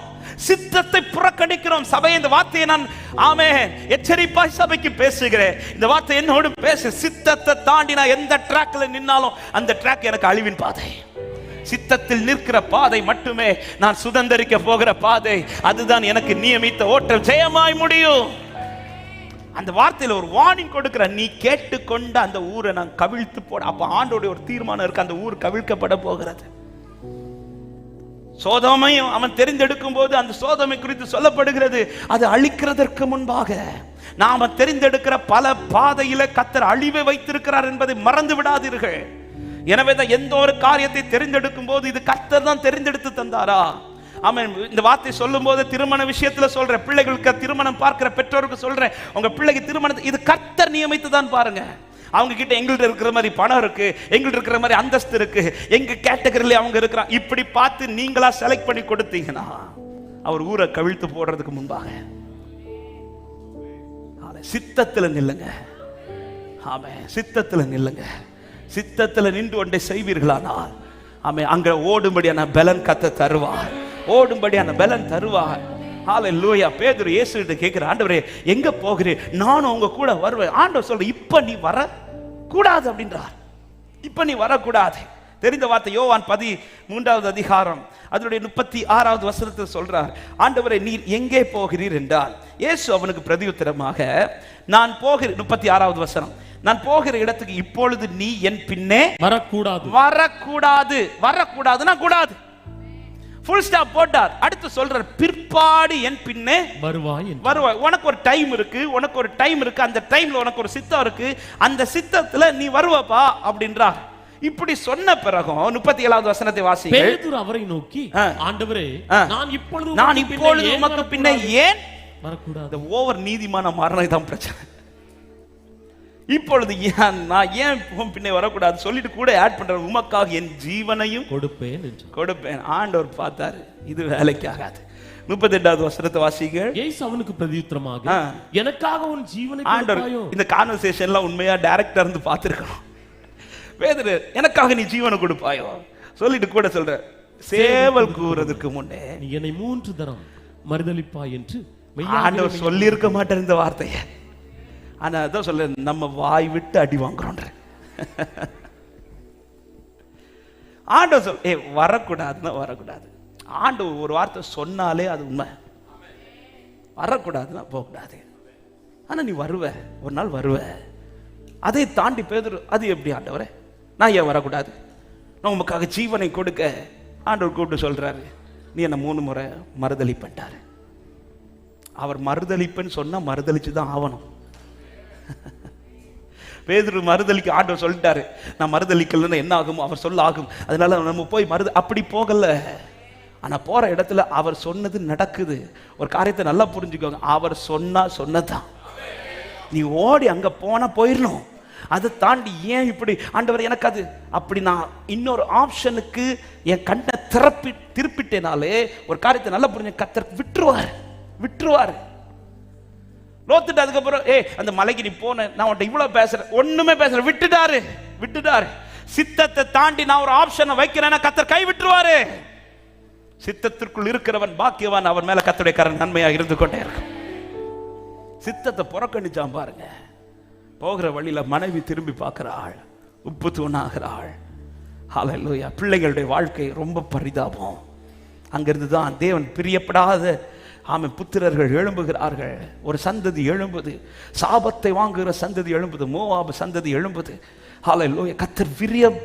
சித்தத்தை புறக்கணிக்கிறோம். சபை, இந்த வார்த்தையை நான் ஆமென் எச்சரிப்பாய் சபைக்கு பேசுகிறேன். இந்த வார்த்தை என்னோடு பேசு. சித்தத்தை தாண்டி நான் எந்த ட்ராக்ல நின்னாலும் அந்த ட்ராக் எனக்கு அழிவின் பாதை. சித்தத்தில் நிற்கிற பாதை மட்டுமே நான் சுதந்தரிக்க போகிற பாதை. அதுதான் எனக்கு நியமித்த ஓட்டம், ஜெயமாய் முடியும். அந்த வார்த்தையில ஒரு வார்னிங் கொடுக்கிற, நீ கேட்டுக்கொண்ட அந்த ஊரை நான் கவிழ்த்து போட. அப்ப ஆண்டோட ஒரு தீர்மானம் இருக்கு, அந்த ஊர் கவிழ்க்கப்பட போகிறது. சோதோமையும் அவன் தெரிந்தெடுக்கும் போது அந்த சோதோமை குறித்து சொல்லப்படுகிறது, அது அழிக்கிறதற்கு முன்பாக நாம தெரிந்தெடுக்கிற பல பாதையில கர்த்தர் அழிவை வைத்திருக்கிறார் என்பதை மறந்து விடாதீர்கள். எனவே தான் எந்த ஒரு காரியத்தை தெரிந்தெடுக்கும் போது இது கர்த்தர் தான் தெரிந்தெடுத்து தந்தாரா? ஆமென். இந்த வார்த்தை சொல்லும் போது திருமண விஷயத்துல சொல்றேன், பிள்ளைகளுக்கு திருமணம் பார்க்கிற பெற்றோருக்கு சொல்றேன், உங்க பிள்ளைக்கு திருமணம் இது கர்த்தர் நியமித்து தான் பாருங்க. அவங்க கிட்ட எங்கள்கிட்ட இருக்கிற மாதிரி பணம் இருக்கு, எங்கள்கிட்ட இருக்கிற மாதிரி அந்தஸ்து இருக்கு, எங்க கேட்டகரியில அவங்க இருக்கிறாங்க, இப்படி பார்த்து நீங்களா செலக்ட் பண்ணி கொடுத்தீங்கன்னா அவர் ஊரை கவிழ்த்து போடுறதுக்கு முன்பாக சித்தத்துல நில்லுங்க. ஆமென். சித்தத்துல நில்லுங்க. சித்தத்துல நின்று ஒன்றை செய்வீர்களானால் ஆமென், அங்க ஓடும்படியான பலன் கர்த்தர் தருவார், ஓடும்படியான பலன் தருவார். ஹalleluya. பேதுரு இயேசுகிட்ட கேட்கிற, ஆண்டவரே எங்க போகிறீர்? நானும் உங்க கூட வருவேன். ஆண்டவர் சொல்ற, இப்ப நீ வர கூடாது அப்படின்றார். இப்ப நீ வரக்கூடாது. தெரிந்த வார்த்தை யோவான் 13வது அதிகாரம் அதனுடைய 36வது வசனத்தில் சொல்றார், ஆண்டவரே நீர் எங்கே போகிறீர் என்றால், இயேசு அவனுக்கு பிரதியுத்தரமாக, நான் போகிற 36வது வசனம், நான் போகிற இடத்துக்கு இப்பொழுது நீ என் பின்னே வரக்கூடாது. வரக்கூடாது. வரக்கூடாதுன்னா கூடாது, ஃபுல் ஸ்டாப் போட்டார். அடுத்து சொல்றார், பிற்பாடு என் பின்னே வருவாய். உனக்கு ஒரு டைம் இருக்கு, உனக்கு ஒரு டைம் இருக்கு, அந்த டைம்ல உனக்கு ஒரு சித்தம் இருக்கு, அந்த சித்தத்துல நீ வருவப்பா அப்படின்றார். இப்படி சொன்ன பிறகும் 37வது வசனத்தை வாசிங்க. பேதுரு அவரை நோக்கி, ஆண்டவரே நான் இப்பொழுது உமக்கு பின்னே ஏன் வரக்கூடாது? ஓவர் நீதிமான மரணம் தான் பிரச்சனை. இப்பொழுது நான் ஏன் பின்னே வரக்கூடாது சொல்லிட்டு கூட ஆட் பண்ற, உமக்காக என் ஜீவனையும் கொடுப்பேன். ஆண்டவர் பார்த்தாரு, இது வேலைக்கு ஆகாது. 38வது வசனத்தை வாசிங்க. இயேசு அவனுக்கு பிரதியுத்தரமாக, எனக்காக உன் ஜீவனை கொடுப்பாயோ? இந்த கான்வர்சேஷன்லாம் உண்மையா டைரக்டா இருந்து பார்த்திருக்கணும். பேதுரு, எனக்காக நீ ஜீவனை கொடுப்பாயோ சொல்லிட்டு கூட சொல்ற, சேவல் கூறதுக்கு முன்னே நீ என்னை 3 தரம் மறுதலிப்பாய் என்று ஆண்டவர் சொல்லி இருக்க மாட்டேன் இந்த வார்த்தையை. ஆனா அதான் சொல்ல, நம்ம வாய் விட்டு அடி வாங்குறோம். ஆண்டவர் சொல், வரக்கூடாதுன்னா வரக்கூடாது. ஆண்டவர் ஒரு வார்த்தை சொன்னாலே அது உண்மை. வரக்கூடாதுன்னா போகக்கூடாது. ஆனா நீ வருவ, ஒரு நாள் வருவ. அதை தாண்டி பேதுரு, அது எப்படி ஆண்டவரே, நான் ஏன் வரக்கூடாது? நான் உமக்காக ஜீவனை கொடுக்க ஆண்டவர் கூப்பிட்டு சொல்றாரு, நீ என்ன 3 முறை மறுதலிப்பட்டாரு. அவர் மறுதலிப்புன்னு சொன்னா மறுதலிச்சு தான் ஆகணும். பேதுரு மறுதலிக்க ஆண்டவர் சொல்லிட்டாரு, நான் மறுதலிக்கலன்னா என்ன ஆகும், அவர் சொல்ல ஆகும், அதனால நம்ம போய் அப்படி போகல. ஆனா போற இடத்துல அவர் சொன்னது நடக்குது. ஒரு காரியத்தை நல்லா புரிஞ்சுக்கோங்க, அவர் சொன்னதான். நீ ஓடி அங்க போனா போயிடணும். அதை தாண்டி ஏன் இப்படி ஆண்டவர் எனக்கு அது அப்படி, நான் இன்னொரு ஆப்ஷனுக்கு என் கண்ணை திருப்பிட்டேனாலே ஒரு காரியத்தை நல்லா புரிஞ்சு கர்த்தர் விட்டுருவார். லோத்துட்டு அதுக்கப்புறம், அந்த மலைக்கு நீ போன, நான் உன்ட்ட இவ்வளவு பேசுறேன், ஒண்ணுமே பேசுறேன், விட்டுட்டாரு. சித்தத்தை தாண்டி நான் ஒரு ஆப்ஷனை வைக்கிறேன்னா கர்த்தர் கை விட்டுருவாரு. சித்தத்திற்குள் இருக்கிறவன் பாக்கியவான், அவன் மேல கர்த்தருடைய கரம் நன்மையாக இருந்து கொண்டே இருக்கும். சித்தத்தை புறக்கணிச்சான் பாருங்க. போகிற வழியில மனைவி திரும்பி பார்க்கிறாள், உப்பு தூணாகிறாள். ஹல்லேலூயா. பிள்ளைகளுடைய வாழ்க்கை ரொம்ப பரிதாபம். அங்கிருந்து தான் தேவன் பிரியப்படாத புத்திரர்கள் எழும்புகிறார்கள். ஒரு சந்ததி எழும்புது, சாபத்தை வாங்குகிற சந்ததி எழும்புது, மோவாபு சந்ததி எழும்புது. ஹல்லேலூயா. கர்த்தர்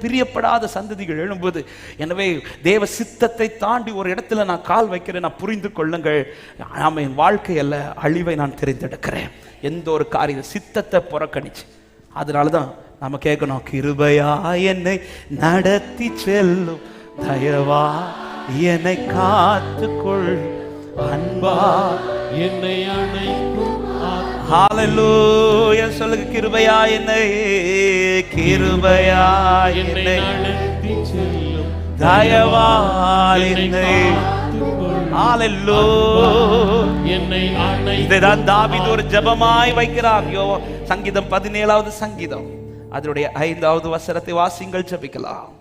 பிரியப்படாத சந்ததிகள் எழும்புது. எனவே தேவ சித்தத்தை தாண்டி ஒரு இடத்துல நான் கால் வைக்கிறேன், நான் புரிந்து கொள்ளுங்கள், நாம என் வாழ்க்கை அல்ல, அழிவை நான் தெரிந்தெடுக்கிறேன். எந்த ஒரு காரிய சித்தத்தை புறக்கணிச்சு, அதனாலதான் நாம கேட்கணும், கிருபையா என்னை நடத்தி செல்லும் தயவா என்னை காத்துக்கொள் அன்பா என்னை அணைக்கும் ஹalleluya சொல்லுங்க கிருபையா என்னை நடத்தி செல்லும் தயவால் என்னை ஹalleluya என்னை அணைக்கும். இதைதான் தாவீது ஒரு ஜெபமாய் வைக்கிறார். சங்கீதம் 17வது சங்கீதம் அதனுடைய 5வது வசனத்தை வாசிங்கள், ஜெபிக்கலாம்.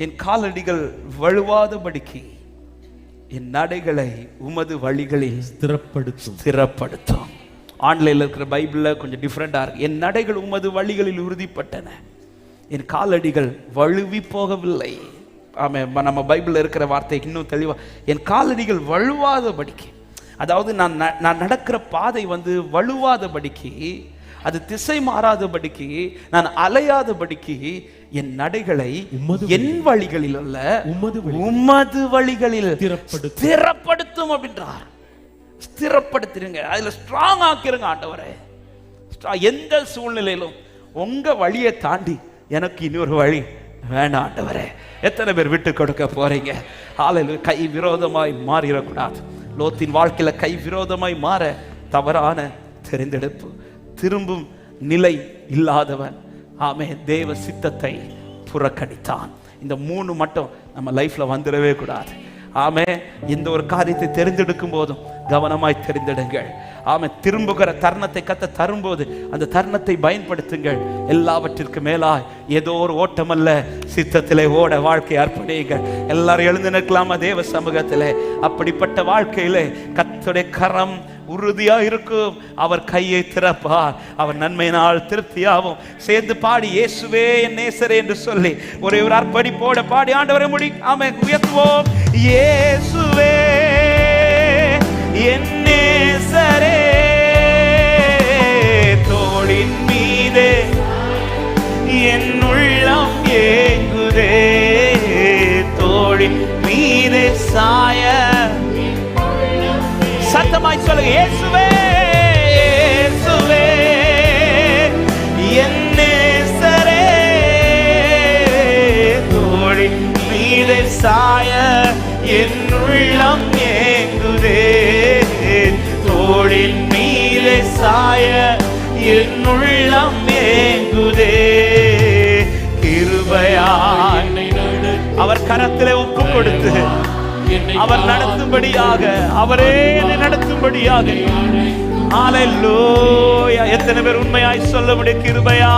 என் காலடிகள் வழுவாதபடிக்கு என் நடைகளை உமது வழிகளில் ஸ்திரப்படுத்தும். ஆன்லைன்ல இருக்கிற பைபிள்ல கொஞ்சம் டிஃபரெண்டா இருக்கு. என் நடைகள் உமது வழிகளில் உறுதிப்பட்டன, என் காலடிகள் வழுவி போகவில்லை. ஆமே, நம்ம பைபிள்ல இருக்கிற வார்த்தை இன்னும் தெளிவா, என் காலடிகள் வழுவாதபடிக்கு, அதாவது நான் நடக்கிற பாதை வழுவாதபடிக்கு, அது திசை மாறாதபடிக்கு, நான் அலையாதபடிக்கு என் நடைகளை என் வழிகளில் அல்ல உமது வழிகளில் ஸ்திரப்படுத்தும் அப்படின்றார். ஸ்திரப்படுத்திருங்க, அதுல ஸ்ட்ராங் ஆக்கிருங்க ஆண்டவரே. எந்த சூழ்நிலையிலும் உங்க வழியை தாண்டி எனக்கு இன்னொரு வழி வேண்டாம் ஆண்டவரே. எத்தனை பேர் விட்டு கொடுக்க போறீங்க? ஹalleluya. கை விரோதமாய் மாறிடக்கூடாது. லோத்தின் வாழ்க்கையில கை விரோதமாய் மாற தவறான தெரிந்தெடுப்பு, திரும்பும் நிலை இல்லாதவன். ஆமே, தேவ சித்தத்தை புறக்கணித்தான். இந்த 3 மட்டும் நம்ம லைஃப்ல வந்துடவே கூடாது. ஆமே, எந்த ஒரு காரியத்தை தெரிந்தெடுக்கும் போதும் கவனமாய் தெரிந்தெடுங்கள். ஆமே, திரும்புகிற தருணத்தை கத்த தரும்போது அந்த தருணத்தை பயன்படுத்துங்கள். எல்லாவற்றிற்கு மேலாய் ஏதோ ஒரு ஓட்டம் அல்ல, சித்தத்திலே ஓட வாழ்க்கை அர்ப்பணியுங்கள். எல்லாரும் எழுந்து நிற்கலாமா தேவ சமூகத்திலே? அப்படிப்பட்ட வாழ்க்கையிலே கர்த்தருடைய கரம் உறுதியா இருக்கும். அவர் கையை திறப்பார், அவர் நன்மையினால் திருப்தியாகும். சேர்ந்து பாடி இயேசுவே என் நேசரே என்று சொல்லி ஒரே ஒரு அர்ப்பணிப்போட பாடி ஆண்டவரை உயர்த்துவோம். இயேசுவே என் நேசரே, தோளின் மீதே என் உள்ளம் ஏங்குதே, தோளின் மீதே சாய. சத்தமாய் சொல்லுங்க, இயேசுவே இயேசுவே என் நேசரே, தோளின் மீதே சாய என் உள்ளம் ஏங்குதே, தோளின் மீதே சாய என் உள்ளம் ஏங்குதே. கிருபையாய் அவர் கரத்திலே ஒப்பு கொடுத்து அவர் நடத்தும்படியாக, அவரே என்னை நடத்தும்படியாக. ஹalleluya. எத்தனை பேர் உண்மையாய் சொல்ல முடியும்? கிருபையா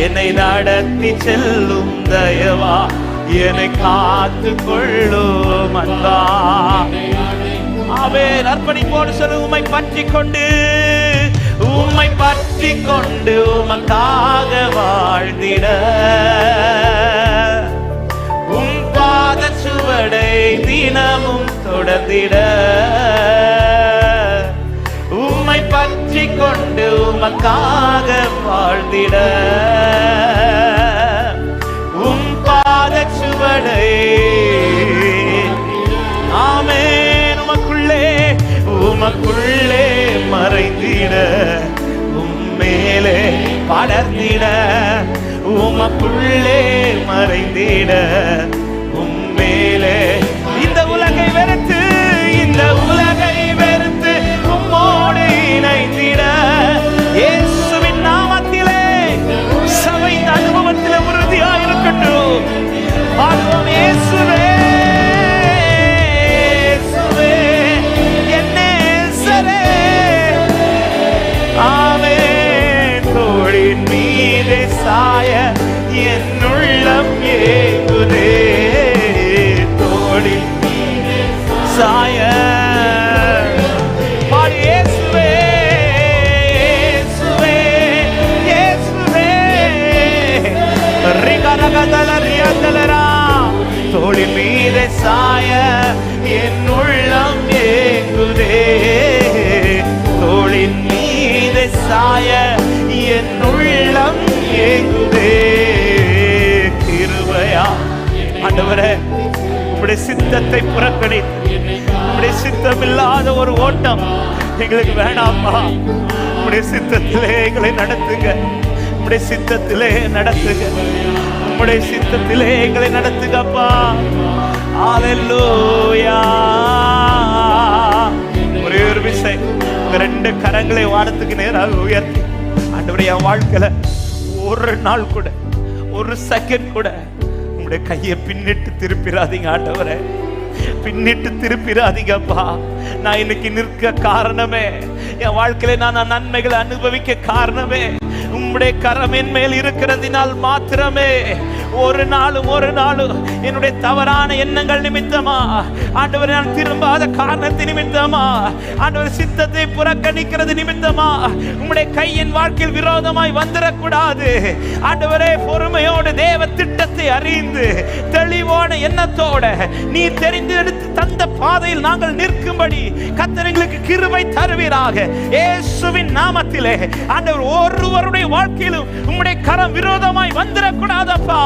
என்னை நடத்தி செல்லும் தயவா, என்னை காத்து கொள்ளும் அன்பா. ஆமென். அர்ப்பணிப்போடு சொல்லு, உம்மை பற்றி கொண்டு உமக்காக வாழ்ந்திட, உம் பாத சுவடை தினமும் தொடர்ந்திட, உம்மை பற்றி கொண்டு உமக்காக வாழ்ந்திட, உம் பாத சுவடை. ஆமென். உமக்குள்ளே மறைந்திட, உம்மேலே படர்ந்திட, உமக்குள்ளே மறைந்திட, உம்மேலே. இந்த உலகை வெறுத்து உம்மோடு இணைந்திட, இயேசுவின் நாமத்திலே சபை அனுபவத்திலே உறுதியாக இருக்கட்டும். பாடுவோம், இயேசுவே இயேசுவே என் நேசரே. ஆமென். தோளின் மீதே சாய என் உள்ளம் ஏங்குதே, தோளின் மீதே சாய. பாடி இயேசுவே இயேசுவே இயேசுவே. ரிகரகதலரியாதலரா, தோளின் மீதே சாய என் உள்ளம் ஏங்குதே, தோளின் மீதே சாய என் உள்ளம் ஏங்குதே. கிருபையா ஆண்டவரே, உம்முடைய சித்தத்தை புறக்கணித்து உம்முடைய சித்தம் இல்லாத ஒரு ஓட்டம் எங்களுக்கு வேணாமா. உம்முடைய சித்தத்திலே எங்களை நடத்துங்க, உம்முடைய சித்தத்திலே நடத்துங்க. உம்முடைய சித்தத்திலே எங்களை நடத்துகப்பா. ஹalleluya. ஒரே ஒரு விஷயம், உங்க ரெண்டு கரங்களை வானத்துக்கு நேராக உயர்த்தி ஆண்டவரே, என் வாழ்க்கையில ஒரு நாள் கூட, ஒரு செகண்ட் கூட உங்களுடைய கையை பின்னிட்டு திருப்பிடாதீங்க ஆண்டவரே, பின்னிட்டு திருப்பிடாதீங்கப்பா. நான் இன்னைக்கு நிற்க காரணமே, என் வாழ்க்கையில நான் நன்மைகளை அனுபவிக்க காரணமே உம்முடைய கரம் என் மேல் இருக்கிறதினால் மாத்திரமே. ஒரு நாளும் என்னுடைய தவறான எண்ணங்கள் நிமித்தமா ஆண்டவரே, நான் திரும்பாத காரணத்தை நிமித்தமா ஆண்டவர் சித்தத்தை புறக்கணிக்கிறது நிமித்தமா உம்முடைய கை என் வாழ்க்கையில் விரோதமாய் வந்துடக்கூடாது ஆண்டவரே. பொறுமையோடு தேவ திட்டத்தை அறிந்து தெளிவான எண்ணத்தோட நீ தெரிந்தெடுத்து தந்த பாதையில் நாங்கள் நிற்கும்படி கர்த்தர் எங்களுக்கு கிருபை தருவீராக. இயேசுவின் நாமத்திலே ஆண்டவர், ஒருவருடைய வாழ்க்கையிலும் உம்முடைய கரம் விரோதமாய் வந்துடக்கூடாதப்பா.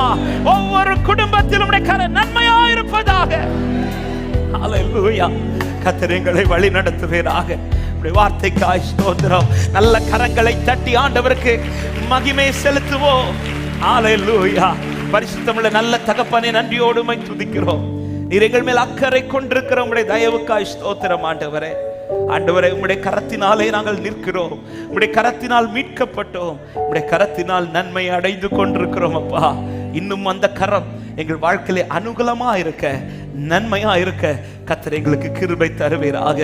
ஒவ்வொரு குடும்பத்திலும் உம்முடைய கரம் நன்மையாய் இருப்பதாக. ஹalleluya. கர்த்தர் எங்களை வழி நடத்துவீராக. உம்முடைய வார்த்தைக்காய் ஸ்தோத்திரம். நல்ல கரங்களை தட்டி ஆண்டவருக்கு மகிமை செலுத்துவோம். ஹalleluya. பரிசுத்தமுள்ள நல்ல தகப்பனே, நன்றியோடு உம்மை துதிக்கிறோம். நீர் எங்கள் மேல் அக்கறை கொண்டிருக்கிற உம்முடைய தயவுக்காய் ஸ்தோத்திரம் ஆண்டவரே. ஆண்டவரே, உம்முடைய கரத்தினாலே நாங்கள் நிற்கிறோம். உம்முடைய கரத்தினால் மீட்கப்பட்டோம். உம்முடைய கரத்தினால் நன்மை அடைந்து கொண்டிருக்கிறோம் அப்பா. இன்னும் அந்த கரம் எங்கள் வாழ்க்கையிலே அனுகூலமா இருக்க, நன்மையா இருக்க கர்த்தர் எங்களுக்கு கிருபை தருவீராக.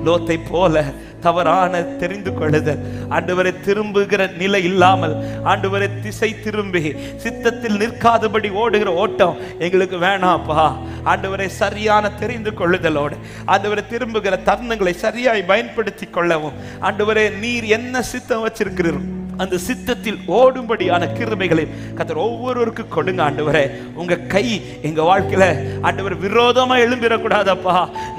லோத்தை போல தவறான தெரிந்து கொள்ளுதல் ஆண்டவரை திரும்புகிற நிலை இல்லாமல் ஆண்டவரை திசை திரும்பி சித்தத்தில் நிற்காதபடி ஓடுகிற ஓட்டம் எங்களுக்கு வேணாப்பா. ஆண்டவரை சரியான தெரிந்து கொள்ளுதலோடு ஆண்டவரை திரும்புகிற தருணங்களை சரியாய் பயன்படுத்தி கொள்ளவும் ஆண்டவரே, நீர் என்ன சித்தம் வச்சிருக்கிறீர்கள் அந்த சித்தத்தில் ஓடும்படியான கிருபைகளை கர்த்தர் ஒவ்வொருவருக்கும் கொடுங்க ஆண்டவரே. உங்க கை எங்க வாழ்க்கையில ஆண்டவர் விரோதமா எழும்பிடக்கூடாதப்பா.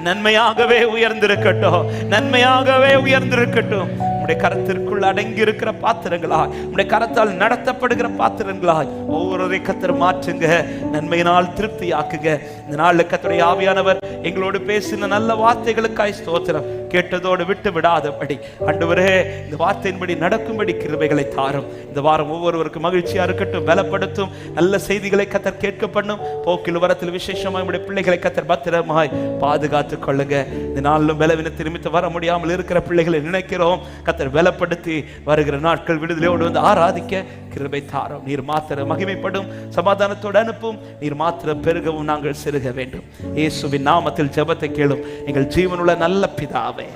நன்மையாகவே உயர்ந்திருக்கட்டும், நன்மையாகவே உயர்ந்திருக்கட்டும். உம்முடைய கரத்திற்குள் அடங்கி இருக்கிற பாத்திரங்களாய், உம்முடைய கரத்தால் நடத்தப்படுகிற பாத்திரங்களாய் ஒவ்வொருவரை கர்த்தர் மாற்றுங்க, நன்மையினால் திருப்தி ஆக்குங்க. இந்த நாளில் கர்த்தருடைய ஆவியானவர் எங்களோடு பேசின நல்ல வார்த்தைகளுக்காய் ஸ்தோத்திரம். கேட்டதோடு விட்டு விடாதபடி ஆண்டவரே, இந்த வார்த்தையின்படி நடக்கும்படி கிருபைகளை தாரும். இந்த வாரம் ஒவ்வொருவருக்கும் மகிழ்ச்சியா இருக்கட்டும், பலப்படுத்தும். நல்ல செய்திகளை கர்த்தர் கேட்க பண்ணும். போக்கில் வரத்தில் விசேஷமாய் உம்முடைய பிள்ளைகளை கர்த்தர் பத்திரமாய் பாதுகாத்துக் கொள்ளுங்க. இந்த நாளிலும் பலவீனத்தை நிமித்து வர முடியாமல் இருக்கிற பிள்ளைகளை நினைக்கிறோம். கர்த்தர் பலப்படுத்தி வருகிற நாட்கள் விடுதலையோடு வந்து ஆராதிக்க கிருபை தாரும். நீர் மாத்திர மகிமைப்படும், சமாதானத்தோடு அனுப்பும். நீர் மாத்திர பெருகவும் நாங்கள் செருக வேண்டும். இயேசுவின் நாமத்தில் ஜெபத்தை கேளும் எங்கள் ஜீவனுள்ள நல்ல பிதாவே,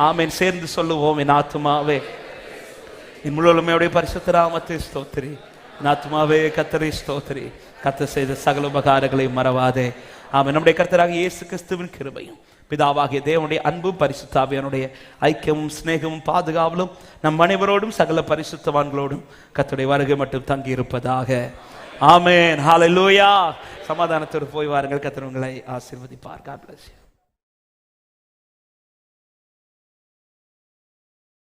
ஆமென். சேர்ந்து சொல்லுவோம். என் ஆத்துமாவே என் முழுமையுடைய பரிசுத்த நாமத்தை ஸ்தோத்திரி. என் ஆத்துமாவே கர்த்தரை ஸ்தோத்திரி. கர்த்தர் செய்த சகல உபகாரங்களை மறவாதே. ஆமென். நம்முடைய கர்த்தராக இயேசு கிறிஸ்துவின் கிருபையும் பிதாவாகிய தேவனுடைய அன்பும் பரிசுத்த ஆவியானுடைய ஐக்கியமும் சிநேகமும் பாதுகாவலும் நம் அனைவரோடும் சகல பரிசுத்தவான்களோடும் கர்த்தருடைய வருகை மட்டும் தங்கி இருப்பதாக. ஆமென். ஹalleluya. சமாதானத்தோடு போய் வாருங்கள். கர்த்தர் உங்களை ஆசீர்வதிப்பார். God bless you.